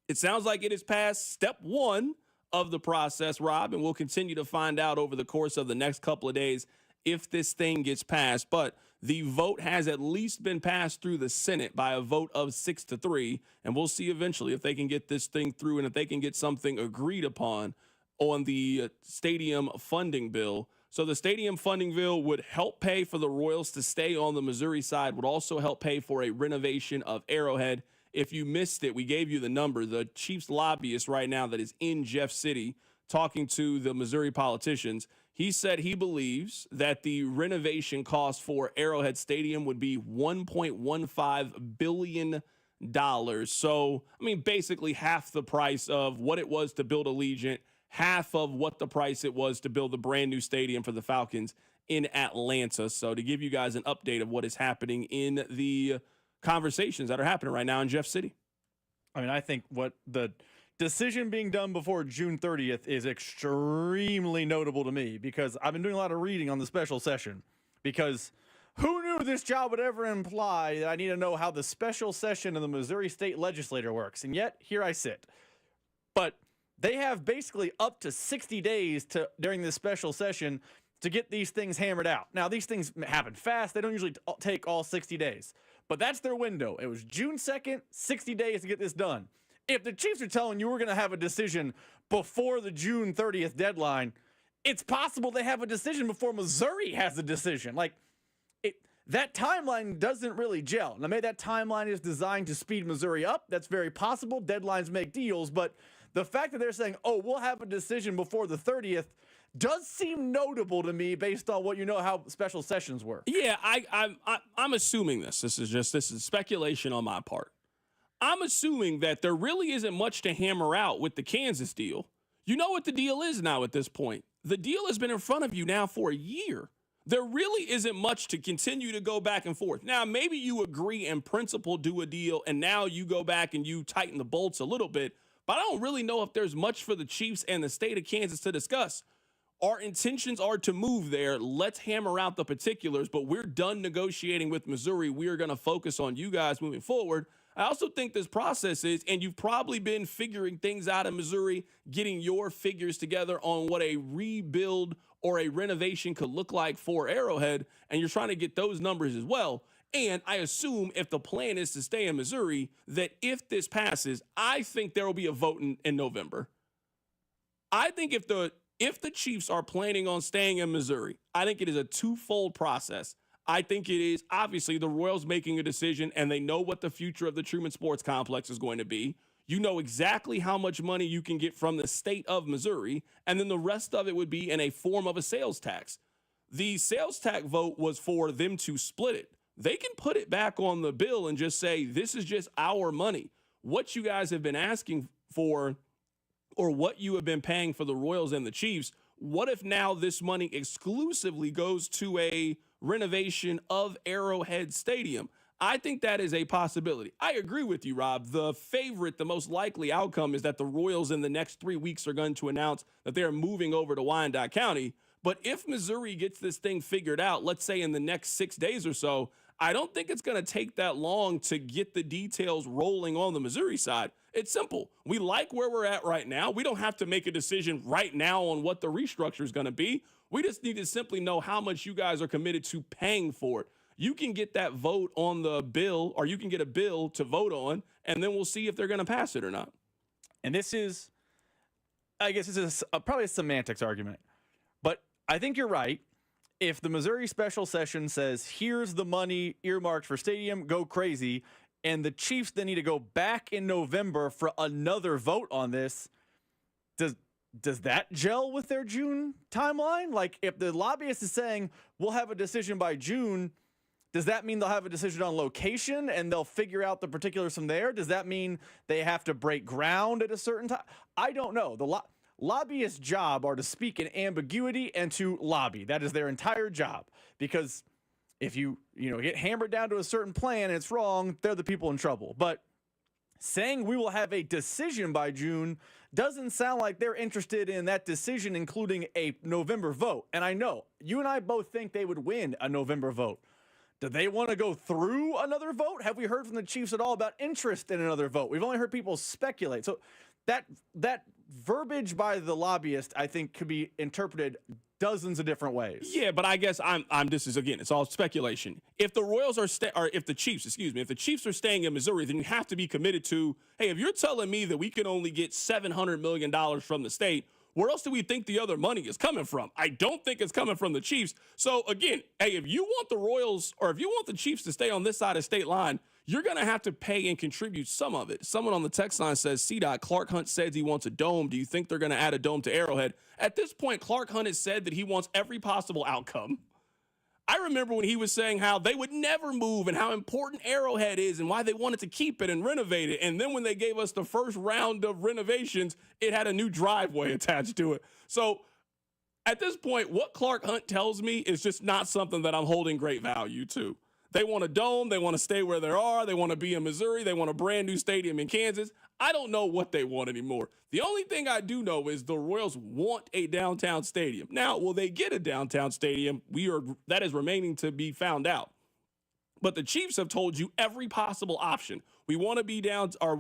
it sounds like it is past step 1 of the process, Rob, and we'll continue to find out over the course of the next couple of days if this thing gets passed. But the vote has at least been passed through the Senate by a vote of 6-3, and we'll see eventually if they can get this thing through and if they can get something agreed upon on the stadium funding bill. So the stadium funding bill would help pay for the Royals to stay on the Missouri side, would also help pay for a renovation of Arrowhead. If you missed it, we gave you the number. The Chiefs lobbyist right now that is in Jeff City talking to the Missouri politicians, he said he believes that the renovation cost for Arrowhead Stadium would be $1.15 billion. So, I mean, basically half the price of what it was to build Allegiant, half of what the price it was to build the brand new stadium for the Falcons in Atlanta. So to give you guys an update of what is happening in the conversations that are happening right now in Jeff City. I mean, I think what the decision being done before June 30th is extremely notable to me because I've been doing a lot of reading on the special session because Who knew this job would ever imply that I need to know how the special session of the Missouri State Legislature works? And yet, here I sit. But they have basically up to 60 days during this special session to get these things hammered out. Now, these things happen fast. They don't usually take all 60 days. But that's their window. It was June 2nd, 60 days to get this done. If the Chiefs are telling you we're going to have a decision before the June 30th deadline, it's possible they have a decision before Missouri has a decision. That timeline doesn't really gel. Now, maybe that timeline is designed to speed Missouri up. That's very possible. Deadlines make deals. But the fact that they're saying, oh, we'll have a decision before the 30th does seem notable to me based on what you know how special sessions work. Yeah, I'm assuming this. This is speculation on my part. I'm assuming that there really isn't much to hammer out with the Kansas deal. You know what the deal is now at this point. The deal has been in front of you now for a year. There really isn't much to continue to go back and forth. Now, maybe you agree in principle, do a deal, and now you go back and you tighten the bolts a little bit. But I don't really know if there's much for the Chiefs and the state of Kansas to discuss. Our intentions are to move there. Let's hammer out the particulars, but we're done negotiating with Missouri. We are going to focus on you guys moving forward. I also think this process is, and you've probably been figuring things out in Missouri, getting your figures together on what a rebuild or a renovation could look like for Arrowhead, and you're trying to get those numbers as well. And I assume if the plan is to stay in Missouri, that if this passes, I think there will be a vote in November. I think if the Chiefs are planning on staying in Missouri, I think it is a twofold process. I think it is obviously the Royals making a decision, and they know what the future of the Truman Sports Complex is going to be. You know exactly how much money you can get from the state of Missouri, and then the rest of it would be in a form of a sales tax. The sales tax vote was for them to split it. They can put it back on the bill and just say, this is just our money. What you guys have been asking for, or what you have been paying for the Royals and the Chiefs, what if now this money exclusively goes to a renovation of Arrowhead Stadium? I think that is a possibility. I agree with you, Rob. The most likely outcome is that the Royals in the next 3 weeks are going to announce that they are moving over to Wyandotte County. But if Missouri gets this thing figured out, let's say in the next 6 days or so, I don't think it's going to take that long to get the details rolling on the Missouri side. It's simple. We like where we're at right now. We don't have to make a decision right now on what the restructure is going to be. We just need to simply know how much you guys are committed to paying for it. You can get that vote on the bill, or you can get a bill to vote on, and then we'll see if they're going to pass it or not. And this is, I guess this is probably a semantics argument. But I think you're right. If the Missouri special session says, here's the money earmarked for stadium, go crazy, and the Chiefs then need to go back in November for another vote on this, does that gel with their June timeline? Like, if the lobbyist is saying, we'll have a decision by June, does that mean they'll have a decision on location and they'll figure out the particulars from there? Does that mean they have to break ground at a certain time? I don't know. The lobbyist's job are to speak in ambiguity and to lobby. That is their entire job. Because if you get hammered down to a certain plan and it's wrong, they're the people in trouble. But saying we will have a decision by June doesn't sound like they're interested in that decision including a November vote. And I know you and I both think they would win a November vote. Do they want to go through another vote? Have we heard from the Chiefs at all about interest in another vote? We've only heard people speculate. So that verbiage by the lobbyist, I think, could be interpreted dozens of different ways. Yeah, but I guess this is, again, it's all speculation. If the Royals if the Chiefs are staying in Missouri, then you have to be committed to, hey, if you're telling me that we can only get $700 million from the state, where else do we think the other money is coming from? I don't think it's coming from the Chiefs. So, again, hey, if you want the Royals or if you want the Chiefs to stay on this side of state line, you're going to have to pay and contribute some of it. Someone on the text line says, Clark Hunt says he wants a dome. Do you think they're going to add a dome to Arrowhead? At this point, Clark Hunt has said that he wants every possible outcome. I remember when he was saying how they would never move and how important Arrowhead is and why they wanted to keep it and renovate it. And then when they gave us the first round of renovations, it had a new driveway attached to it. So at this point, what Clark Hunt tells me is just not something that I'm holding great value to. They want a dome. They want to stay where they are. They want to be in Missouri. They want a brand new stadium in Kansas. I don't know what they want anymore. The only thing I do know is the Royals want a downtown stadium. Now, will they get a downtown stadium? That is remaining to be found out. But the Chiefs have told you every possible option. We want to be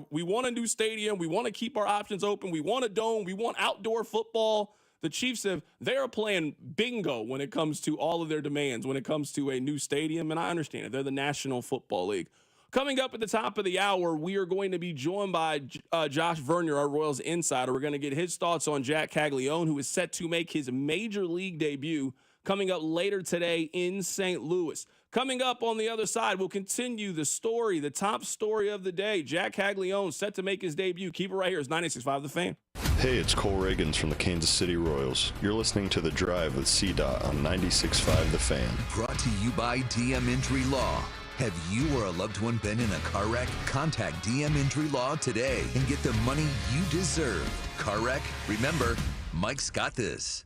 we want a new stadium. We want to keep our options open. We want a dome. We want outdoor football. The Chiefs they're playing bingo when it comes to all of their demands, when it comes to a new stadium. And I understand it. They're the National Football League. Coming up at the top of the hour, we are going to be joined by Josh Vernier, our Royals insider. We're going to get his thoughts on Jack Kaggleon, who is set to make his major league debut coming up later today in St. Louis. Coming up on the other side, we'll continue the top story of the day. Jack Kaggleon set to make his debut. Keep it right here. It's 96.5 The Fan. Hey, it's Cole Reagans from the Kansas City Royals. You're listening to The Drive with CDOT on 96.5 The Fan. Brought to you by DM Injury Law. Have you or a loved one been in a car wreck? Contact DM Injury Law today and get the money you deserve. Car wreck? Remember, Mike's got this.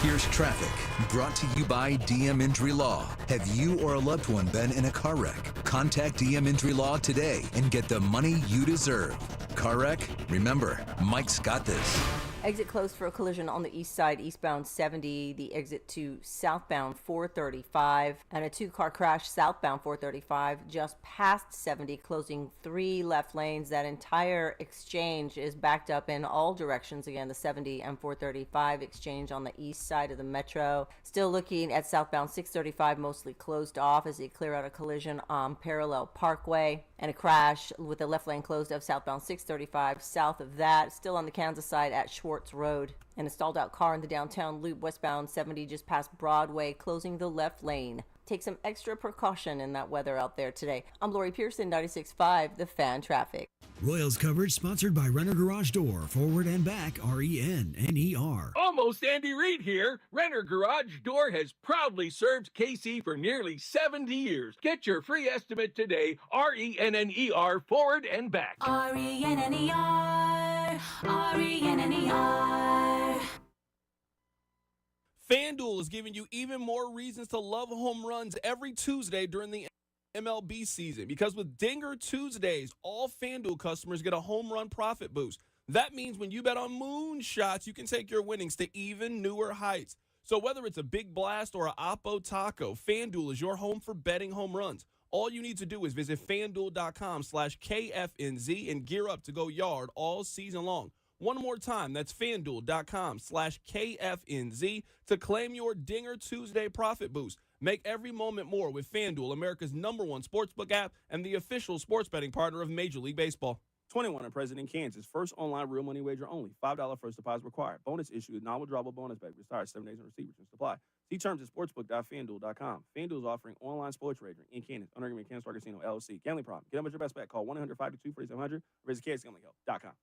Here's traffic, brought to you by DM Injury Law. Have you or a loved one been in a car wreck? Contact DM Injury Law today and get the money you deserve. Car wreck? Remember, Mike's got this. Exit closed for a collision on the east side, eastbound 70, the exit to southbound 435, and a two-car crash southbound 435 just past 70, closing 3 left lanes. That entire exchange is backed up in all directions. Again, the 70 and 435 exchange on the east side of the metro. Still looking at southbound 635, mostly closed off as they clear out a collision on Parallel Parkway, and a crash with the left lane closed of southbound 635. South of that, still on the Kansas side at Schwartz Road, and a stalled out car in the downtown loop westbound 70 just past Broadway, closing the left lane. Take some extra precaution in that weather out there today. I'm Lori Pearson, 96.5 The Fan Traffic. Royals coverage sponsored by Renner Garage Door, forward and back, RENNER. Almost Andy Reid here. Renner Garage Door has proudly served KC for nearly 70 years. Get your free estimate today, RENNER, forward and back. RENNER, RENNER. FanDuel is giving you even more reasons to love home runs every Tuesday during the MLB season, because with Dinger Tuesdays, all FanDuel customers get a home run profit boost. That means when you bet on moonshots, you can take your winnings to even newer heights. So whether it's a big blast or a Oppo Taco, FanDuel is your home for betting home runs. All you need to do is visit FanDuel.com/KFNZ and gear up to go yard all season long. One more time, that's FanDuel.com/KFNZ to claim your Dinger Tuesday profit boost. Make every moment more with FanDuel, America's #1 sportsbook app and the official sports betting partner of Major League Baseball. 21 and present in Kansas. First online real money wager only. $5 first deposit required. Bonus issued. Non-withdrawable bonus bet. Retires 7 days on receipt. Returns supply. See terms at sportsbook.fanduel.com. FanDuel is offering online sports wagering in Kansas. Under agreement, Kansas Star Casino, LLC. Gambling problem. Get up with your best bet. Call 1-800-522-4700 or visit kansasgamblinghelp.com.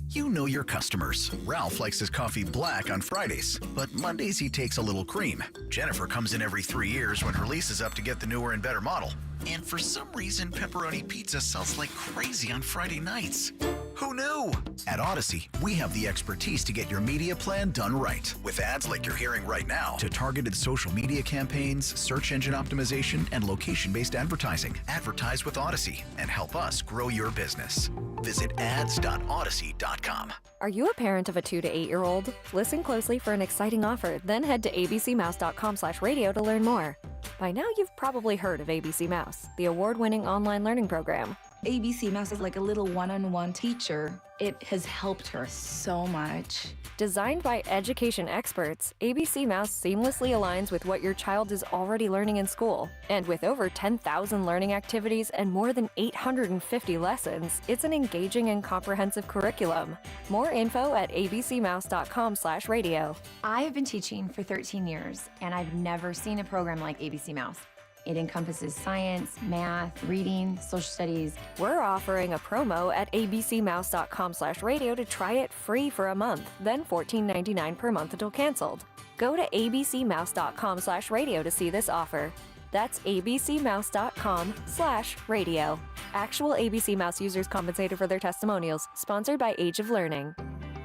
You know your customers. Ralph likes his coffee black on Fridays, but Mondays he takes a little cream. Jennifer comes in every 3 years when her lease is up to get the newer and better model. And for some reason, pepperoni pizza sells like crazy on Friday nights. Who knew? At Odyssey, we have the expertise to get your media plan done right. With ads like you're hearing right now, to targeted social media campaigns, search engine optimization, and location-based advertising. Advertise with Odyssey and help us grow your business. Visit ads.odyssey.com. Are you a parent of a 2 to 8-year-old? Listen closely for an exciting offer, then head to abcmouse.com/radio to learn more. By now, you've probably heard of ABC Mouse, the award-winning online learning program. ABC Mouse is like a little one-on-one teacher. It has helped her so much. Designed by education experts, ABC Mouse seamlessly aligns with what your child is already learning in school. And with over 10,000 learning activities and more than 850 lessons, it's an engaging and comprehensive curriculum. More info at abcmouse.com/radio. I have been teaching for 13 years, and I've never seen a program like ABC Mouse. It encompasses science, math, reading, social studies. We're offering a promo at abcmouse.com/radio to try it free for a month, then $14.99 per month until canceled. Go to abcmouse.com/radio to see this offer. That's abcmouse.com/radio. Actual ABC Mouse users compensated for their testimonials. Sponsored by Age of Learning.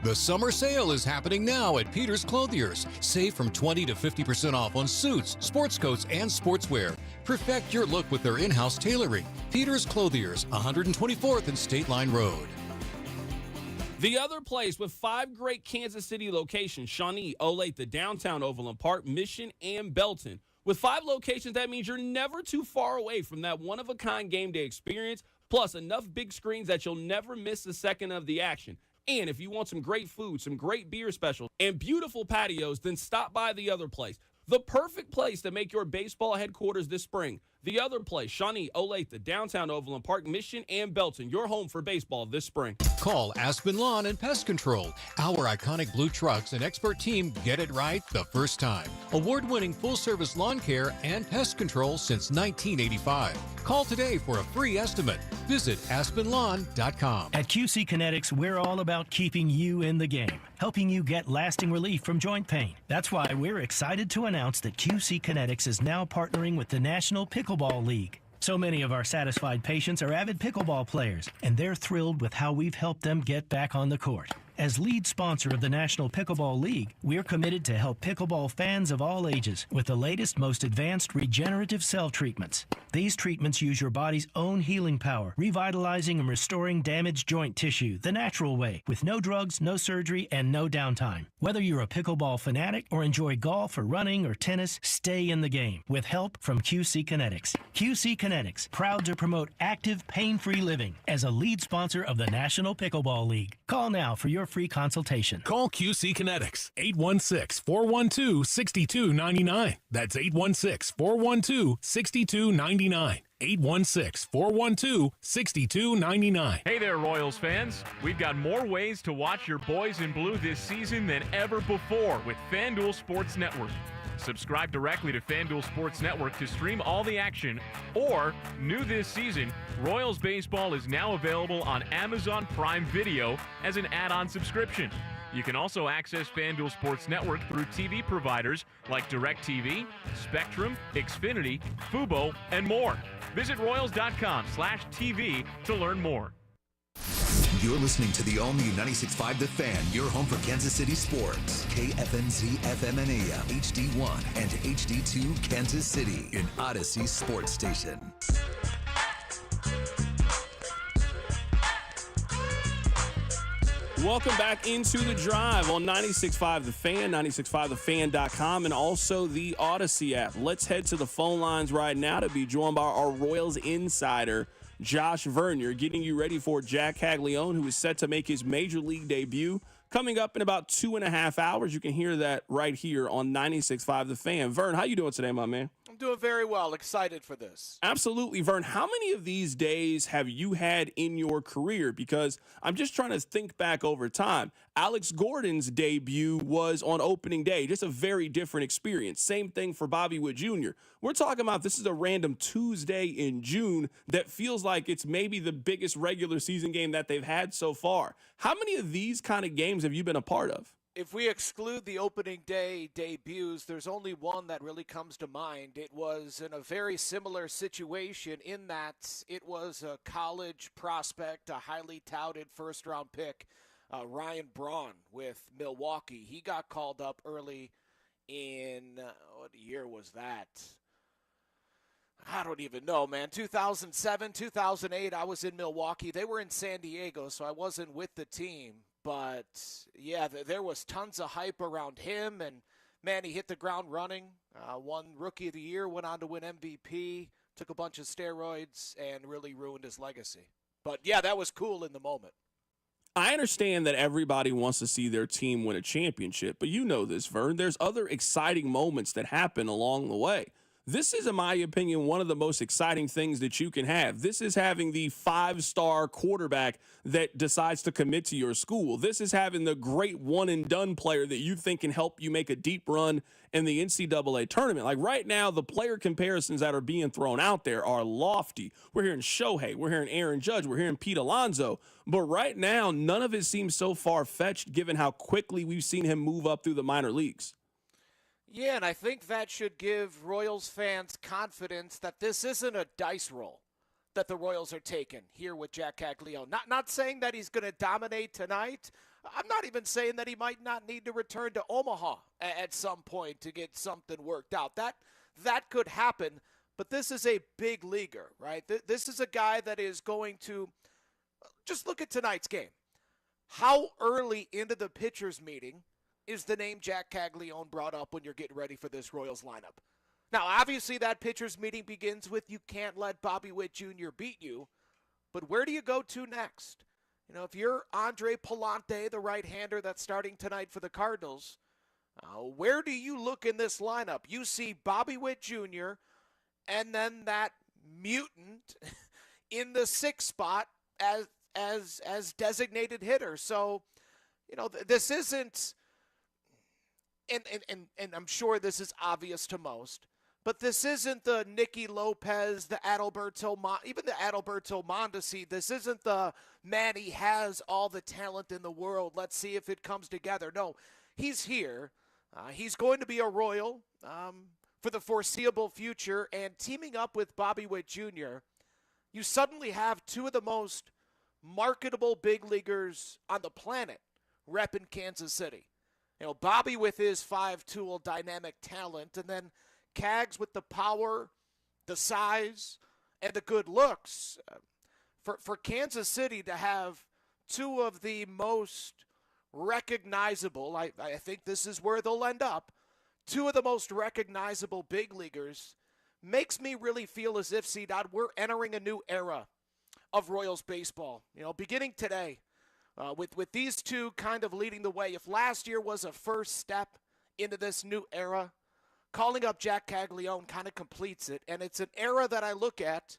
The summer sale is happening now at Peter's Clothiers. Save from 20 to 50% off on suits, sports coats, and sportswear. Perfect your look with their in-house tailoring. Peter's Clothiers, 124th and State Line Road. The other place with 5 great Kansas City locations: Shawnee, Olathe, the downtown Overland Park, Mission, and Belton. With 5 locations, that means you're never too far away from that one-of-a-kind game day experience, plus enough big screens that you'll never miss a second of the action. And if you want some great food, some great beer specials, and beautiful patios, then stop by the other place. The perfect place to make your baseball headquarters this spring. The other place: Shawnee, Olathe, the downtown Overland Park, Mission, and Belton. Your home for baseball this spring. Call Aspen Lawn and Pest Control. Our iconic blue trucks and expert team get it right the first time. Award-winning full-service lawn care and pest control since 1985. Call today for a free estimate. Visit aspenlawn.com. At QC Kinetics, we're all about keeping you in the game, helping you get lasting relief from joint pain. That's why we're excited to announce that QC Kinetics is now partnering with the National Pickleball League. So many of our satisfied patients are avid pickleball players, and they're thrilled with how we've helped them get back on the court. As lead sponsor of the National Pickleball League, we're committed to help pickleball fans of all ages with the latest, most advanced regenerative cell treatments. These treatments use your body's own healing power, revitalizing and restoring damaged joint tissue the natural way, with no drugs, no surgery, and no downtime. Whether you're a pickleball fanatic or enjoy golf or running or tennis, stay in the game with help from QC Kinetics. QC Kinetics, proud to promote active, pain-free living as a lead sponsor of the National Pickleball League. Call now for your free consultation. Call QC Kinetics, 816-412-6299. That's 816-412-6299. 816-412-6299. Hey there, Royals fans. We've got more ways to watch your boys in blue this season than ever before with FanDuel Sports Network. Subscribe directly to FanDuel Sports Network to stream all the action, or, new this season, Royals Baseball is now available on Amazon Prime Video as an add-on subscription. You can also access FanDuel Sports Network through TV providers like DirecTV, Spectrum, Xfinity, Fubo, and more. Visit Royals.com/TV to learn more. You're listening to the all-new 96.5 The Fan, your home for Kansas City sports. KFNZ FM and AM, HD1 and HD2 Kansas City, an Odyssey sports station. Welcome back into the drive on 96.5 The Fan, 96.5thefan.com, and also the Odyssey app. Let's head to the phone lines right now to be joined by our Royals insider, Josh Vernier, getting you ready for Jack Kaggleon, who is set to make his major league debut coming up in about 2.5 hours. You can hear that right here on 96.5 The Fan. Vern, how you doing today, my man? I'm doing very well. Excited for this. Absolutely, Vern. How many of these days have you had in your career? Because I'm just trying to think back over time. Alex Gordon's debut was on opening day. Just a very different experience. Same thing for Bobby Wood Jr. We're talking about this is a random Tuesday in June that feels like it's maybe the biggest regular season game that they've had so far. How many of these kind of games have you been a part of? If we exclude the opening day debuts, there's only one that really comes to mind. It was in a very similar situation in that it was a college prospect, a highly touted first-round pick, Ryan Braun with Milwaukee. He got called up early in, what year was that? I don't even know, man. 2007, 2008, I was in Milwaukee. They were in San Diego, so I wasn't with the team. But, yeah, there was tons of hype around him. And, man, he hit the ground running. Won Rookie of the Year, went on to win MVP, took a bunch of steroids, and really ruined his legacy. But, yeah, that was cool in the moment. I understand that everybody wants to see their team win a championship, but you know this, Vern. There's other exciting moments that happen along the way. This is, in my opinion, one of the most exciting things that you can have. This is having the 5-star quarterback that decides to commit to your school. This is having the great one-and-done player that you think can help you make a deep run in the NCAA tournament. Like right now, the player comparisons that are being thrown out there are lofty. We're hearing Shohei. We're hearing Aaron Judge. We're hearing Pete Alonso. But right now, none of it seems so far-fetched given how quickly we've seen him move up through the minor leagues. Yeah, and I think that should give Royals fans confidence that this isn't a dice roll that the Royals are taking here with Jack Kaggleon. Not saying that he's going to dominate tonight. I'm not even saying that he might not need to return to Omaha at some point to get something worked out. That could happen, but this is a big leaguer, right? This is a guy that is going to just look at tonight's game. How early into the pitchers meeting is the name Jack Kaggleon brought up when you're getting ready for this Royals lineup? Now, obviously, that pitchers meeting begins with you can't let Bobby Witt Jr. beat you, but where do you go to next? You know, if you're Andre Palante, the right-hander that's starting tonight for the Cardinals, where do you look in this lineup? You see Bobby Witt Jr. and then that mutant in the sixth spot as designated hitter. So, you know, this isn't, and I'm sure this is obvious to most, but this isn't the Nicky Lopez, the Adalberto, even the Adalberto Mondesi. This isn't the man, he has all the talent in the world. Let's see if it comes together. No, he's here. He's going to be a Royal for the foreseeable future. And teaming up with Bobby Witt Jr., you suddenly have two of the most marketable big leaguers on the planet repping Kansas City. You know, Bobby with his five-tool dynamic talent, and then Kags with the power, the size, and the good looks. For Kansas City to have two of the most recognizable, I think this is where they'll end up, two of the most recognizable big leaguers makes me really feel as if, C-Dot, we're entering a new era of Royals baseball. You know, beginning today, with these two kind of leading the way. If last year was a first step into this new era, calling up Jack Kaggleon kind of completes it, and it's an era that I look at,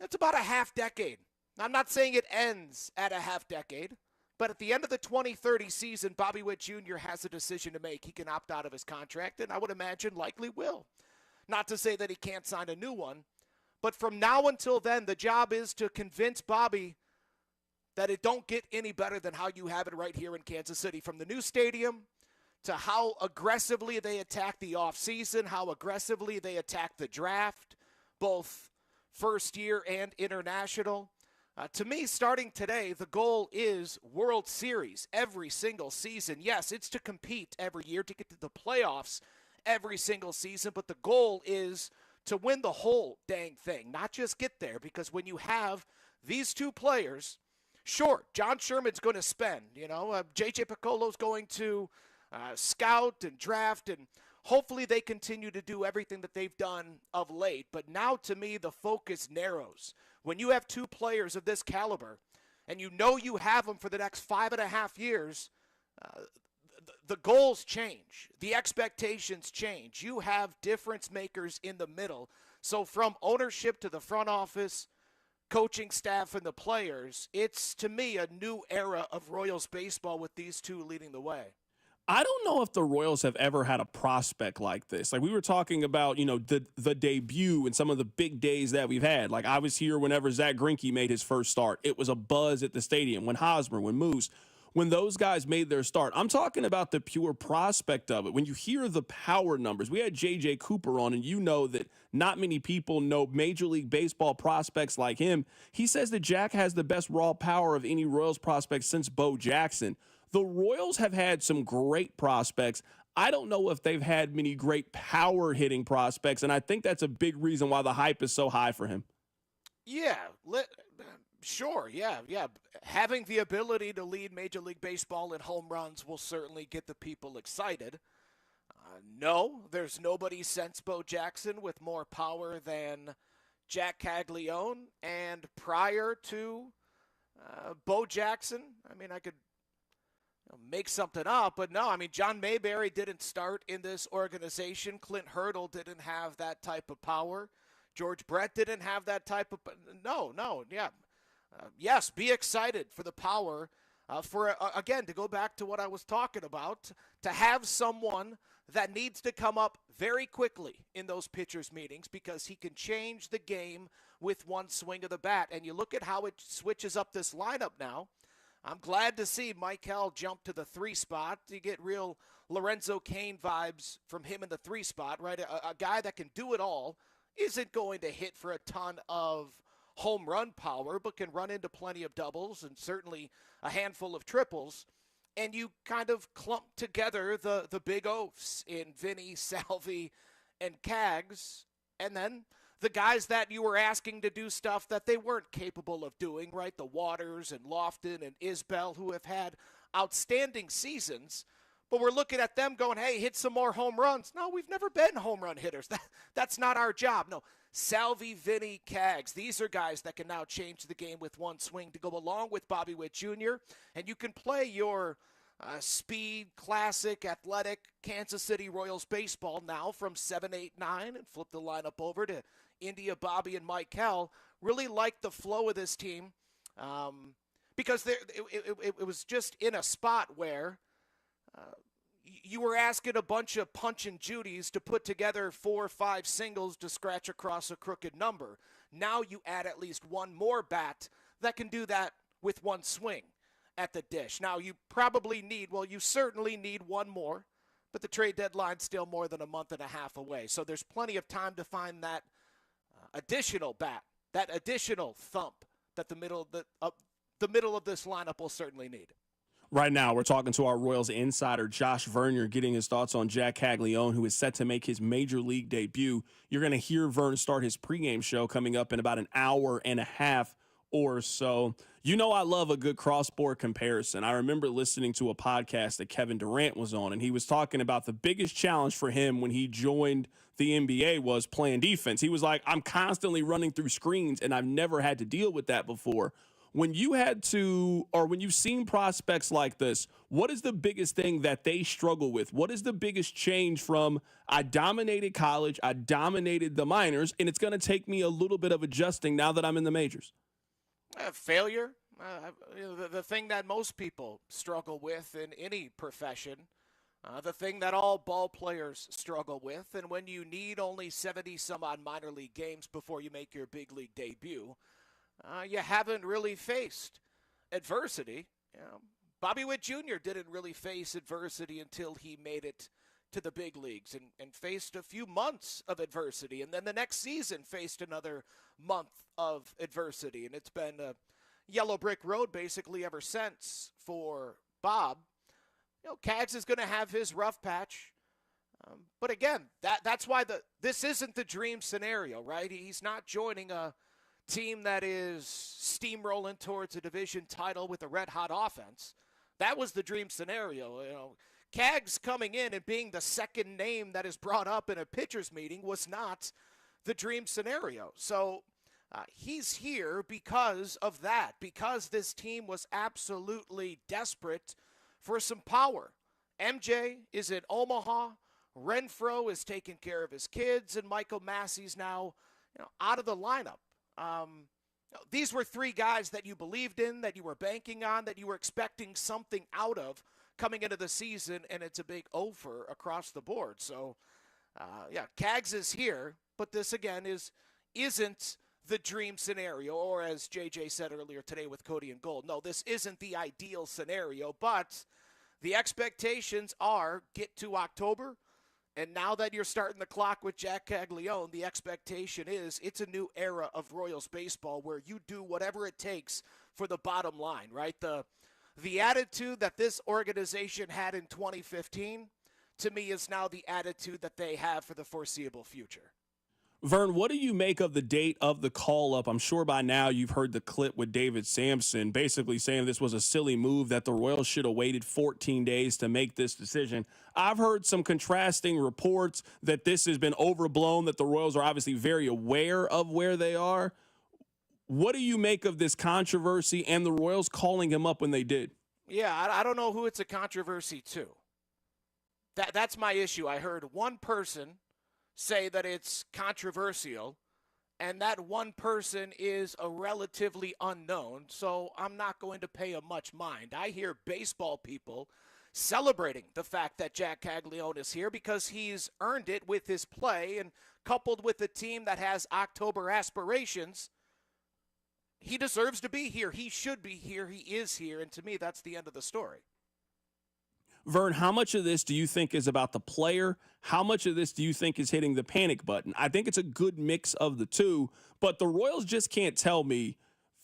it's about a half decade. I'm not saying it ends at a half decade, but at the end of the 2030 season, Bobby Witt Jr. has a decision to make. He can opt out of his contract, and I would imagine likely will. Not to say that he can't sign a new one, but from now until then, the job is to convince Bobby that it don't get any better than how you have it right here in Kansas City. From the new stadium to how aggressively they attack the offseason, how aggressively they attack the draft, both first year and international. To me, starting today, the goal is World Series every single season. Yes, it's to compete every year, to get to the playoffs every single season, but the goal is to win the whole dang thing, not just get there, because when you have these two players, sure, John Sherman's going to spend, JJ Piccolo's going to scout and draft, and hopefully they continue to do everything that they've done of late. But now, to me, the focus narrows. When you have two players of this caliber, and you know you have them for the next 5.5 years, the goals change. The expectations change. You have difference makers in the middle. So from ownership to the front office, coaching staff, and the players, it's, to me, a new era of Royals baseball with these two leading the way. I don't know if the Royals have ever had a prospect like this. Like, we were talking about, the debut and some of the big days that we've had. Like, I was here whenever Zach Greinke made his first start. It was a buzz at the stadium. When Hosmer, when Moose, when those guys made their start. I'm talking about the pure prospect of it. When you hear the power numbers, we had JJ Cooper on, and you know that not many people know Major League Baseball prospects like him. He says that Jack has the best raw power of any Royals prospect since Bo Jackson. The Royals have had some great prospects. I don't know if they've had many great power-hitting prospects, and I think that's a big reason why the hype is so high for him. Yeah, sure, yeah. Having the ability to lead Major League Baseball in home runs will certainly get the people excited. No, there's nobody since Bo Jackson with more power than Jack Kaggleon, and prior to Bo Jackson, I could make something up, but no, John Mayberry didn't start in this organization. Clint Hurdle didn't have that type of power. George Brett didn't have that type of, yes, be excited for the power, again, to go back to what I was talking about, to have someone that needs to come up very quickly in those pitchers' meetings because he can change the game with one swing of the bat. And you look at how it switches up this lineup now. I'm glad to see Michael jump to the 3 spot. You get real Lorenzo Cain vibes from him in the 3 spot, right? A guy that can do it all isn't going to hit for a ton of home run power, but can run into plenty of doubles and certainly a handful of triples. And you kind of clump together the big oafs in Vinny, Salvi, and Kaggs, and then the guys that you were asking to do stuff that they weren't capable of doing, right? The Waters and Lofton and Isbell, who have had outstanding seasons, but we're looking at them going, hey, hit some more home runs. No, we've never been home run hitters. That's not our job. No, Salvi, Vinny, Kaggs, these are guys that can now change the game with one swing to go along with Bobby Witt Jr., and you can play your speed, classic, athletic Kansas City Royals baseball now from 7, 8, 9 and flip the lineup over to India, Bobby, and Michael. Really like the flow of this team because it was just in a spot where you were asking a bunch of punch and judies to put together 4 or 5 singles to scratch across a crooked number. Now you add at least one more bat that can do that with one swing at the dish. Now you probably need, well, you certainly need one more, but the trade deadline's still more than a month and a half away. So there's plenty of time to find that additional bat, that additional thump that the middle of this lineup will certainly need. Right now, we're talking to our Royals insider, Josh Vernier, getting his thoughts on Jack Kaggleon, who is set to make his major league debut. You're going to hear Vern start his pregame show coming up in about an hour and a half or so. You know I love a good cross-sport comparison. I remember listening to a podcast that Kevin Durant was on, and he was talking about the biggest challenge for him when he joined the NBA was playing defense. He was like, I'm constantly running through screens, and I've never had to deal with that before. When you had to, or when you've seen prospects like this, what is the biggest thing that they struggle with? What is the biggest change from I dominated college, I dominated the minors, and it's going to take me a little bit of adjusting now that I'm in the majors? Failure, the thing that most people struggle with in any profession, the thing that all ball players struggle with, and when you need only 70-some-odd minor league games before you make your big league debut, you haven't really faced adversity. Bobby Witt Jr. didn't really face adversity until he made it to the big leagues and faced a few months of adversity. And then the next season faced another month of adversity. And it's been a yellow brick road basically ever since for Bob. Kaggs is going to have his rough patch. But again, that's why this isn't the dream scenario, right? He's not joining a team that is steamrolling towards a division title with a red-hot offense. That was the dream scenario. Kaggs coming in and being the second name that is brought up in a pitcher's meeting was not the dream scenario. So he's here because of that, because this team was absolutely desperate for some power. MJ is in Omaha. Renfroe is taking care of his kids, and Michael Massey's now out of the lineup. These were 3 guys that you believed in, that you were banking on, that you were expecting something out of coming into the season, and it's a big over across the board. So, Kaggs is here, but this, again, isn't the dream scenario, or as JJ said earlier today with Cody and Gold, no, this isn't the ideal scenario, but the expectations are get to October, and now that you're starting the clock with Jack Kaggleon, the expectation is it's a new era of Royals baseball where you do whatever it takes for the bottom line, right? The attitude that this organization had in 2015, to me, is now the attitude that they have for the foreseeable future. Vern, what do you make of the date of the call-up? I'm sure by now you've heard the clip with David Sampson basically saying this was a silly move, that the Royals should have waited 14 days to make this decision. I've heard some contrasting reports that this has been overblown, that the Royals are obviously very aware of where they are. What do you make of this controversy and the Royals calling him up when they did? Yeah, I don't know who it's a controversy to. That's my issue. I heard one person say that it's controversial, and that one person is a relatively unknown, so I'm not going to pay him much mind. I hear baseball people celebrating the fact that Jack Kaggleon is here because he's earned it with his play, and coupled with a team that has October aspirations, he deserves to be here. He should be here. He is here, and to me, that's the end of the story. Vern, how much of this do you think is about the player? How much of this do you think is hitting the panic button? I think it's a good mix of the two, but the Royals just can't tell me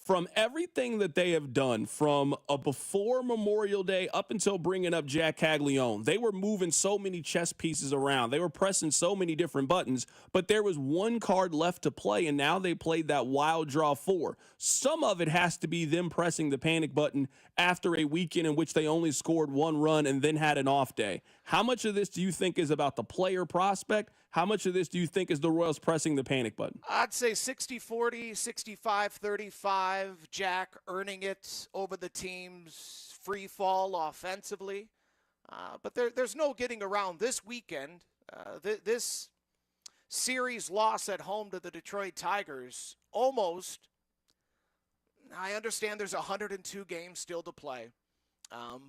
from everything that they have done from a before Memorial Day up until bringing up Jack Kaggleon. They were moving so many chess pieces around. They were pressing so many different buttons, but there was one card left to play, and now they played that wild draw 4. Some of it has to be them pressing the panic button after a weekend in which they only scored 1 run and then had an off day. How much of this do you think is about the player prospect? How much of this do you think is the Royals pressing the panic button? I'd say 60-40, 65-35. Jack earning it over the team's free fall offensively. But there's no getting around this weekend. This series loss at home to the Detroit Tigers almost, I understand there's 102 games still to play.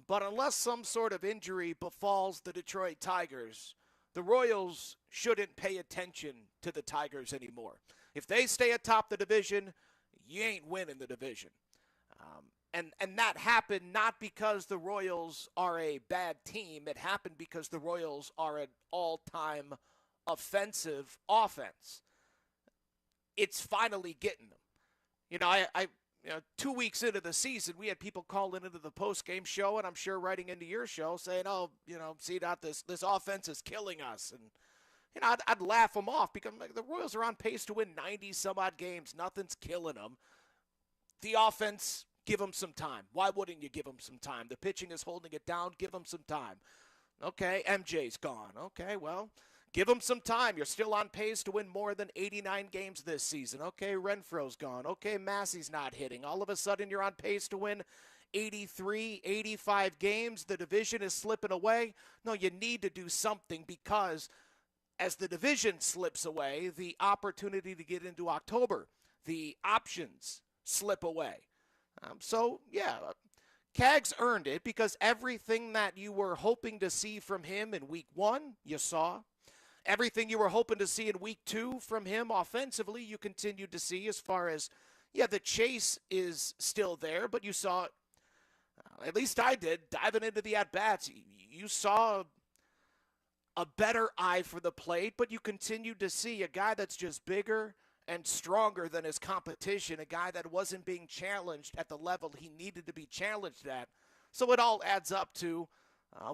But unless some sort of injury befalls the Detroit Tigers, the Royals shouldn't pay attention to the Tigers anymore. If they stay atop the division, you ain't winning the division. And that happened not because the Royals are a bad team. It happened because the Royals are an all-time offensive offense. It's finally getting them. You know, 2 weeks into the season, we had people calling into the post-game show, and I'm sure writing into your show saying, oh, you know, see that this offense is killing us. And, you know, I'd laugh them off because the Royals are on pace to win 90-some-odd games. Nothing's killing them. The offense, give them some time. Why wouldn't you give them some time? The pitching is holding it down. Give them some time. Okay, MJ's gone. Okay, well, give them some time. You're still on pace to win more than 89 games this season. Okay, Renfro's gone. Okay, Massey's not hitting. All of a sudden, you're on pace to win 83, 85 games. The division is slipping away. No, you need to do something because as the division slips away, the opportunity to get into October, the options slip away. Kag's earned it because everything that you were hoping to see from him in week 1, you saw. Everything you were hoping to see in week 2 from him offensively, you continued to see as far as, the chase is still there, but you saw, at least I did, diving into the at-bats, you saw a better eye for the plate, but you continued to see a guy that's just bigger and stronger than his competition, a guy that wasn't being challenged at the level he needed to be challenged at. So it all adds up to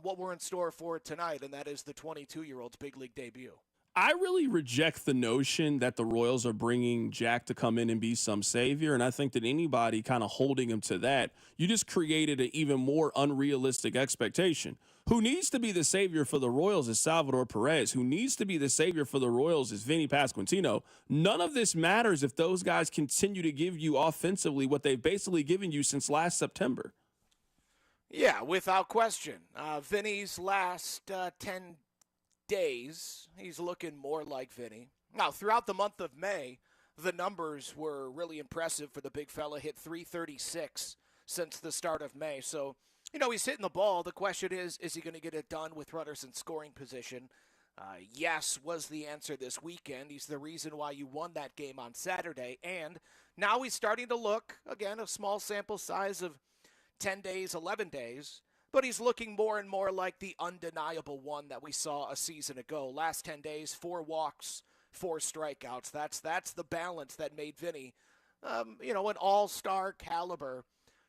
what we're in store for tonight, and that is the 22-year-old's big league debut. I really reject the notion that the Royals are bringing Jack to come in and be some savior, and I think that anybody kind of holding him to that, you just created an even more unrealistic expectation. Who needs to be the savior for the Royals is Salvador Perez. Who needs to be the savior for the Royals is Vinny Pasquantino. None of this matters if those guys continue to give you offensively what they've basically given you since last September. Yeah, without question. Vinny's last 10 days, he's looking more like Vinny. Now, throughout the month of May, the numbers were really impressive for the big fella. Hit .336 since the start of May. So, he's hitting the ball. The question is he going to get it done with runners in scoring position? Yes was the answer this weekend. He's the reason why you won that game on Saturday. And now he's starting to look, again, a small sample size of 10 days, 11 days, but he's looking more and more like the undeniable one that we saw a season ago. Last 10 days, 4 walks, 4 strikeouts. That's the balance that made Vinny, an all-star caliber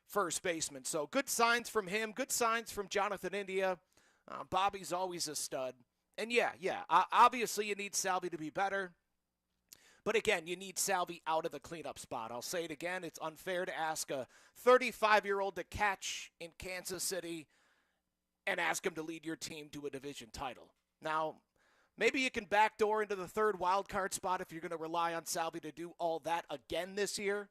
first baseman. So good signs from him, good signs from Jonathan India. Bobby's always a stud. And obviously you need Salvi to be better. But again, you need Salvi out of the cleanup spot. I'll say it again. It's unfair to ask a 35-year-old to catch in Kansas City and ask him to lead your team to a division title. Now, maybe you can backdoor into the third wild card spot if you're going to rely on Salvi to do all that again this year.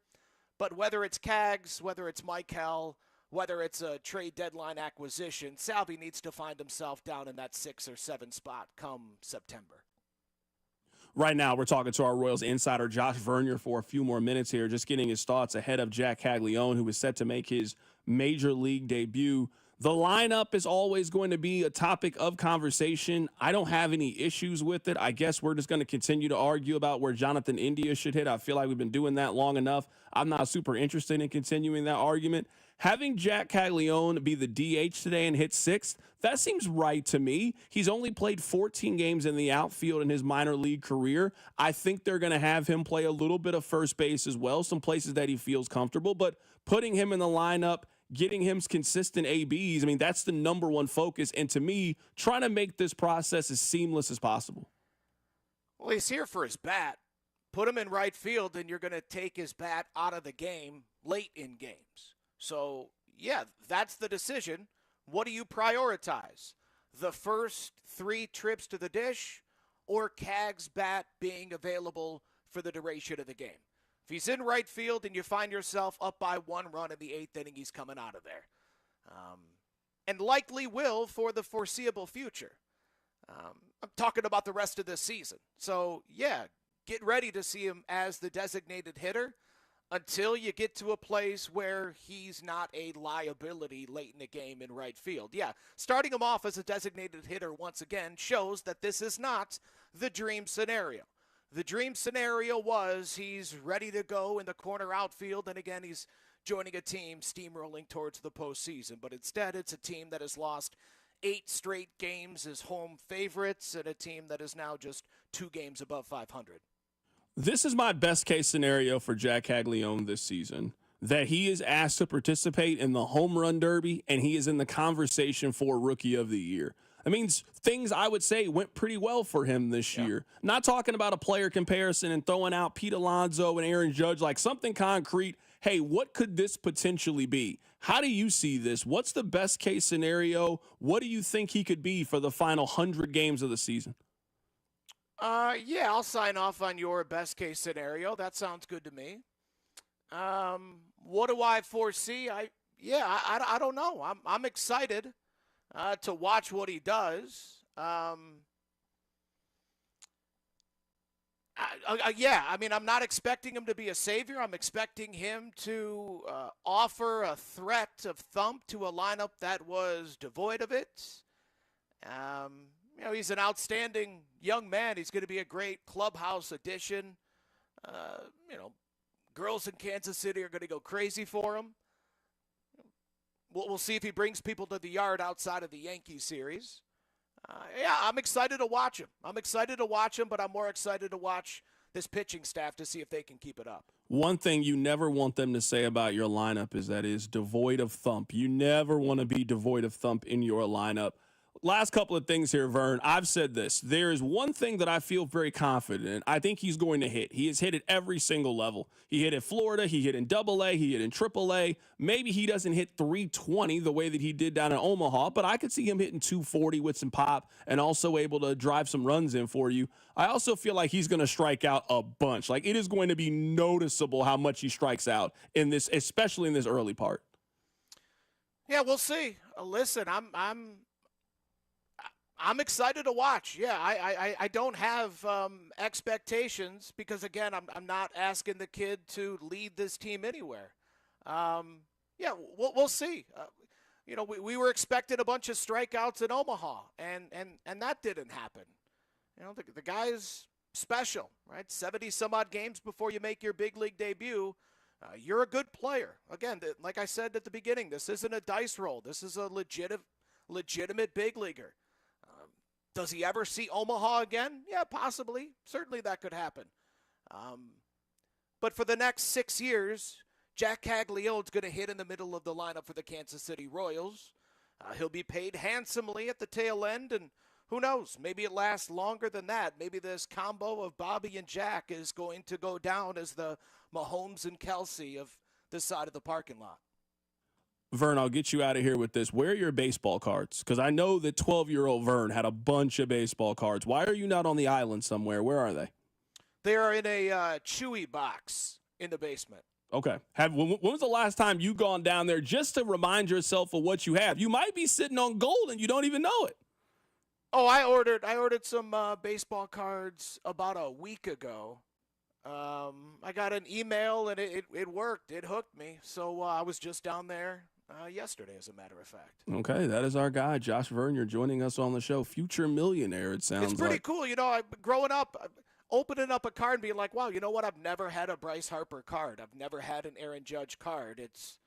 But whether it's Cags, whether it's Michael, whether it's a trade deadline acquisition, Salvi needs to find himself down in that 6 or 7 spot come September. Right now, we're talking to our Royals insider, Josh Vernier, for a few more minutes here, just getting his thoughts ahead of Jack Kaggleon, who is set to make his major league debut. The lineup is always going to be a topic of conversation. I don't have any issues with it. I guess we're just going to continue to argue about where Jonathan India should hit. I feel like we've been doing that long enough. I'm not super interested in continuing that argument. Having Jack Caglione be the DH today and hit sixth, that seems right to me. He's only played 14 games in the outfield in his minor league career. I think they're going to have him play a little bit of first base as well, some places that he feels comfortable. But putting him in the lineup, getting him consistent ABs, I mean, that's the number one focus. And to me, trying to make this process as seamless as possible. Well, he's here for his bat. Put him in right field, and you're going to take his bat out of the game late in games. So, yeah, that's the decision. What do you prioritize? The first 3 trips to the dish or Cag's bat being available for the duration of the game? If he's in right field and you find yourself up by 1 run in the 8th inning, he's coming out of there. And likely will for the foreseeable future. I'm talking about the rest of this season. So, yeah, get ready to see him as the designated hitter until you get to a place where he's not a liability late in the game in right field. Yeah, starting him off as a designated hitter once again shows that this is not the dream scenario. The dream scenario was he's ready to go in the corner outfield, and again, he's joining a team steamrolling towards the postseason. But instead, it's a team that has lost 8 straight games as home favorites and a team that is now just 2 games above 500. This is my best case scenario for Jack Caglione this season, that he is asked to participate in the home run derby and he is in the conversation for Rookie of the Year. That means things I would say went pretty well for him this year. Not talking about a player comparison and throwing out Pete Alonso and Aaron Judge, like something concrete. Hey, what could this potentially be? How do you see this? What's the best case scenario? What do you think he could be for the final 100 games of the season? Yeah, I'll sign off on your best case scenario. That sounds good to me. What do I foresee? I don't know. I'm excited to watch what he does. I mean, I'm not expecting him to be a savior. I'm expecting him to offer a threat of thump to a lineup that was devoid of it. He's an outstanding young man. He's going to be a great clubhouse addition. Girls in Kansas City are going to go crazy for him. We'll see if he brings people to the yard outside of the Yankees series. I'm excited to watch him. But I'm more excited to watch this pitching staff to see if they can keep it up. One thing you never want them to say about your lineup is that is devoid of thump. You never want to be devoid of thump in your lineup. Last couple of things here, Vern. I've said this. There is one thing that I feel very confident in. I think he's going to hit. He has hit at every single level. He hit at Florida. He hit in AA. He hit in AAA. Maybe he doesn't hit 320 the way that he did down in Omaha, but I could see him hitting 240 with some pop and also able to drive some runs in for you. I also feel like he's going to strike out a bunch. Like, it is going to be noticeable how much he strikes out in this, especially in this early part. Yeah, we'll see. Listen, I'm excited to watch. Yeah, I don't have expectations because, again, I'm not asking the kid to lead this team anywhere. We'll see. We were expecting a bunch of strikeouts in Omaha, and that didn't happen. The guy's special, right? 70-some-odd games before you make your big league debut. You're a good player. Again, like I said at the beginning, this isn't a dice roll. This is a legitimate big leaguer. Does he ever see Omaha again? Yeah, possibly. Certainly that could happen. But for the next 6 years, Jack Caglione's going to hit in the middle of the lineup for the Kansas City Royals. He'll be paid handsomely at the tail end, and who knows? Maybe it lasts longer than that. Maybe this combo of Bobby and Jack is going to go down as the Mahomes and Kelsey of this side of the parking lot. Vern, I'll get you out of here with this. Where are your baseball cards? Because I know that 12-year-old Vern had a bunch of baseball cards. Why are you not on the island somewhere? Where are they? They are in a Chewy box in the basement. Okay. When was the last time you gone down there just to remind yourself of what you have? You might be sitting on gold and you don't even know it. Oh, I ordered some baseball cards about a week ago. I got an email and it worked. It hooked me. So I was just down there yesterday, as a matter of fact. Okay, that is our guy, Josh Vern. You're joining us on the show. Future millionaire, it sounds like. It's pretty cool. Growing up, opening up a card and being like, wow, you know what? I've never had a Bryce Harper card. I've never had an Aaron Judge card. It's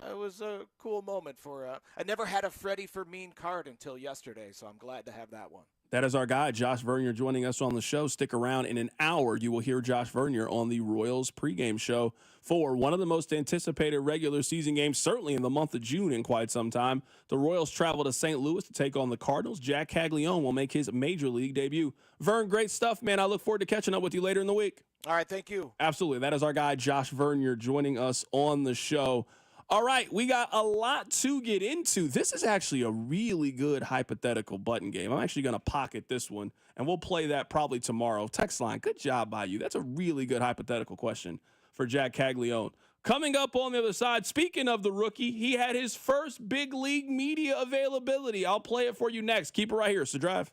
It was a cool moment for I never had a Freddie for Mean card until yesterday, so I'm glad to have that one. That is our guy, Josh Vernier, joining us on the show. Stick around. In an hour, you will hear Josh Vernier on the Royals pregame show for one of the most anticipated regular season games, certainly in the month of June in quite some time. The Royals travel to St. Louis to take on the Cardinals. Jack Kaggleon will make his major league debut. Vern, great stuff, man. I look forward to catching up with you later in the week. All right, thank you. Absolutely. That is our guy, Josh Vernier, joining us on the show. All right, we got a lot to get into. This is actually a really good hypothetical button game. I'm actually going to pocket this one, and we'll play that probably tomorrow. Text line, good job by you. That's a really good hypothetical question for Jack Kaggleon. Coming up on the other side, speaking of the rookie, he had his first big league media availability. I'll play it for you next. Keep it right here. It's The Drive.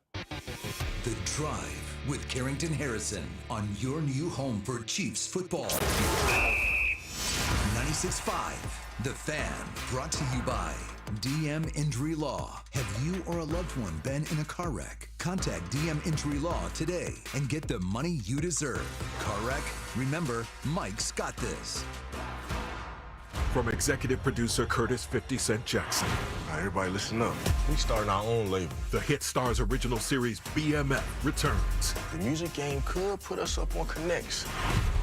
The Drive with Carrington Harrison on your new home for Chiefs football. 96.5 The Fan, brought to you by DM Injury Law. Have you or a loved one been in a car wreck? Contact DM Injury Law today and get the money you deserve. Car wreck? Remember, Mike's got this. From executive producer Curtis 50 Cent Jackson. All right, everybody listen up. We starting our own label. The Hit Stars original series BMF returns. The music game could put us up on Connects.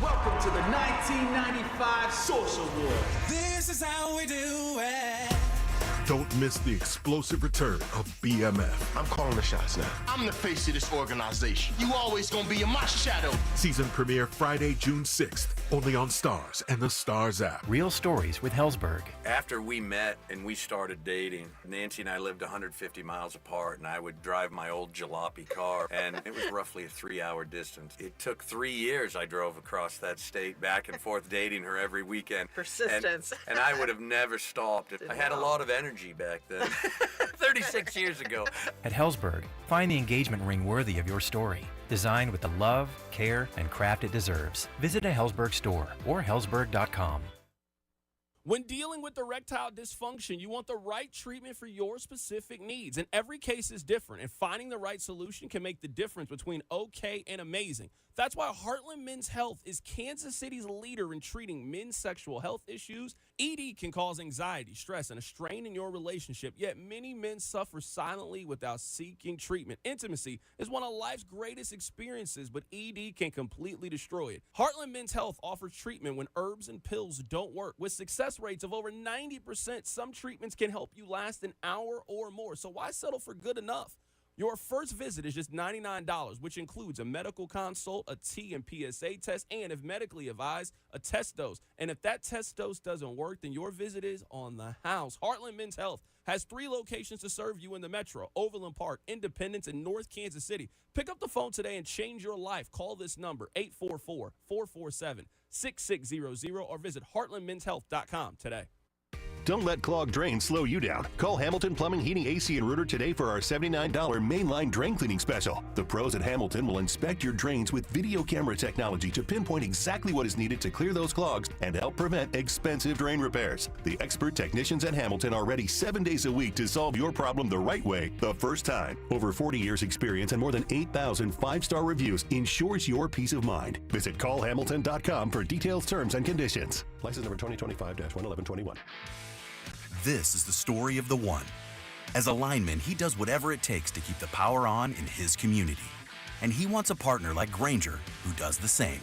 Welcome to the 1995 Social War. This is how we do it. Don't miss the explosive return of BMF. I'm calling the shots now. I'm the face of this organization. You always gonna be in my shadow. Season premiere Friday, June 6th, only on Stars and the Stars app. Real stories with Hellsberg. After we met and we started dating, Nancy and I lived 150 miles apart, and I would drive my old jalopy car, and it was roughly a 3-hour distance. It took 3 years I drove across that state, back and forth, dating her every weekend. Persistence. And I would have never stopped. I had a lot of energy back then, 36 years ago. At Hellsberg, find the engagement ring worthy of your story. Designed with the love, care, and craft it deserves. Visit a Hellsberg store or hellsberg.com. When dealing with erectile dysfunction, you want the right treatment for your specific needs. And every case is different, and finding the right solution can make the difference between okay and amazing. That's why Heartland Men's Health is Kansas City's leader in treating men's sexual health issues. ED can cause anxiety, stress, and a strain in your relationship, yet many men suffer silently without seeking treatment. Intimacy is one of life's greatest experiences, but ED can completely destroy it. Heartland Men's Health offers treatment when herbs and pills don't work. With success rates of over 90%, some treatments can help you last an hour or more, so why settle for good enough? Your first visit is just $99, which includes a medical consult, a T and PSA test, and if medically advised, a test dose. And if that test dose doesn't work, then your visit is on the house. Heartland Men's Health has 3 locations to serve you in the metro: Overland Park, Independence, and North Kansas City. Pick up the phone today and change your life. Call this number, 844-447-6600, or visit heartlandmenshealth.com today. Don't let clogged drains slow you down. Call Hamilton Plumbing, Heating, AC, and Rooter today for our $79 mainline drain cleaning special. The pros at Hamilton will inspect your drains with video camera technology to pinpoint exactly what is needed to clear those clogs and help prevent expensive drain repairs. The expert technicians at Hamilton are ready 7 days a week to solve your problem the right way the first time. Over 40 years experience and more than 8,000 5-star reviews ensures your peace of mind. Visit callhamilton.com for details, terms, and conditions. License number 2025-11121. This is the story of the one. As a lineman, he does whatever it takes to keep the power on in his community. And he wants a partner like Grainger who does the same.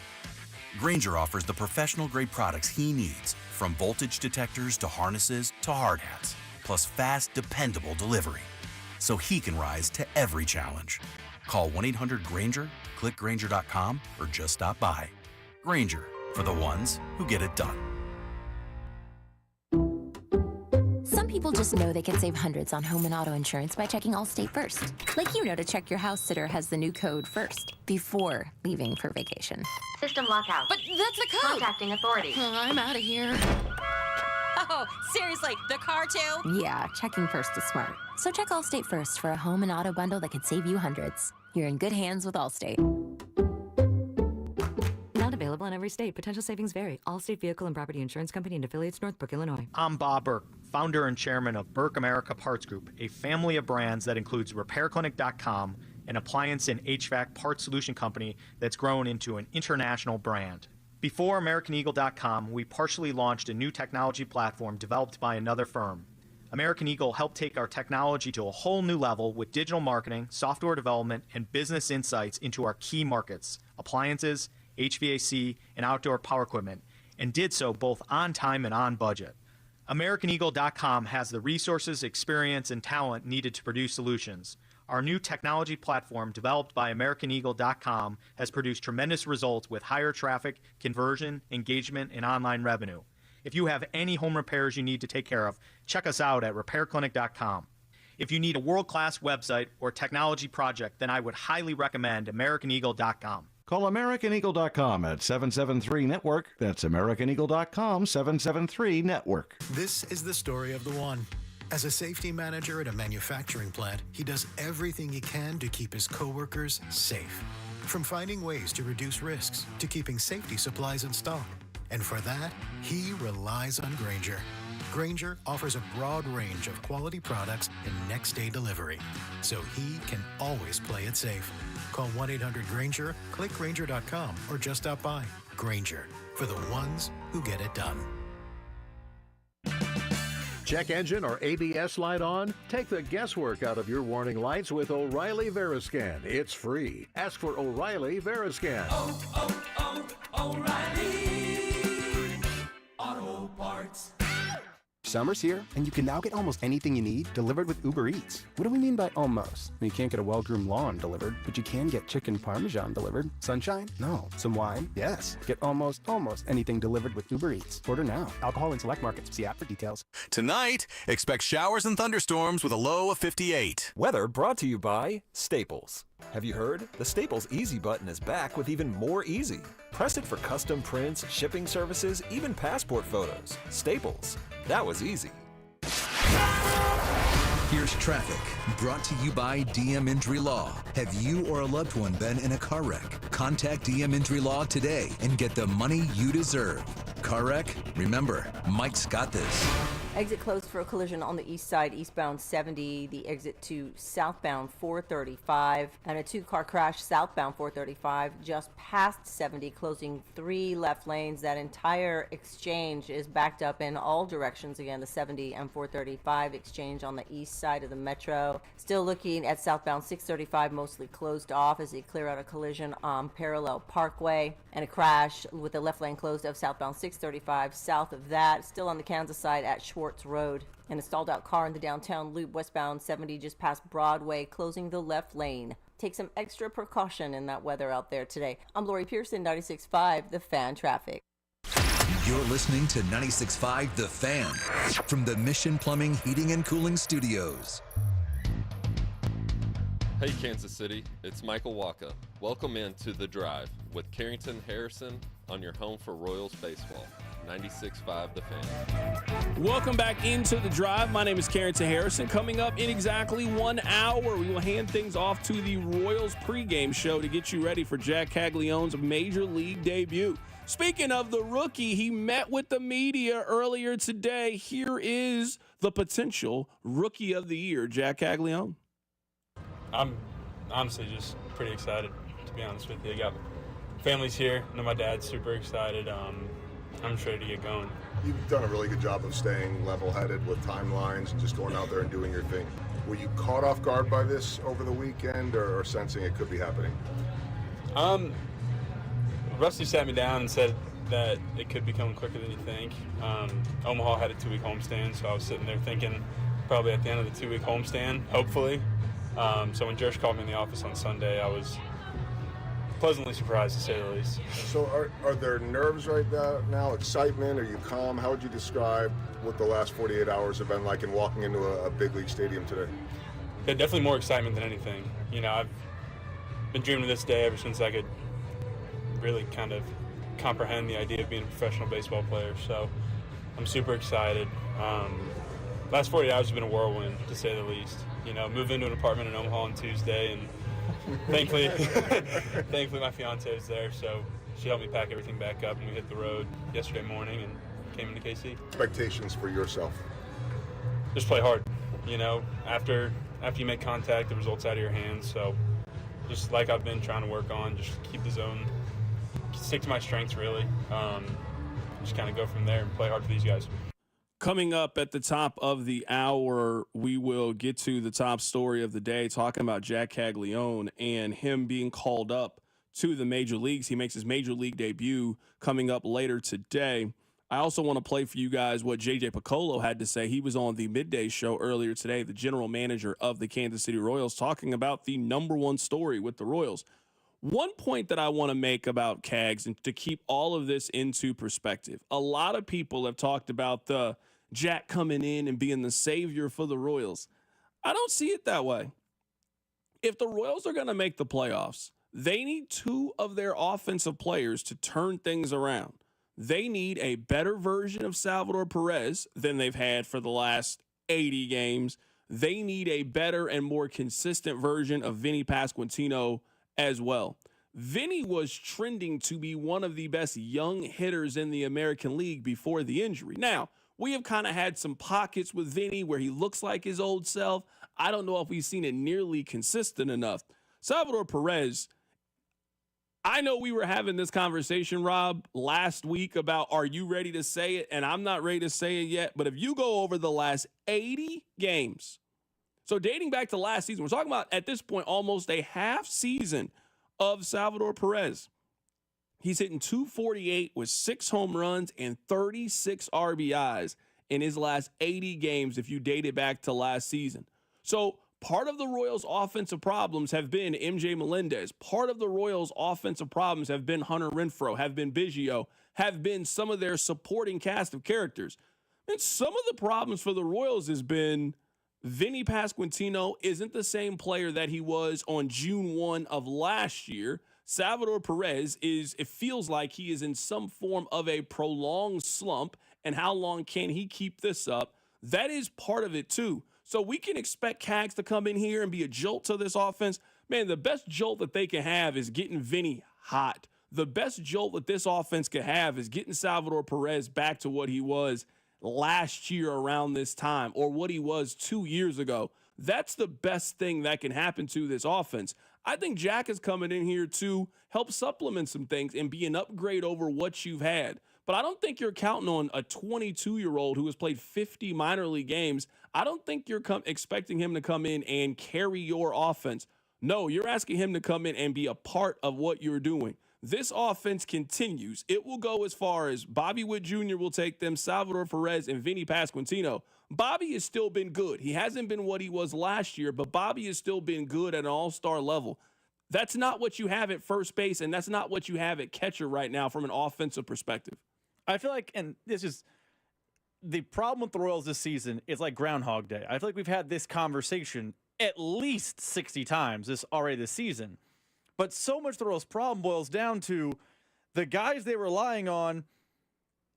Grainger offers the professional-grade products he needs, from voltage detectors to harnesses to hard hats, plus fast, dependable delivery, so he can rise to every challenge. Call 1-800-GRAINGER, click Grainger.com, or just stop by. Grainger, for the ones who get it done. Some people just know they can save hundreds on home and auto insurance by checking Allstate first. Like to check your house sitter has the new code first, before leaving for vacation. System lockout. But that's the code! Contacting authority. I'm out of here. Oh, seriously, the car too? Yeah, checking first is smart. So check Allstate first for a home and auto bundle that could save you hundreds. You're in good hands with Allstate. Not available in every state. Potential savings vary. Allstate Vehicle and Property Insurance Company and affiliates, Northbrook, Illinois. I'm Bob Burke, founder and chairman of Burke America Parts Group, a family of brands that includes RepairClinic.com, an appliance and HVAC parts solution company that's grown into an international brand. Before AmericanEagle.com, we partially launched a new technology platform developed by another firm. American Eagle helped take our technology to a whole new level with digital marketing, software development, and business insights into our key markets, appliances, HVAC, and outdoor power equipment, and did so both on time and on budget. AmericanEagle.com has the resources, experience, and talent needed to produce solutions. Our new technology platform, developed by AmericanEagle.com, has produced tremendous results with higher traffic, conversion, engagement, and online revenue. If you have any home repairs you need to take care of, check us out at RepairClinic.com. If you need a world-class website or technology project, then I would highly recommend AmericanEagle.com. Call AmericanEagle.com at 773-NETWORK. That's AmericanEagle.com, 773-NETWORK. This is the story of the one. As a safety manager at a manufacturing plant, he does everything he can to keep his coworkers safe. From finding ways to reduce risks to keeping safety supplies in stock. And for that, he relies on Grainger. Grainger offers a broad range of quality products and next-day delivery, so he can always play it safe. Call 1-800-GRAINGER, click Grainger.com, or just stop by. Grainger, for the ones who get it done. Check engine or ABS light on? Take the guesswork out of your warning lights with O'Reilly Veriscan. It's free. Ask for O'Reilly Veriscan. O'Reilly Auto Parts. Summer's here, and you can now get almost anything you need delivered with Uber Eats. What do we mean by almost? You can't get a well-groomed lawn delivered, but you can get chicken parmesan delivered. Sunshine? No. Some wine? Yes. Get almost anything delivered with Uber Eats. Order now. Alcohol in select markets. See app for details. Tonight, expect showers and thunderstorms with a low of 58. Weather brought to you by Staples. Have you heard? The Staples Easy button is back with even more easy. Press it for custom prints, shipping services, even passport photos. Staples. That was easy. Here's traffic, brought to you by DM Injury Law. Have you or a loved one been in a car wreck? Contact DM Injury Law today and get the money you deserve. Car wreck? Remember, Mike's got this. Exit closed for a collision on the east side, eastbound 70, the exit to southbound 435, and a two-car crash southbound 435 just past 70, closing 3 left lanes. That entire exchange is backed up in all directions. Again, the 70 and 435 exchange on the east side of the metro. Still looking at southbound 635, mostly closed off as they clear out a collision on Parallel Parkway, and a crash with the left lane closed of southbound 635. South of that, still on the Kansas side at Schwartz Road, and a stalled out car in the downtown loop westbound 70 just past Broadway, closing the left lane. Take some extra precaution in that weather out there today. I'm Lori Pearson, 96.5 The Fan Traffic. You're listening to 96.5 The Fan from the Mission Plumbing, Heating, and Cooling Studios. Hey Kansas City, it's Michael Waka. Welcome into The Drive with Carrington Harrison on your home for Royals baseball. 96.5 The Fan. Welcome back into The Drive. My name is Carrington Harrison. Coming up in exactly 1 hour, we will hand things off to the Royals pregame show to get you ready for Jack Caggleon's Major League debut. Speaking of the rookie, he met with the media earlier today. Here is the potential Rookie of the Year, Jack Caggleon. I'm honestly just pretty excited, to be honest with you. I got family's here. I know my dad's super excited. I'm just ready to get going. You've done a really good job of staying level-headed with timelines and just going out there and doing your thing. Were you caught off guard by this over the weekend or sensing it could be happening? Rusty sat me down and said that it could be coming quicker than you think. Omaha had a 2-week homestand, so I was sitting there thinking probably at the end of the 2-week homestand, hopefully. So when Josh called me in the office on Sunday, I was pleasantly surprised, to say the least. So are there nerves right now, excitement? Are you calm? How would you describe what the last 48 hours have been like in walking into a big league stadium today? Yeah, definitely more excitement than anything. You know, I've been dreaming of this day ever since I could really kind of comprehend the idea of being a professional baseball player. So I'm super excited. Last 48 hours have been a whirlwind, to say the least. You know, moved into an apartment in Omaha on Tuesday, and thankfully my fiance is there, so she helped me pack everything back up, and we hit the road yesterday morning and came into KC. Expectations for yourself? Just play hard. You know, after you make contact, the result's out of your hands. So just like I've been trying to work on, just keep the zone stick to my strengths, really. Just kind of go from there and play hard for these guys. Coming up at the top of the hour, we will get to the top story of the day, talking about Jack Kaggleon and him being called up to the major leagues. He makes his major league debut coming up later today. I also want to play for you guys what JJ Piccolo had to say. He was on the midday show earlier today, the general manager of the Kansas City Royals, talking about the number one story with the Royals. One point that I want to make about Kags, and to keep all of this into perspective, a lot of people have talked about the Jack coming in and being the savior for the Royals. I don't see it that way. If the Royals are going to make the playoffs, they need two of their offensive players to turn things around. They need a better version of Salvador Perez than they've had for the last 80 games. They need a better and more consistent version of Vinny Pasquantino as well. Vinny was trending to be one of the best young hitters in the American League before the injury. Now, we have kind of had some pockets with Vinny where he looks like his old self. I don't know if we've seen it nearly consistent enough. Salvador Perez, I know we were having this conversation, Rob, last week about are you ready to say it? And I'm not ready to say it yet. But if you go over the last 80 games, so dating back to last season, we're talking about at this point almost a half season of Salvador Perez. He's hitting .248 with 6 home runs and 36 RBIs in his last 80 games if you date it back to last season. So part of the Royals' offensive problems have been MJ Melendez. Part of the Royals' offensive problems have been Hunter Renfroe, have been Biggio, have been some of their supporting cast of characters. And some of the problems for the Royals has been Vinny Pasquantino isn't the same player that he was on June 1 of last year. Salvador Perez it feels like he is in some form of a prolonged slump. And how long can he keep this up? That is part of it too. So we can expect Kags to come in here and be a jolt to this offense. Man, the best jolt that they can have is getting Vinny hot. The best jolt that this offense can have is getting Salvador Perez back to what he was last year around this time, or what he was 2 years ago. That's the best thing that can happen to this offense. I think Jack is coming in here to help supplement some things and be an upgrade over what you've had. But I don't think you're counting on a 22-year-old who has played 50 minor league games. I don't think you're expecting him to come in and carry your offense. No, you're asking him to come in and be a part of what you're doing. This offense continues. It will go as far as Bobby Witt Jr. will take them, Salvador Perez, and Vinny Pasquantino. Bobby has still been good. He hasn't been what he was last year, but Bobby has still been good at an all-star level. That's not what you have at first base, and that's not what you have at catcher right now from an offensive perspective. I feel like, and this is the problem with the Royals this season, is like Groundhog Day. I feel like we've had this conversation at least 60 times this season. But so much of the Royals' problem boils down to the guys they were relying on,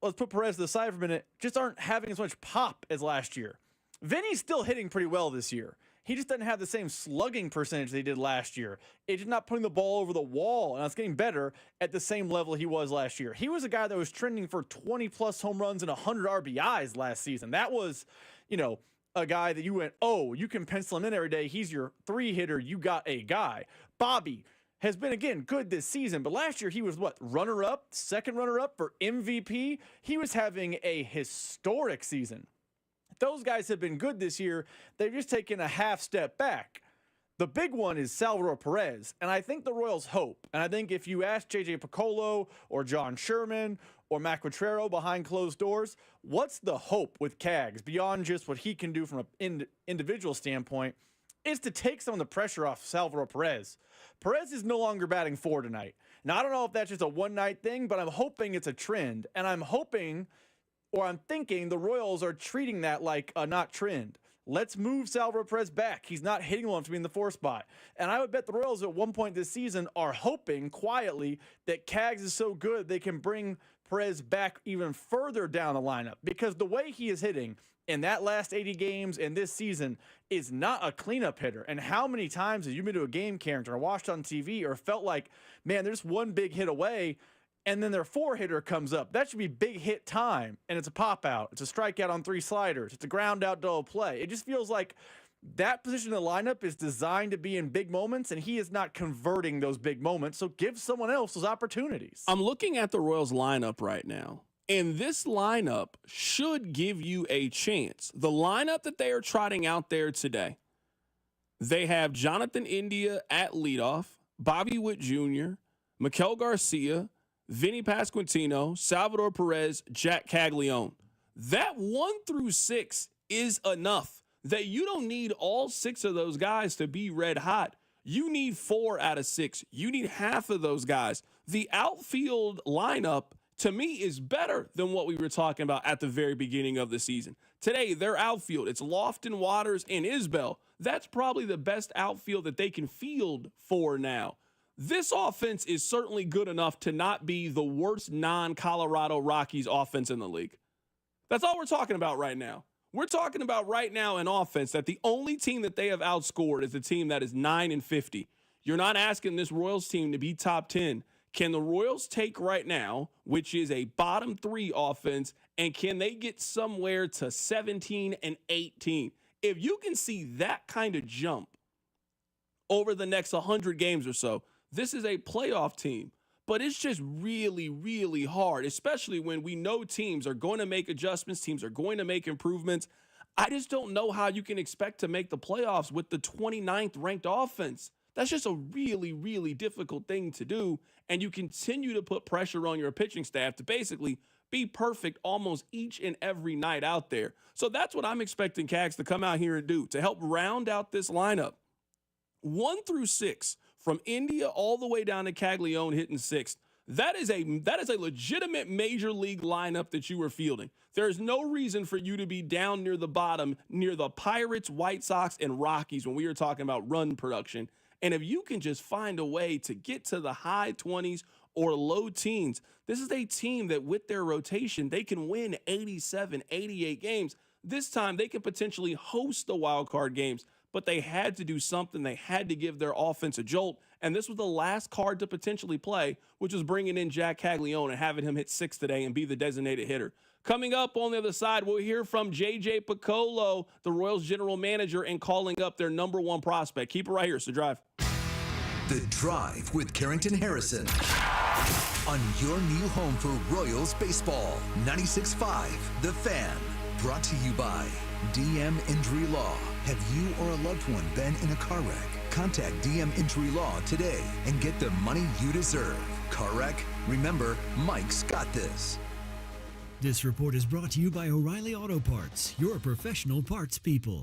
let's put Perez to the side for a minute, just aren't having as much pop as last year. Vinny's still hitting pretty well this year. He just doesn't have the same slugging percentage they did last year. It's just not putting the ball over the wall, and it's getting better at the same level he was last year. He was a guy that was trending for 20-plus home runs and 100 RBIs last season. That was, a guy that you went, oh, you can pencil him in every day. He's your 3-hitter. You got a guy. Bobby has been, again, good this season, but last year he was, runner-up, second runner-up for MVP? He was having a historic season. Those guys have been good this year. They've just taken a half step back. The big one is Salvador Perez, and I think the Royals hope, and I think if you ask JJ Piccolo or John Sherman or Matt Quatrero behind closed doors, what's the hope with Kags beyond just what he can do from an individual standpoint is to take some of the pressure off Salvador Perez. Perez is no longer batting 4 tonight. Now, I don't know if that's just a one-night thing, but I'm hoping it's a trend, and I'm thinking the Royals are treating that like a not trend. Let's move Salvador Perez back. He's not hitting well enough to be in the 4 spot. And I would bet the Royals at one point this season are hoping quietly that Kags is so good they can bring Perez back even further down the lineup, because the way he is hitting in that last 80 games and this season is not a cleanup hitter. And how many times have you been to a game, Carrington, or watched on TV or felt like, man, there's one big hit away, and then their 4-hitter comes up. That should be big hit time, and it's a pop out. It's a strikeout on 3 sliders. It's a ground out double play. It just feels like That position in the lineup is designed to be in big moments, and he is not converting those big moments. So give someone else those opportunities. I'm looking at the Royals lineup right now, and this lineup should give you a chance. The lineup that they are trotting out there today, they have Jonathan India at leadoff, Bobby Witt Jr., Maikel Garcia, Vinny Pasquantino, Salvador Perez, Jack Caglione. That 1 through 6 is enough. That you don't need all 6 of those guys to be red hot. You need 4 out of 6. You need half of those guys. The outfield lineup, to me, is better than what we were talking about at the very beginning of the season. Today, their outfield, it's Lofton, Waters, and Isbell. That's probably the best outfield that they can field for now. This offense is certainly good enough to not be the worst non-Colorado Rockies offense in the league. That's all we're talking about right now. We're talking about right now an offense that the only team that they have outscored is the team that is 9-50. You're not asking this Royals team to be top 10. Can the Royals take right now, which is a bottom 3 offense, and can they get somewhere to 17-18? If you can see that kind of jump over the next 100 games or so, this is a playoff team. But it's just really, really hard, especially when we know teams are going to make adjustments, teams are going to make improvements. I just don't know how you can expect to make the playoffs with the 29th ranked offense. That's just a really, really difficult thing to do. And you continue to put pressure on your pitching staff to basically be perfect almost each and every night out there. So that's what I'm expecting Cags to come out here and do to help round out this lineup. 1 through 6. From India all the way down to Caglione hitting 6th. That is a legitimate major league lineup that you were fielding. There is no reason for you to be down near the bottom, near the Pirates, White Sox, and Rockies when we are talking about run production. And if you can just find a way to get to the high 20s or low teens, this is a team that with their rotation, they can win 87, 88 games. This time they can potentially host the wild card games. But they had to do something. They had to give their offense a jolt. And this was the last card to potentially play, which was bringing in Jack Caglione and having him hit 6 today and be the designated hitter. Coming up on the other side, we'll hear from JJ Piccolo, the Royals general manager, and calling up their number 1 prospect. Keep it right here. It's The Drive. The Drive with Carrington Harrison on your new home for Royals baseball. 96.5 The Fan. Brought to you by DM Injury Law. Have you or a loved one been in a car wreck? Contact DM Injury Law today and get the money you deserve. Car wreck? Remember, Mike's got this. This report is brought to you by O'Reilly Auto Parts, your professional parts people.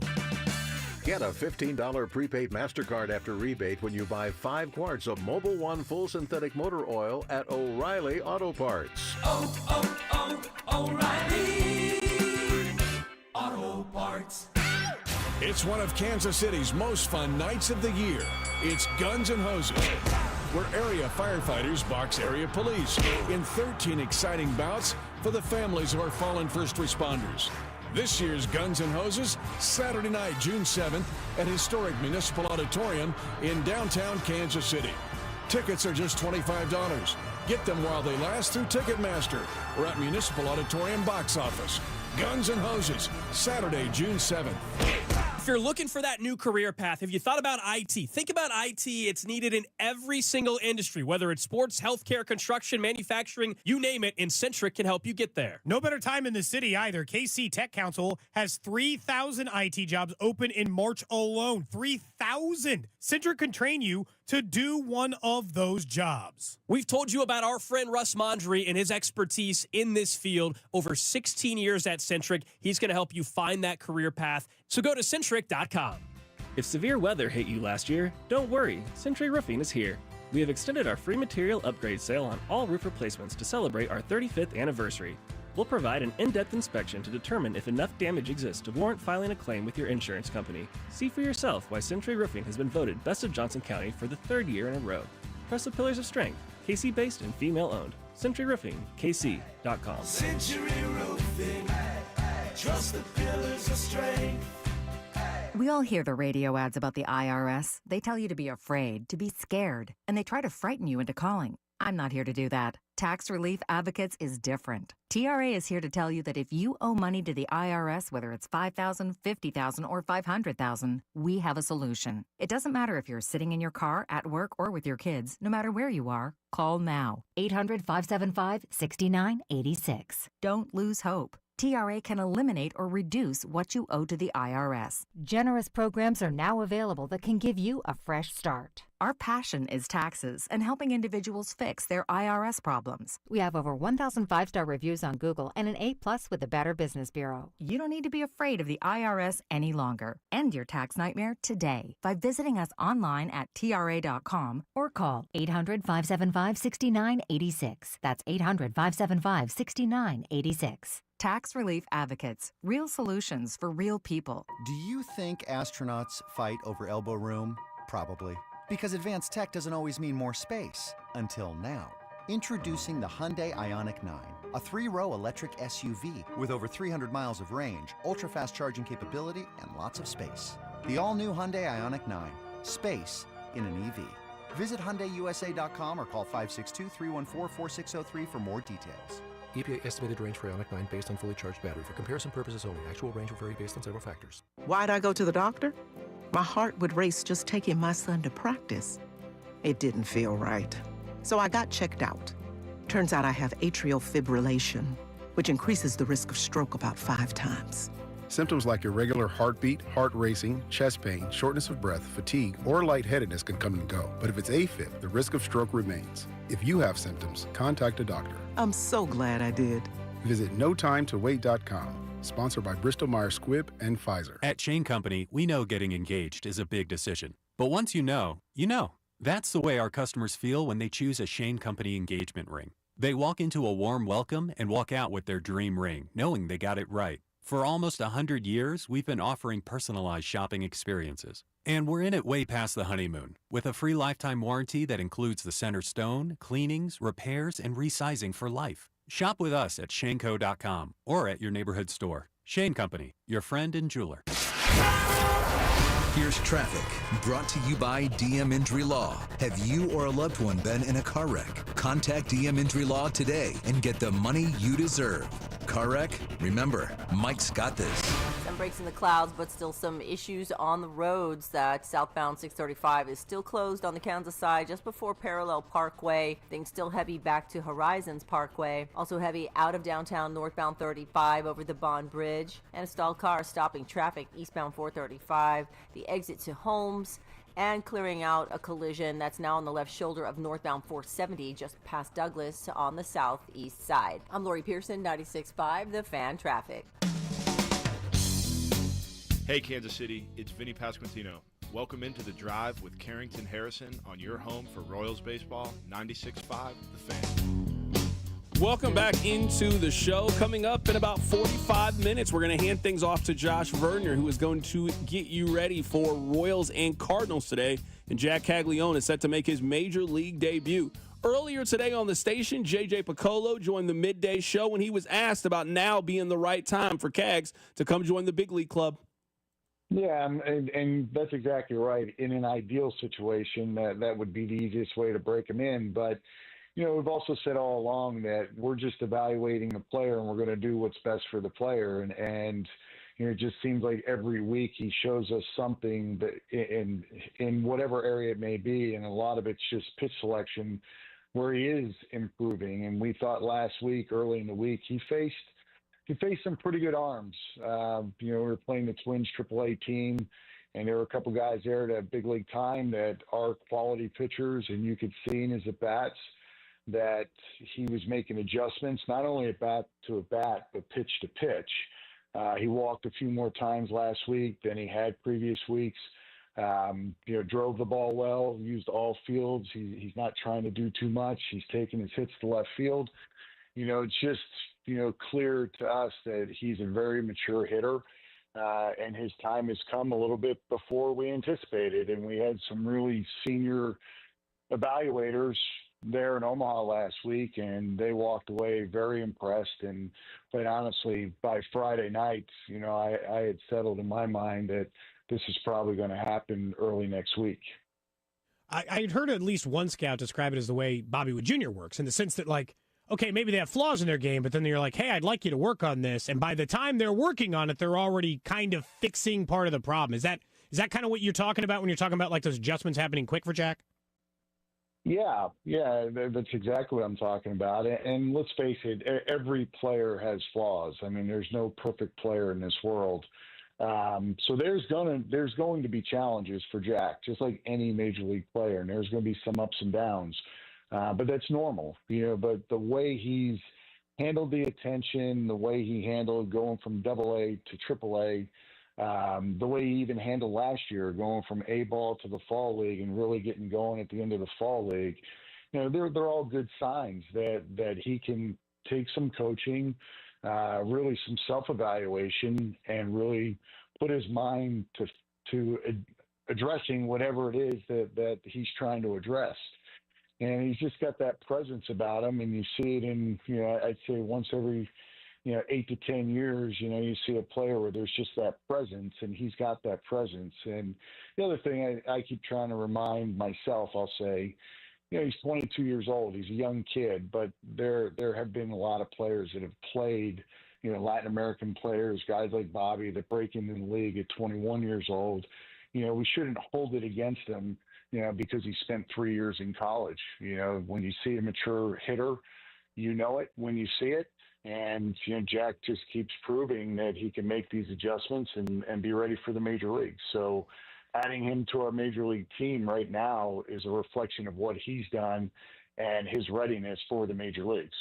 Get a $15 prepaid MasterCard after rebate when you buy 5 quarts of Mobil 1 full synthetic motor oil at O'Reilly Auto Parts. O'Reilly Auto Parts. It's one of Kansas City's most fun nights of the year. It's Guns N' Hoses, where area firefighters box area police in 13 exciting bouts for the families of our fallen first responders. This year's Guns N' Hoses, Saturday night, June 7th, at historic Municipal Auditorium in downtown Kansas City. Tickets are just $25. Get them while they last through Ticketmaster or at Municipal Auditorium box office. Guns N' Hoses, Saturday, June 7th. If you're looking for that new career path, have you thought about IT? Think about IT. It's needed in every single industry, whether it's sports, healthcare, construction, manufacturing, you name it, and Centric can help you get there. No better time in the city either. KC Tech Council has 3,000 IT jobs open in March alone. 3,000. Centric can train you to do one of those jobs. We've told you about our friend Russ Mondry and his expertise in this field. Over 16 years at Centric. He's going to help you find that career path. So go to Centric.com. If severe weather hit you last year, don't worry. Century Roofing is here. We have extended our free material upgrade sale on all roof replacements to celebrate our 35th anniversary. We'll provide an in-depth inspection to determine if enough damage exists to warrant filing a claim with your insurance company. See for yourself why Century Roofing has been voted Best of Johnson County for the 3rd year in a row. Press the pillars of strength. KC-based and female-owned. Century Roofing, KC.com. Century Roofing. Trust the pillars of strength. We all hear the radio ads about the IRS. They tell you to be afraid, to be scared, and they try to frighten you into calling. I'm not here to do that. Tax Relief Advocates is different. TRA is here to tell you that if you owe money to the IRS, whether it's $5,000, $50,000, or $500,000, we have a solution. It doesn't matter if you're sitting in your car, at work, or with your kids. No matter where you are, call now. 800-575-6986. Don't lose hope. TRA can eliminate or reduce what you owe to the IRS. Generous programs are now available that can give you a fresh start. Our passion is taxes and helping individuals fix their IRS problems. We have over 1,000 5-star reviews on Google and an A+ with the Better Business Bureau. You don't need to be afraid of the IRS any longer. End your tax nightmare today by visiting us online at TRA.com or call 800-575-6986. That's 800-575-6986. Tax Relief Advocates. Real solutions for real people. Do you think astronauts fight over elbow room? Probably. Because advanced tech doesn't always mean more space. Until now. Introducing the Hyundai Ioniq 9, a 3-row electric SUV with over 300 miles of range, ultra-fast charging capability, and lots of space. The all-new Hyundai Ioniq 9. Space in an EV. Visit HyundaiUSA.com or call 562-314-4603 for more details. EPA estimated range for Ioniq 9 based on fully charged battery. For comparison purposes only. Actual range will vary based on several factors. Why'd I go to the doctor? My heart would race just taking my son to practice. It didn't feel right. So I got checked out. Turns out I have atrial fibrillation, which increases the risk of stroke about 5 times. Symptoms like irregular heartbeat, heart racing, chest pain, shortness of breath, fatigue, or lightheadedness can come and go. But if it's AFib, the risk of stroke remains. If you have symptoms, contact a doctor. I'm so glad I did. Visit notimetowait.com. Sponsored by Bristol-Myers Squibb and Pfizer. At Shane Company, we know getting engaged is a big decision. But once you know, you know. That's the way our customers feel when they choose a Shane Company engagement ring. They walk into a warm welcome and walk out with their dream ring, knowing they got it right. For almost 100 years, we've been offering personalized shopping experiences. And we're in it way past the honeymoon, with a free lifetime warranty that includes the center stone, cleanings, repairs, and resizing for life. Shop with us at shaneco.com or at your neighborhood store. Shane Company, your friend and jeweler. Here's traffic, brought to you by DM Injury Law. Have you or a loved one been in a car wreck? Contact DM Injury Law today and get the money you deserve. Car wreck? Remember, Mike's got this. Some breaks in the clouds, but still some issues on the roads. That southbound 635 is still closed on the Kansas side just before Parallel Parkway. Things still heavy back to Horizons Parkway. Also heavy out of downtown northbound 35 over the Bond Bridge. And a stalled car stopping traffic eastbound 435. The exit to Holmes. And clearing out a collision that's now on the left shoulder of northbound 470 just past Douglas on the southeast side. I'm Lori Pearson, 96.5 The Fan Traffic. Hey Kansas City, it's Vinny Pasquantino. Welcome into The Drive with Carrington Harrison on your home for Royals baseball, 96.5 The Fan. Welcome back into the show. Coming up in about 45 minutes, we're going to hand things off to Josh Vernier, who is going to get you ready for Royals and Cardinals today. And Jack Kaggleon is set to make his major league debut. Earlier today on the station, JJ Piccolo joined the midday show when he was asked about now being the right time for Kags to come join the big league club. Yeah, and that's exactly right. In an ideal situation, that would be the easiest way to break him in. But you know, we've also said all along that we're just evaluating the player and we're going to do what's best for the player. And you know, it just seems like every week he shows us something that in whatever area it may be. And a lot of it's just pitch selection where he is improving. And we thought last week, early in the week, he faced some pretty good arms. You know, we were playing the Twins AAA team, and there were a couple guys there that have big league time that are quality pitchers, and you could see in his at-bats that he was making adjustments, not only at bat to at bat, but pitch to pitch. He walked a few more times last week than he had previous weeks. You know, drove the ball well, used all fields. He's not trying to do too much. He's taking his hits to left field. You know, it's just, you know, clear to us that he's a very mature hitter, and his time has come a little bit before we anticipated. And we had some really senior evaluators there in Omaha last week, and they walked away very impressed. And quite honestly, by Friday night, you know, I had settled in my mind that this is probably going to happen early next week. I'd heard at least one scout describe it as the way Bobby Wood Jr. works, in the sense that, like, okay, maybe they have flaws in their game, but then you're like, hey, I'd like you to work on this. And by the time they're working on it, they're already kind of fixing part of the problem. Is that kind of what you're talking about when you're talking about, like, those adjustments happening quick for Jack? Yeah, that's exactly what I'm talking about. And let's face it, every player has flaws. I mean, there's no perfect player in this world. So there's going to be challenges for Jack, just like any major league player, and there's going to be some ups and downs. But that's normal, but the way he's handled the attention, the way he handled going from AA to AAA, the way he even handled last year, going from A ball to the fall league and really getting going at the end of the fall league, they're all good signs that he can take some coaching, really some self-evaluation, and really put his mind to addressing whatever it is that he's trying to address. And he's just got that presence about him, and you see it in, I'd say once every, 8 to 10 years, you see a player where there's just that presence, and he's got that presence. And the other thing I keep trying to remind myself, I'll say, he's 22 years old. He's a young kid, but there have been a lot of players that have played, Latin American players, guys like Bobby that break into the league at 21 years old. We shouldn't hold it against him, because he spent 3 years in college. When you see a mature hitter, it when you see it. And, Jack just keeps proving that he can make these adjustments and be ready for the major leagues. So adding him to our major league team right now is a reflection of what he's done and his readiness for the major leagues.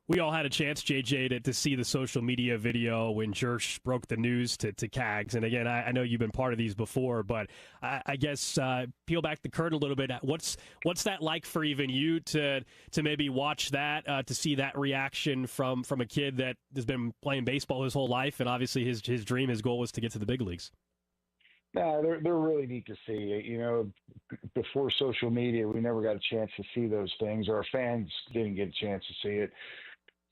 We all had a chance, JJ, to see the social media video when Jersh broke the news to Kags. And again, I know you've been part of these before, but I guess peel back the curtain a little bit. What's that like for even you to maybe watch that, to see that reaction from a kid that has been playing baseball his whole life, and obviously his dream, his goal was to get to the big leagues? Yeah, they're really neat to see. Before social media, we never got a chance to see those things. Our fans didn't get a chance to see it.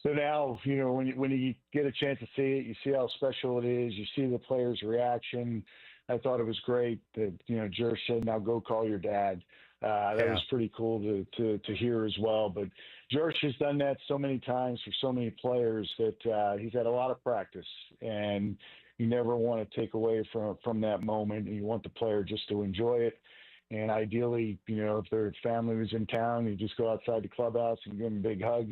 So now, when you get a chance to see it, you see how special it is. You see the players' reaction. I thought it was great that, Jersh said, now go call your dad. That was pretty cool to hear as well. But Jersh has done that so many times for so many players that he's had a lot of practice. And you never want to take away from that moment. You want the player just to enjoy it. And ideally, if their family was in town, you just go outside the clubhouse and give them a big hug.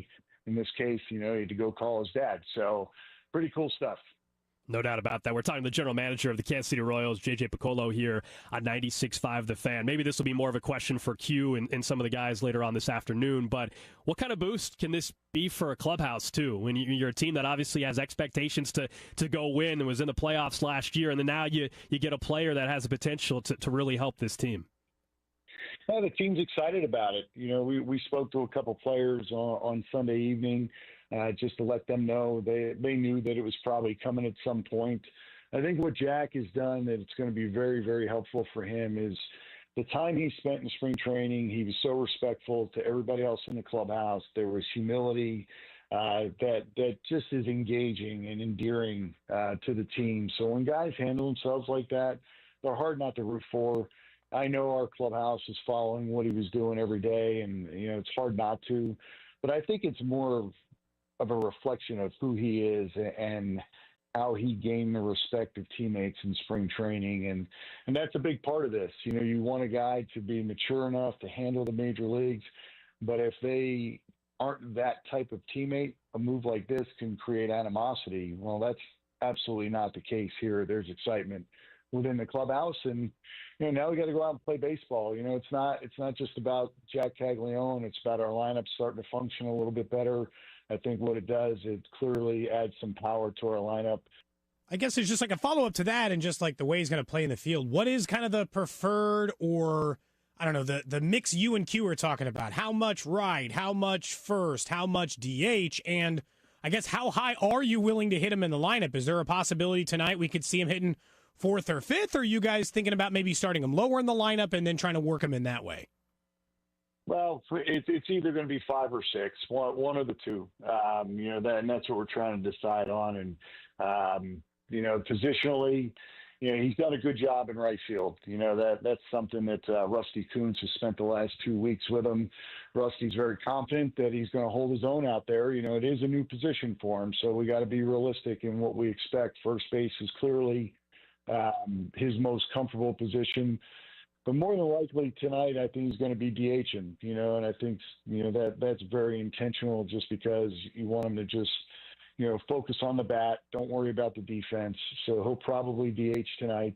In this case, he had to go call his dad. So pretty cool stuff. No doubt about that. We're talking to the general manager of the Kansas City Royals, JJ Piccolo, here on 96.5 The Fan. Maybe this will be more of a question for Q and some of the guys later on this afternoon, but what kind of boost can this be for a clubhouse, too, when you're a team that obviously has expectations to go win and was in the playoffs last year, and then now you get a player that has the potential to really help this team? Well, the team's excited about it. We spoke to a couple players on Sunday evening just to let them know they knew that it was probably coming at some point. I think what Jack has done that it's going to be very, very helpful for him is the time he spent in spring training. He was so respectful to everybody else in the clubhouse. There was humility that just is engaging and endearing to the team. So when guys handle themselves like that, they're hard not to root for. I know our clubhouse is following what he was doing every day, and, it's hard not to. But I think it's more of a reflection of who he is and how he gained the respect of teammates in spring training. And that's a big part of this. You want a guy to be mature enough to handle the major leagues, but if they aren't that type of teammate, a move like this can create animosity. Well, that's absolutely not the case here. There's excitement within the clubhouse, and now we got to go out and play baseball. It's not just about Jack Kaggleon. It's about our lineup starting to function a little bit better. I think what it does, it clearly adds some power to our lineup. I guess there's just like a follow-up to that, and just like the way he's going to play in the field. What is kind of the preferred, or I don't know, the mix you and Q are talking about? How much right, how much first, how much DH, and I guess how high are you willing to hit him in the lineup? Is there a possibility tonight we could see him hitting fourth or fifth? Or are you guys thinking about maybe starting him lower in the lineup and then trying to work him in that way? Well, it's either going to be 5 or 6, one of the two. And that's what we're trying to decide on. And, positionally, he's done a good job in right field. That's something that Rusty Kuntz has spent the last 2 weeks with him. Rusty's very confident that he's going to hold his own out there. It is a new position for him, so we got to be realistic in what we expect. First base is clearly his most comfortable position. But more than likely tonight, I think he's going to be DHing, and I think, that's very intentional just because you want him to just, focus on the bat. Don't worry about the defense. So he'll probably DH tonight.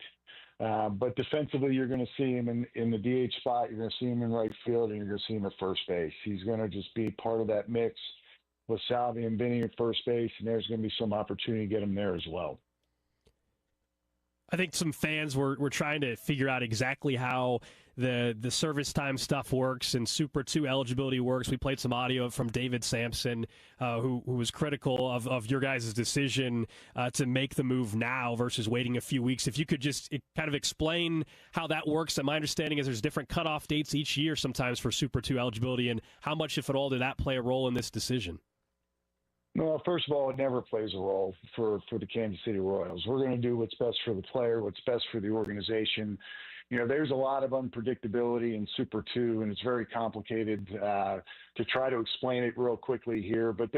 But defensively, you're going to see him in the DH spot. You're going to see him in right field, and you're going to see him at first base. He's going to just be part of that mix with Salvi and Vinny at first base, and there's going to be some opportunity to get him there as well. I think some fans were trying to figure out exactly how the service time stuff works and Super 2 eligibility works. We played some audio from David Sampson, who was critical of your guys' decision to make the move now versus waiting a few weeks. If you could just kind of explain how that works. And my understanding is there's different cutoff dates each year sometimes for Super 2 eligibility, and how much, if at all, did that play a role in this decision? Well, first of all, it never plays a role for the Kansas City Royals. We're going to do what's best for the player, what's best for the organization. There's a lot of unpredictability in Super 2, and it's very complicated to try to explain it real quickly here. But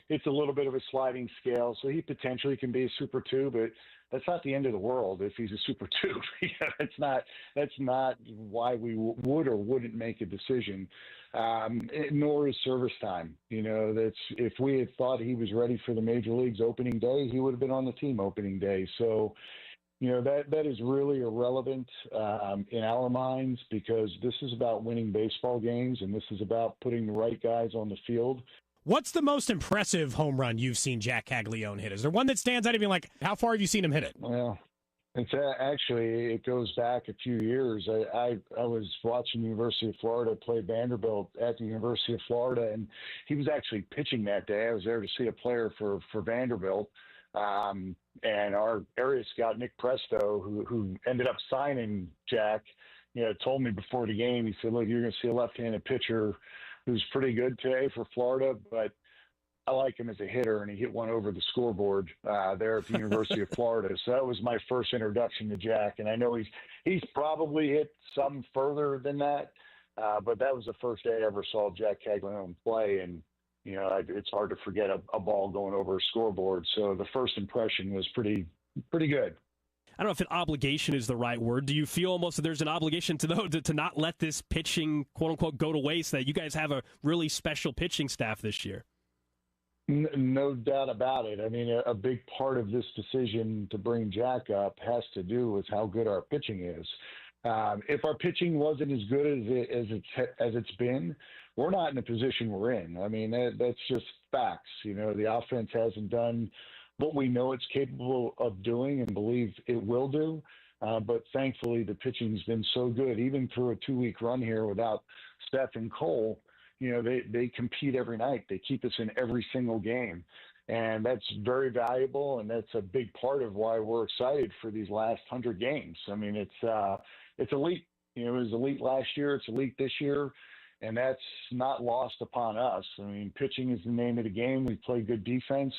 it's a little bit of a sliding scale, so he potentially can be a Super 2, but that's not the end of the world if he's a Super 2. That's not why we would or wouldn't make a decision. Nor is service time. That's if we had thought he was ready for the major leagues opening day, he would have been on the team opening day. So, that is really irrelevant in our minds, because this is about winning baseball games, and this is about putting the right guys on the field. What's the most impressive home run you've seen Jack Kaggleon hit? Is there one that stands out? Even like, how far have you seen him hit it? Well, it's actually, it goes back a few years. I was watching the University of Florida play Vanderbilt at the University of Florida, and he was actually pitching that day. I was there to see a player for Vanderbilt. And our area scout, Nick Presto, who ended up signing Jack, told me before the game, he said, look, you're going to see a left-handed pitcher who's pretty good today for Florida, but I like him as a hitter, and he hit one over the scoreboard there at the University of Florida. So that was my first introduction to Jack, and I know he's probably hit some further than that, but that was the first day I ever saw Jack Kaggleon play, and it's hard to forget a ball going over a scoreboard. So the first impression was pretty good. I don't know if an obligation is the right word. Do you feel almost that there's an obligation to not let this pitching, quote unquote, go to waste, that you guys have a really special pitching staff this year? No doubt about it. I mean, a big part of this decision to bring Jack up has to do with how good our pitching is. If our pitching wasn't as good as it's been, we're not in the position we're in. I mean, that's just facts. The offense hasn't done what we know it's capable of doing and believe it will do. But thankfully, the pitching's been so good, even through a 2-week run here without Steph and Cole. They compete every night. They keep us in every single game. And that's very valuable, and that's a big part of why we're excited for these last 100 games. I mean, it's elite. It was elite last year. It's elite this year, and that's not lost upon us. I mean, pitching is the name of the game. We play good defense.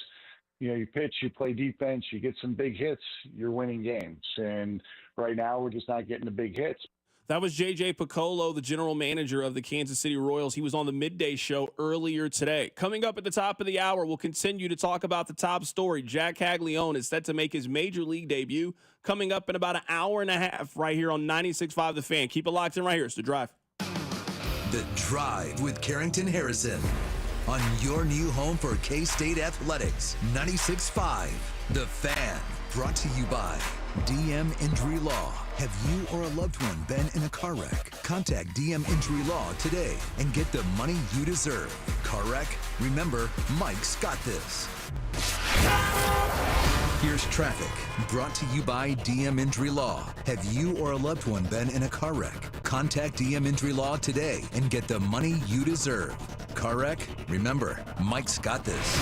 You pitch, you play defense, you get some big hits, you're winning games. And right now, we're just not getting the big hits. That was JJ Piccolo, the general manager of the Kansas City Royals. He was on the midday show earlier today. Coming up at the top of the hour, we'll continue to talk about the top story. Jack Kaggleon is set to make his major league debut coming up in about an hour and a half right here on 96.5 The Fan. Keep it locked in right here. It's The Drive. The Drive with Carrington Harrison on your new home for K-State Athletics. 96.5 The Fan. Brought to you by DM Injury Law. Have you or a loved one been in a car wreck? Contact DM Injury Law today and get the money you deserve. Car wreck? Remember, Mike's got this. Here's traffic, brought to you by DM Injury Law. Have you or a loved one been in a car wreck? Contact DM Injury Law today and get the money you deserve. Car wreck? Remember, Mike's got this.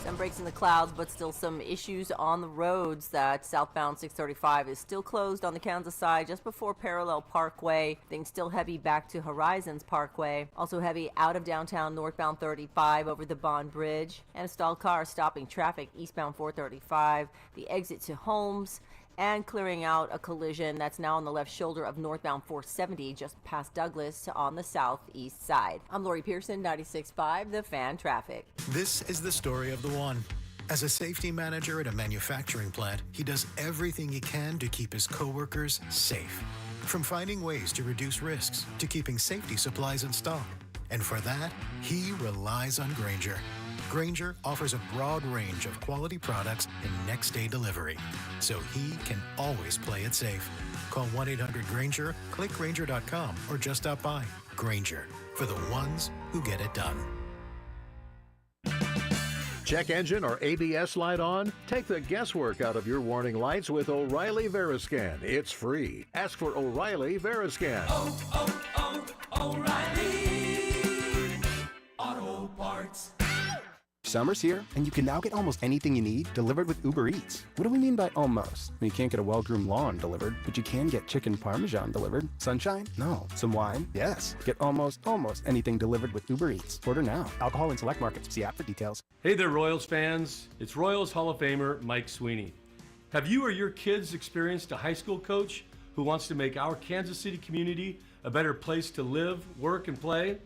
Some breaks in the clouds, but still some issues on the roads. That southbound 635 is still closed on the Kansas side just before Parallel Parkway. Things still heavy back to Horizons Parkway. Also heavy out of downtown northbound 35 over the Bond Bridge. And a stalled car stopping traffic eastbound 435. The exit to Holmes and clearing out a collision that's now on the left shoulder of northbound 470 just past Douglas on the southeast side. I'm Lori Pearson, 96.5 The Fan Traffic. This is the story of the one. As a safety manager at a manufacturing plant, he does everything he can to keep his coworkers safe. From finding ways to reduce risks to keeping safety supplies in stock. And for that, he relies on Grainger. Grainger offers a broad range of quality products and next-day delivery, so he can always play it safe. Call 1-800-GRAINGER, click Grainger.com, or just stop by. Grainger, for the ones who get it done. Check engine or ABS light on? Take the guesswork out of your warning lights with O'Reilly Veriscan. It's free. Ask for O'Reilly Veriscan. O'Reilly Auto Parts. Summer's here, and you can now get almost anything you need delivered with Uber Eats. What do we mean by almost? You can't get a well-groomed lawn delivered, but you can get chicken parmesan delivered. Sunshine? No. Some wine? Yes. Get almost anything delivered with Uber Eats. Order now. Alcohol in select markets. See app for details. Hey there, Royals fans. It's Royals Hall of Famer Mike Sweeney. Have you or your kids experienced a high school coach who wants to make our Kansas City community a better place to live, work, and play?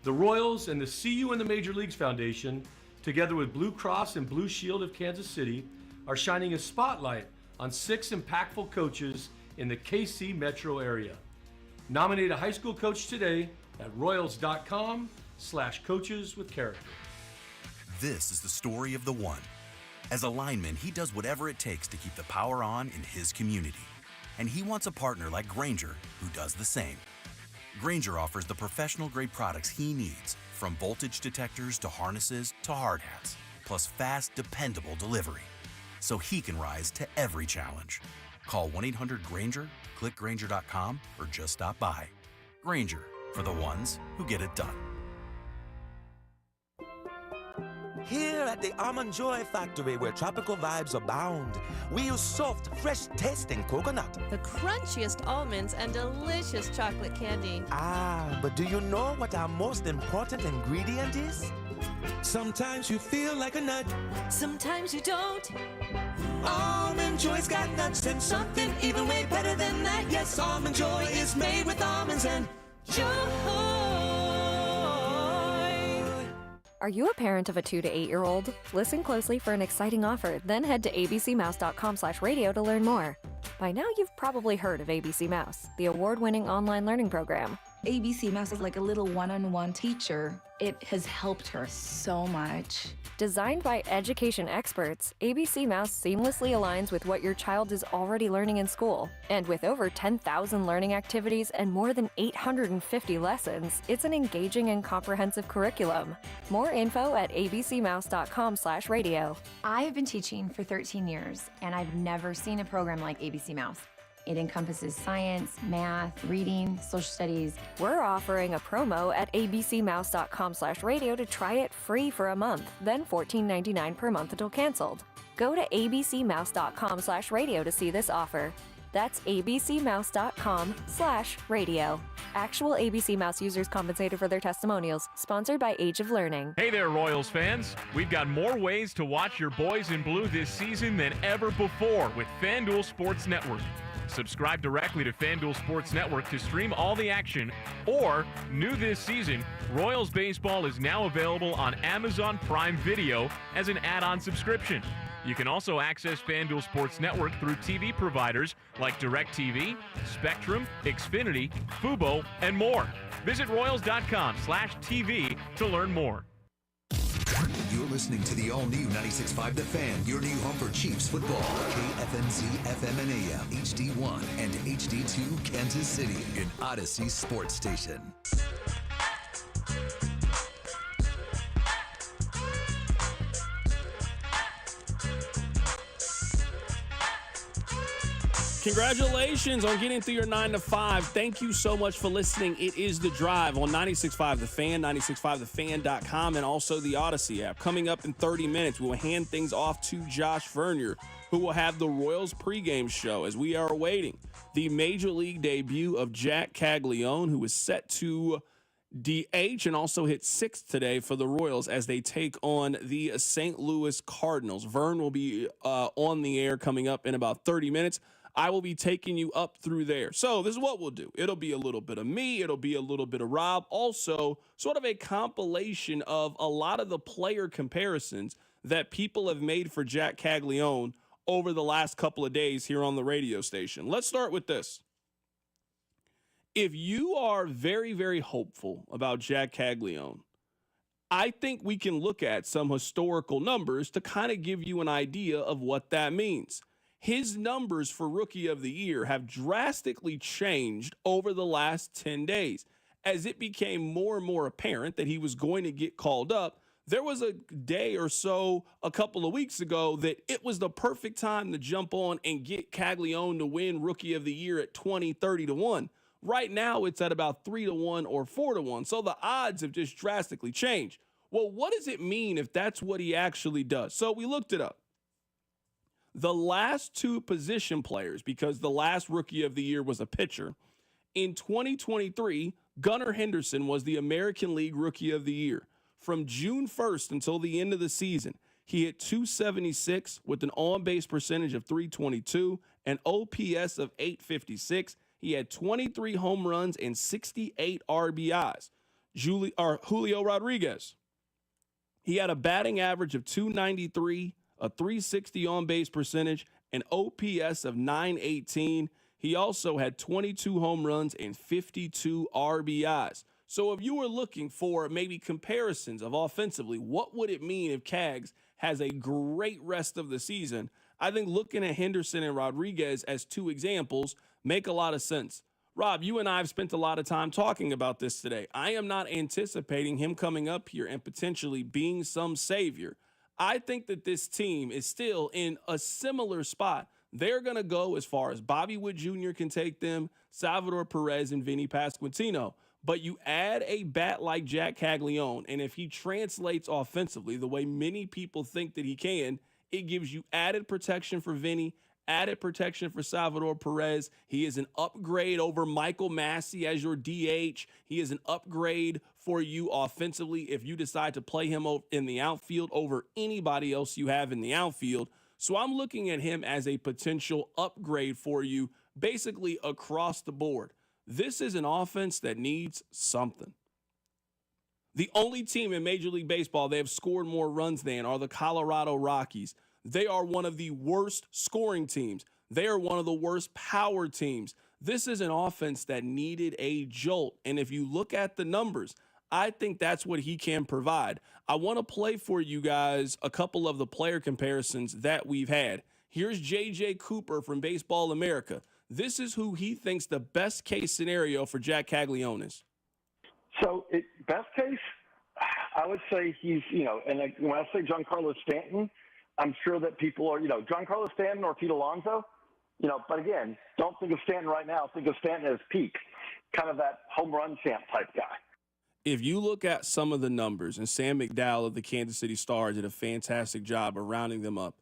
The Royals and the See You in the Major Leagues Foundation, together with Blue Cross and Blue Shield of Kansas City, are shining a spotlight on 6 impactful coaches in the KC metro area. Nominate a high school coach today at royals.com/coaches with character. This is the story of the one. As a lineman, he does whatever it takes to keep the power on in his community. And he wants a partner like Grainger who does the same. Grainger offers the professional-grade products he needs, from voltage detectors to harnesses to hard hats, plus fast, dependable delivery, so he can rise to every challenge. Call 1-800-GRAINGER, click Grainger.com, or just stop by. Grainger, for the ones who get it done. Here at the Almond Joy Factory, where tropical vibes abound, we use soft, fresh-tasting coconut. The crunchiest almonds and delicious chocolate candy. Ah, but do you know what our most important ingredient is? Sometimes you feel like a nut. Sometimes you don't. Almond Joy's got nuts and something even way better than that. Yes, Almond Joy is made with almonds and joy. Are you a parent of a 2 to 8-year-old? Listen closely for an exciting offer, then head to abcmouse.com/radio to learn more. By now, you've probably heard of ABC Mouse, the award-winning online learning program. ABC Mouse is like a little one-on-one teacher. It has helped her so much. Designed by education experts, ABC Mouse seamlessly aligns with what your child is already learning in school. And with over 10,000 learning activities and more than 850 lessons, it's an engaging and comprehensive curriculum. More info at abcmouse.com/radio. I have been teaching for 13 years, and I've never seen a program like ABC Mouse. It encompasses science, math, reading, social studies. We're offering a promo at abcmouse.com/radio to try it free for a month, then $14.99 per month until canceled. Go to abcmouse.com/radio to see this offer. That's abcmouse.com/radio. Actual ABC Mouse users compensated for their testimonials. Sponsored by Age of Learning. Hey there, Royals fans. We've got more ways to watch your boys in blue this season than ever before with FanDuel Sports Network. Subscribe directly to FanDuel Sports Network to stream all the action, or, new this season, Royals Baseball is now available on Amazon Prime Video as an add-on subscription. You can also access FanDuel Sports Network through TV providers like DirecTV, Spectrum, Xfinity, Fubo, and more. Visit Royals.com/TV to learn more. You're listening to the all-new 96.5 The Fan, your new home for Chiefs football. KFNZ, FM and AM, HD1 and HD2 Kansas City, an Odyssey sports station. Congratulations on getting through your 9 to 5. Thank you so much for listening. It is The Drive on 96.5 The Fan, 96.5thefan.com, and also the Odyssey app. Coming up in 30 minutes, we will hand things off to Josh Vernier, who will have the Royals pregame show as we are awaiting the Major League debut of Jack Kaggleon, who is set to DH and also hit 6th today for the Royals as they take on the St. Louis Cardinals. Vern will be on the air coming up in about 30 minutes. I will be taking you up through there. So this is what we'll do. It'll be a little bit of me. It'll be a little bit of Rob. Also, sort of a compilation of a lot of the player comparisons that people have made for Jack Kaggleon over the last couple of days here on the radio station. Let's start with this. If you are very, very hopeful about Jack Kaggleon, I think we can look at some historical numbers to kind of give you an idea of what that means. His numbers for Rookie of the Year have drastically changed over the last 10 days. As it became more and more apparent that he was going to get called up, there was a day or so a couple of weeks ago that it was the perfect time to jump on and get Kaggleon to win Rookie of the Year at 20, 30 to 1. Right now, it's at about 3 to 1 or 4 to 1. So the odds have just drastically changed. Well, what does it mean if that's what he actually does? So we looked it up. The last two position players, because the last Rookie of the Year was a pitcher, in 2023, Gunnar Henderson was the American League Rookie of the Year. From June 1st until the end of the season, he hit .276 with an on-base percentage of .322, an OPS of .856. He had 23 home runs and 68 RBIs. Julio Rodriguez, he had a batting average of .293, a .360 on-base percentage, an OPS of .918. He also had 22 home runs and 52 RBIs. So if you were looking for maybe comparisons of offensively, what would it mean if Kags has a great rest of the season? I think looking at Henderson and Rodriguez as two examples make a lot of sense. Rob, you and I have spent a lot of time talking about this today. I am not anticipating him coming up here and potentially being some savior. I think that this team is still in a similar spot. They're going to go as far as Bobby Wood Jr. can take them, Salvador Perez, and Vinny Pasquantino. But you add a bat like Jack Kaggleon, and if he translates offensively the way many people think that he can, it gives you added protection for Vinny, added protection for Salvador Perez. He is an upgrade over Michael Massey as your DH. He is an upgrade for you offensively if you decide to play him in the outfield over anybody else you have in the outfield. So I'm looking at him as a potential upgrade for you basically across the board. This is an offense that needs something. The only team in Major League Baseball they have scored more runs than are the Colorado Rockies. They are one of the worst scoring teams. They are one of the worst power teams. This is an offense that needed a jolt. And if you look at the numbers, I think that's what he can provide. I want to play for you guys a couple of the player comparisons that we've had. Here's JJ Cooper from Baseball America. This is who he thinks the best case scenario for Jack Kaggleon is. So, best case, I would say he's, and when I say Giancarlo Stanton, I'm sure that people are, Giancarlo Stanton or Pete Alonso, but again, don't think of Stanton right now. Think of Stanton as peak, kind of that home run champ type guy. If you look at some of the numbers, and Sam McDowell of the Kansas City Stars did a fantastic job of rounding them up,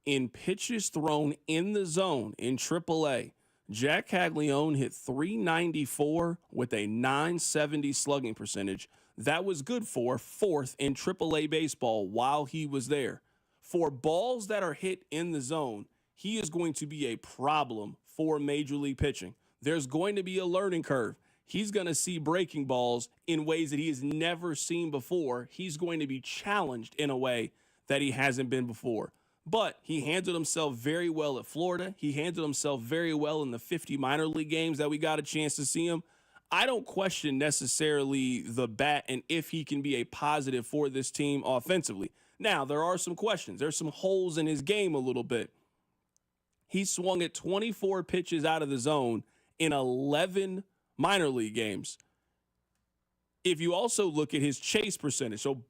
in pitches thrown in the zone in AAA, Jack Kaggleon hit .394 with a .970 slugging percentage. That was good for fourth in AAA baseball while he was there. For balls that are hit in the zone, he is going to be a problem for Major League pitching. There's going to be a learning curve. He's going to see breaking balls in ways that he has never seen before. He's going to be challenged in a way that he hasn't been before. But he handled himself very well at Florida. He handled himself very well in the 50 minor league games that we got a chance to see him. I don't question necessarily the bat and if he can be a positive for this team offensively. Now, there are some questions. There's some holes in his game a little bit. He swung at 24 pitches out of the zone in 11 minor league games. If you also look at his chase percentage, so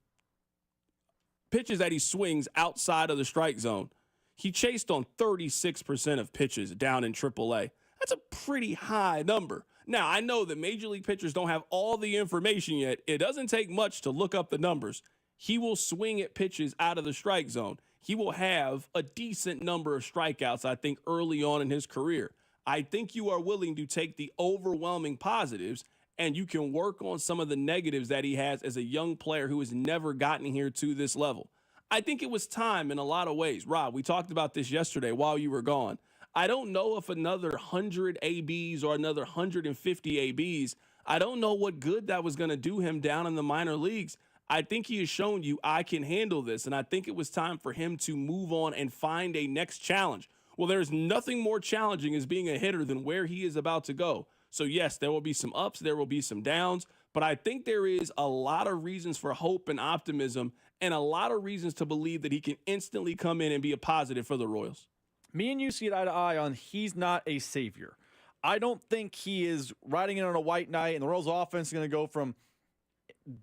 pitches that he swings outside of the strike zone, he chased on 36% of pitches down in AAA. That's a pretty high number. Now, I know that Major League pitchers don't have all the information yet. It doesn't take much to look up the numbers. He will swing at pitches out of the strike zone. He will have a decent number of strikeouts, I think, early on in his career. I think you are willing to take the overwhelming positives and you can work on some of the negatives that he has as a young player who has never gotten here to this level. I think it was time in a lot of ways. Rob, we talked about this yesterday while you were gone. I don't know if another 100 ABs or another 150 ABs, I don't know what good that was going to do him down in the minor leagues. I think he has shown you I can handle this, and I think it was time for him to move on and find a next challenge. Well, there's nothing more challenging as being a hitter than where he is about to go. So, yes, there will be some ups, there will be some downs, but I think there is a lot of reasons for hope and optimism and a lot of reasons to believe that he can instantly come in and be a positive for the Royals. Me and you see it eye to eye on he's not a savior. I don't think he is riding in on a white knight and the Royals offense is going to go from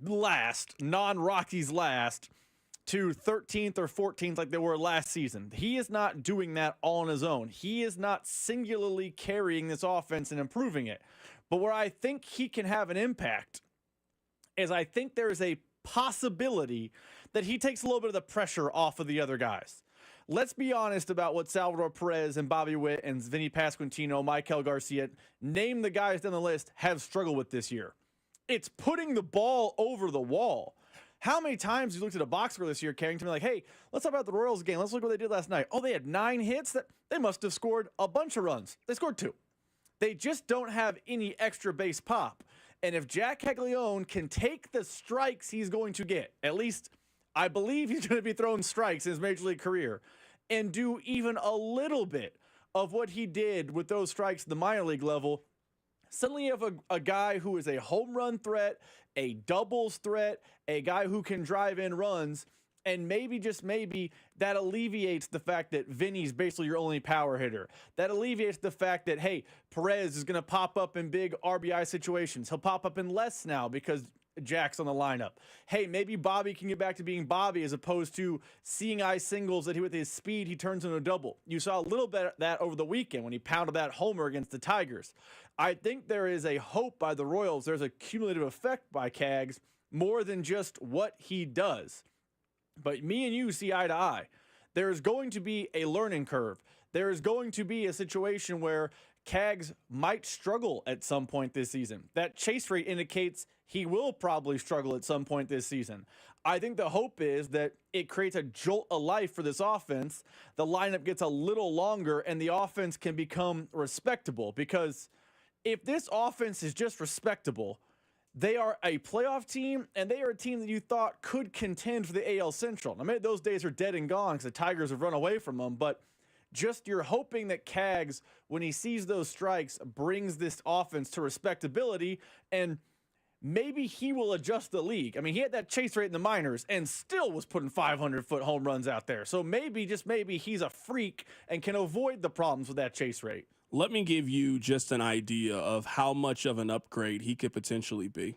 last, non-Rockies last, to 13th or 14th like they were last season. He is not doing that all on his own. He is not singularly carrying this offense and improving it. But where I think he can have an impact is I think there is a possibility that he takes a little bit of the pressure off of the other guys. Let's be honest about what Salvador Perez and Bobby Witt and Vinny Pasquantino, Maikel Garcia, name the guys down the list, have struggled with this year. It's putting the ball over the wall. How many times you looked at a box score this year, Carrington, like, hey, let's talk about the Royals game. Let's look what they did last night. Oh, they had 9 hits. They must have scored a bunch of runs. They scored 2. They just don't have any extra base pop. And if Jack Kaggleon can take the strikes he's going to get, at least I believe he's going to be throwing strikes in his major league career, and do even a little bit of what he did with those strikes at the minor league level, suddenly you have a guy who is a home run threat, a doubles threat, a guy who can drive in runs, and maybe, just maybe, that alleviates the fact that Vinny's basically your only power hitter. That alleviates the fact that, hey, Perez is going to pop up in big RBI situations. He'll pop up in less now because Jack's on the lineup. Hey, maybe Bobby can get back to being Bobby as opposed to seeing eye singles that with his speed he turns into a double. You saw a little bit of that over the weekend when he pounded that homer against the Tigers. I think there is a hope by the Royals. There's a cumulative effect by Kaggs more than just what he does. But me and you see eye to eye. There is going to be a learning curve. There is going to be a situation where Kaggs might struggle at some point this season. That chase rate indicates he will probably struggle at some point this season. I think the hope is that it creates a jolt of life for this offense. The lineup gets a little longer and the offense can become respectable, because if this offense is just respectable, they are a playoff team, and they are a team that you thought could contend for the AL Central. Now, maybe those days are dead and gone because the Tigers have run away from them, but just you're hoping that Kaggs, when he sees those strikes, brings this offense to respectability, and maybe he will adjust the league. I mean, he had that chase rate in the minors and still was putting 500-foot home runs out there. So maybe, just maybe, he's a freak and can avoid the problems with that chase rate. Let me give you just an idea of how much of an upgrade he could potentially be.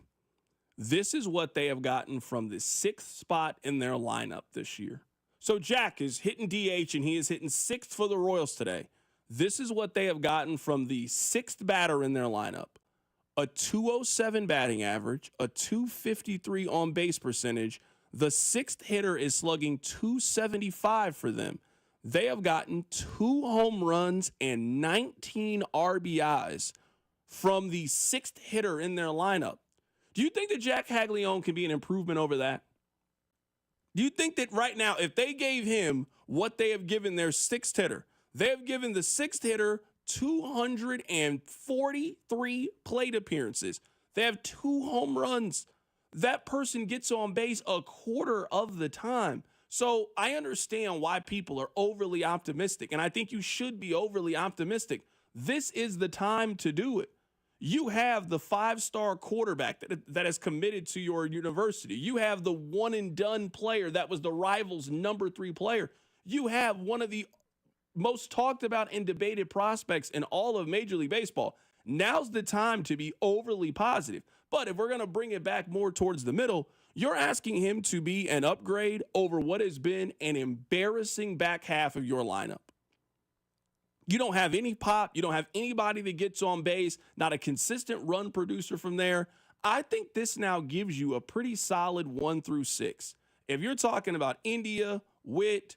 This is what they have gotten from the 6th spot in their lineup this year. So Jack is hitting DH, and he is hitting 6th for the Royals today. This is what they have gotten from the 6th batter in their lineup. A 207 batting average, a 253 on-base percentage. The 6th hitter is slugging 275 for them. They have gotten 2 home runs and 19 RBIs from the 6th hitter in their lineup. Do you think that Jack Kaggleon can be an improvement over that? Do you think that right now, if they gave him what they have given their 6th hitter, they have given the 6th hitter 243 plate appearances. They have 2 home runs. That person gets on base a quarter of the time. So I understand why people are overly optimistic, and I think you should be overly optimistic. This is the time to do it. You have the 5-star quarterback that is committed to your university. You have the one-and-done player that was the rival's number 3 player. You have one of the most talked about and debated prospects in all of Major League Baseball. Now's the time to be overly positive. But if we're going to bring it back more towards the middle, you're asking him to be an upgrade over what has been an embarrassing back half of your lineup. You don't have any pop. You don't have anybody that gets on base, not a consistent run producer from there. I think this now gives you a pretty solid 1 through 6. If you're talking about India, Witt,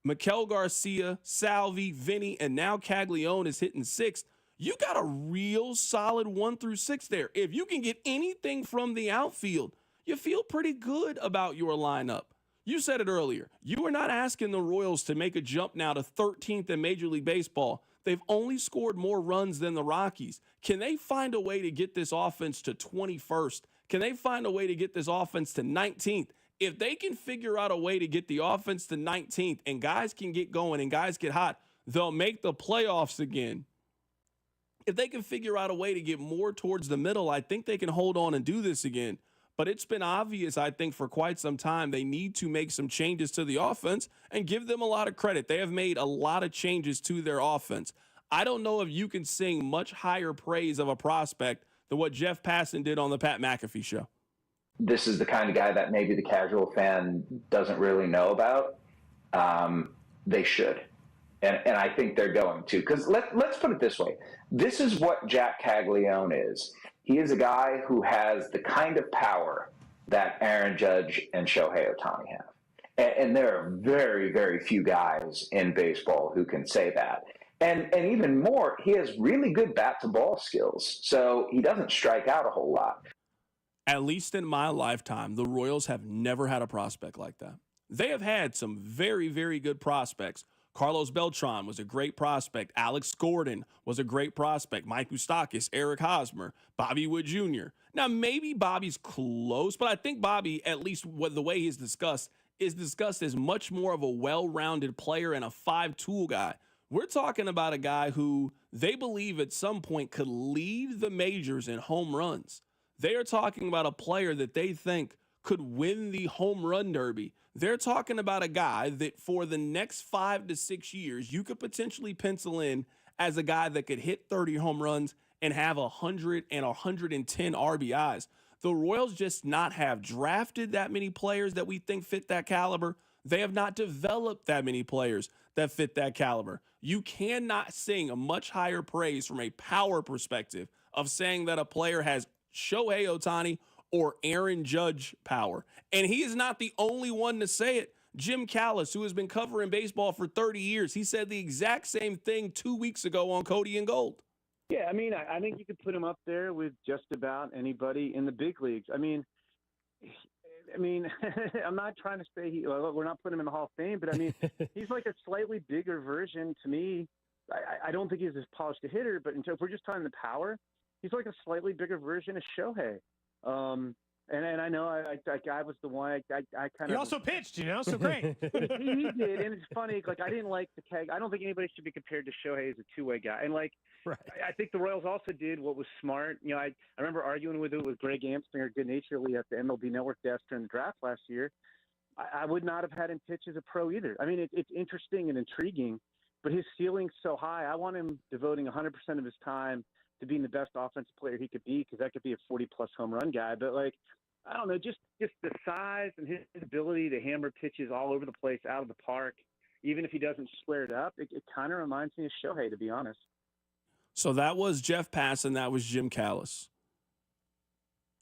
Maikel Garcia, Salvi, Vinny, and now Kaggleon is hitting 6th, You got a real solid 1 through 6 there. If you can get anything from the outfield, you feel pretty good about your lineup. You said it earlier. You are not asking the Royals to make a jump now to 13th in Major League Baseball. They've only scored more runs than the Rockies. Can they find a way to get this offense to 21st? Can they find a way to get this offense to 19th? If they can figure out a way to get the offense to 19th and guys can get going and guys get hot, they'll make the playoffs again. If they can figure out a way to get more towards the middle, I think they can hold on and do this again. But it's been obvious, I think, for quite some time, they need to make some changes to the offense and give them a lot of credit. They have made a lot of changes to their offense. I don't know if you can sing much higher praise of a prospect than what Jeff Passen did on the Pat McAfee show. This is the kind of guy that maybe the casual fan doesn't really know about. They should. And I think they're going to. Because let's put it this way. This is what Jack Kaggleon is. He is a guy who has the kind of power that Aaron Judge and Shohei Ohtani have. And there are very, very few guys in baseball who can say that. And even more, he has really good bat-to-ball skills. So he doesn't strike out a whole lot. At least in my lifetime, the Royals have never had a prospect like that. They have had some very, very good prospects. Carlos Beltran was a great prospect. Alex Gordon was a great prospect. Mike Moustakas, Eric Hosmer, Bobby Wood Jr. Now, maybe Bobby's close, but I think Bobby, at least the way he's discussed, is discussed as much more of a well-rounded player and a 5-tool guy. We're talking about a guy who they believe at some point could lead the majors in home runs. They are talking about a player that they think could win the home run derby. They're talking about a guy that for the next 5 to 6 years, you could potentially pencil in as a guy that could hit 30 home runs and have 100 and 110 RBIs. The Royals just not have drafted that many players that we think fit that caliber. They have not developed that many players that fit that caliber. You cannot sing a much higher praise from a power perspective of saying that a player has Shohei Ohtani or Aaron Judge power. And he is not the only one to say it. Jim Callis, who has been covering baseball for 30 years, he said the exact same thing 2 weeks ago on Cody and Gold. Yeah, I mean, I think you could put him up there with just about anybody in the big leagues. I mean, I'm not trying to say we're not putting him in the Hall of Fame, but I mean, he's like a slightly bigger version to me. I don't think he's as polished a hitter, but if we're just talking the power, he's like a slightly bigger version of Shohei. And I know I was the one I kind of. He also pitched, so great. he did, and it's funny. Like I didn't like the Keg. I don't think anybody should be compared to Shohei as a two-way guy. And right. I think the Royals also did what was smart. I remember arguing with Greg Amslinger good naturedly at the MLB Network desk during the draft last year. I would not have had him pitch as a pro either. I mean, it's interesting and intriguing, but his ceiling's so high. I want him devoting 100% of his time to being the best offensive player he could be, because that could be a 40-plus home run guy. But, I don't know, just the size and his ability to hammer pitches all over the place out of the park, even if he doesn't square it up, it kind of reminds me of Shohei, to be honest. So that was Jeff Passen. That was Jim Callis.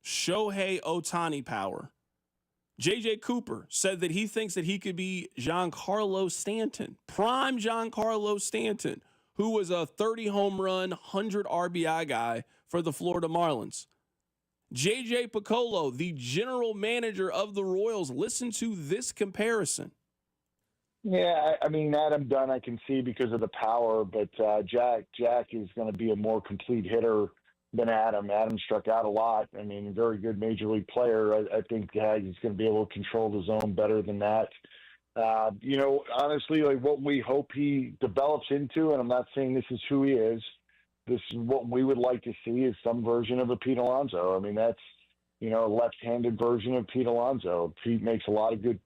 Shohei Ohtani power. JJ Cooper said that he thinks that he could be Giancarlo Stanton, prime Giancarlo Stanton, who was a 30 home run, 100 RBI guy for the Florida Marlins. JJ Piccolo, the general manager of the Royals, listen to this comparison. Yeah, I mean, Adam Dunn I can see because of the power, but Jack is going to be a more complete hitter than Adam. Adam struck out a lot. I mean, very good major league player. I think he's going to be able to control the zone better than that. Honestly, what we hope he develops into, and I'm not saying this is who he is, this is what we would like to see, is some version of a Pete Alonso. I mean, that's, a left-handed version of Pete Alonso. Pete makes a lot of good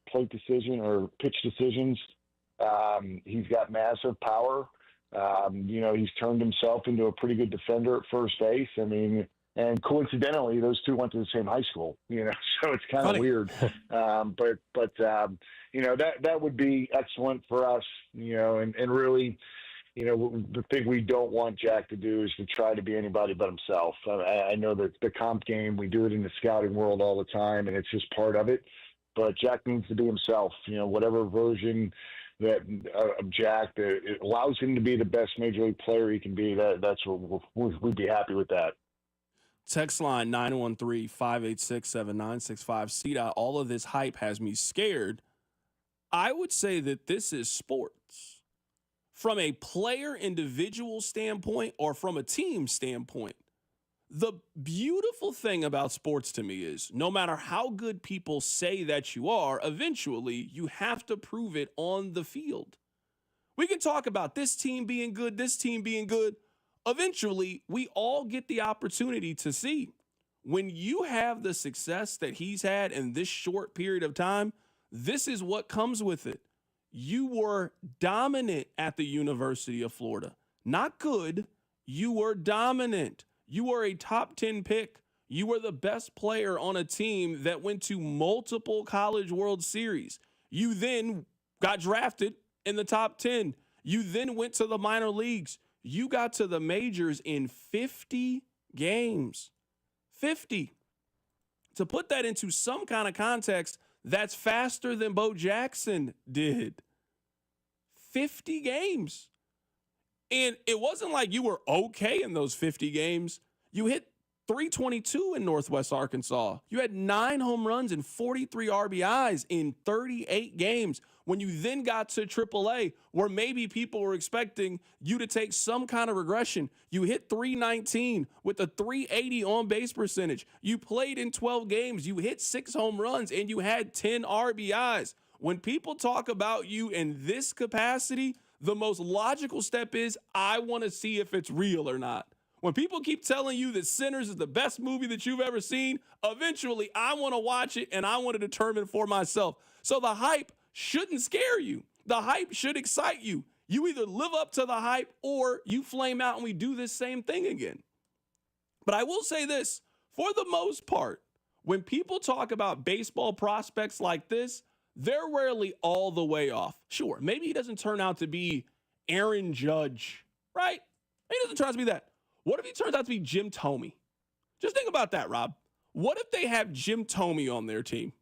plate decision or pitch decisions. He's got massive power. He's turned himself into a pretty good defender at first base. I mean, and coincidentally, those two went to the same high school, so it's kind of weird. But that would be excellent for us, and really, the thing we don't want Jack to do is to try to be anybody but himself. I know that the comp game, we do it in the scouting world all the time, and it's just part of it. But Jack needs to be himself, whatever version Jack, that it allows him to be the best major league player he can be. That's what we'd be happy with that. Text line 913-586-7965. CDOT, all of this hype has me scared. I would say that this is sports. From a player individual standpoint or from a team standpoint, the beautiful thing about sports to me is no matter how good people say that you are, eventually you have to prove it on the field. We can talk about this team being good, this team being good. Eventually, we all get the opportunity to see when you have the success that he's had in this short period of time, this is what comes with it. You were dominant at the University of Florida. Not good. You were dominant. You were a top 10 pick. You were the best player on a team that went to multiple College World Series. You then got drafted in the top 10. You then went to the minor leagues. You got to the majors in 50 games. 50. To put that into some kind of context, that's faster than Bo Jackson did. 50 games. And it wasn't like you were okay in those 50 games. You hit 322 in Northwest Arkansas. You had 9 home runs and 43 RBIs in 38 games. When you then got to AAA, where maybe people were expecting you to take some kind of regression, you hit 319 with a 380 on-base percentage. You played in 12 games. You hit 6 home runs, and you had 10 RBIs. When people talk about you in this capacity, the most logical step is, I want to see if it's real or not. When people keep telling you that Sinners is the best movie that you've ever seen, eventually I want to watch it and I want to determine for myself. So the hype shouldn't scare you. The hype should excite you. You either live up to the hype or you flame out and we do this same thing again. But I will say this, for the most part, when people talk about baseball prospects like this, they're rarely all the way off. Sure, maybe he doesn't turn out to be Aaron Judge, right? Maybe he doesn't turn out to be that. What if he turns out to be Jim Thome? Just think about that, Rob. What if they have Jim Thome on their team?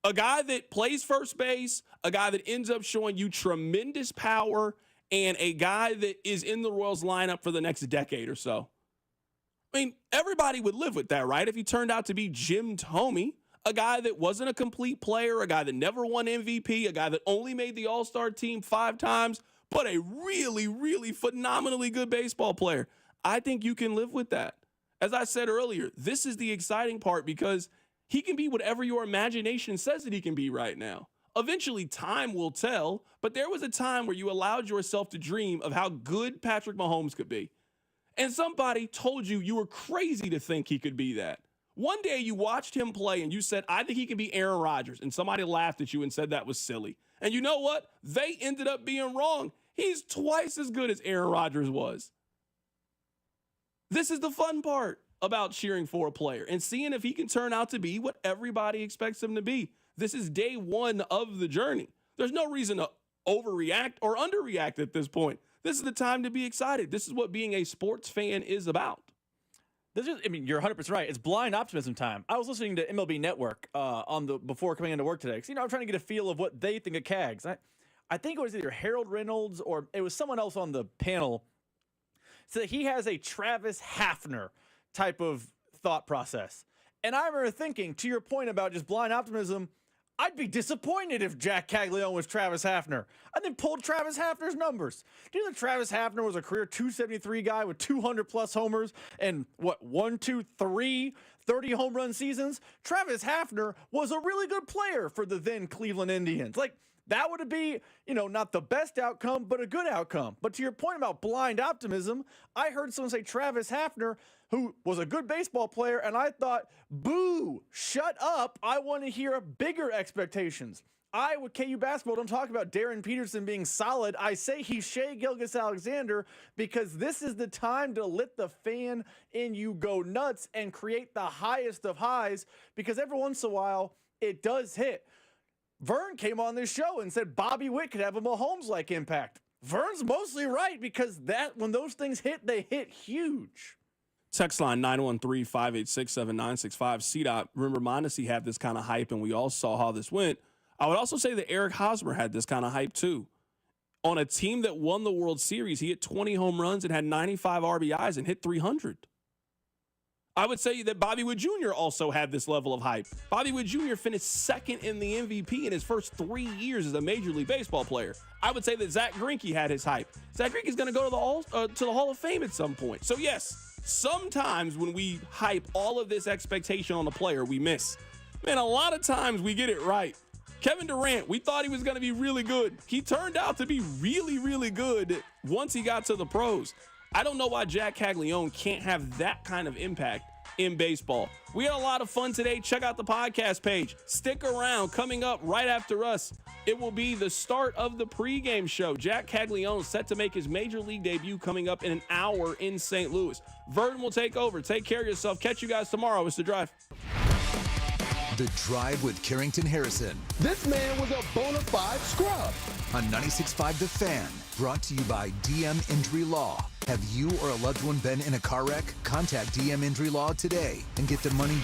A guy that plays first base, a guy that ends up showing you tremendous power, and a guy that is in the Royals lineup for the next decade or so. I mean, everybody would live with that, right? If he turned out to be Jim Thome, a guy that wasn't a complete player, a guy that never won MVP, a guy that only made the All-Star team 5 times, but a really, really phenomenally good baseball player. I think you can live with that. As I said earlier, this is the exciting part because he can be whatever your imagination says that he can be right now. Eventually, time will tell, but there was a time where you allowed yourself to dream of how good Patrick Mahomes could be. And somebody told you you were crazy to think he could be that. One day you watched him play and you said, I think he can be Aaron Rodgers. And somebody laughed at you and said that was silly. And you know what? They ended up being wrong. He's twice as good as Aaron Rodgers was. This is the fun part about cheering for a player and seeing if he can turn out to be what everybody expects him to be. This is day one of the journey. There's no reason to overreact or underreact at this point. This is the time to be excited. This is what being a sports fan is about. You're 100% right. It's blind optimism time. I was listening to MLB Network before coming into work today. Because, I'm trying to get a feel of what they think of Cags. I think it was either Harold Reynolds or it was someone else on the panel. So he has a Travis Hafner type of thought process. And I remember thinking, to your point about just blind optimism, I'd be disappointed if Jack Kaggleon was Travis Hafner. I then pulled Travis Hafner's numbers. Do you know that Travis Hafner was a career 273 guy with 200-plus homers and, 30 home run seasons? Travis Hafner was a really good player for the then Cleveland Indians. That would be, not the best outcome, but a good outcome. But to your point about blind optimism, I heard someone say Travis Hafner, who was a good baseball player, and I thought, boo, shut up. I want to hear bigger expectations. With KU basketball, don't talk about Darren Peterson being solid. I say he's Shea Gilgeous-Alexander because this is the time to let the fan in you go nuts and create the highest of highs because every once in a while, it does hit. Vern came on this show and said Bobby Witt could have a Mahomes-like impact. Vern's mostly right because when those things hit, they hit huge. Text line 913-586-7965. CDOT, remember, Mondesi had this kind of hype, and we all saw how this went. I would also say that Eric Hosmer had this kind of hype too. On a team that won the World Series, he hit 20 home runs and had 95 RBIs and hit 300. I would say that Bobby Wood Jr. also had this level of hype. Bobby Wood Jr. finished second in the MVP in his first 3 years as a Major League Baseball player. I would say that Zach Greinke had his hype. Zach Greinke's going to go to the Hall of Fame at some point. So yes, sometimes when we hype all of this expectation on the player, we miss. Man, a lot of times we get it right. Kevin Durant, we thought he was going to be really good. He turned out to be really, really good once he got to the pros. I don't know why Jack Kaggleon can't have that kind of impact in baseball. We had a lot of fun today. Check out the podcast page. Stick around. Coming up right after us, it will be the start of the pregame show. Jack Kaggleon set to make his Major League debut coming up in an hour in St. Louis. Verdon will take over. Take care of yourself. Catch you guys tomorrow. It's The Drive. The Drive with Carrington Harrison. This man was a bona fide scrub. On 96.5 The Fan. Brought to you by DM Injury Law. Have you or a loved one been in a car wreck? Contact DM Injury Law today and get the money you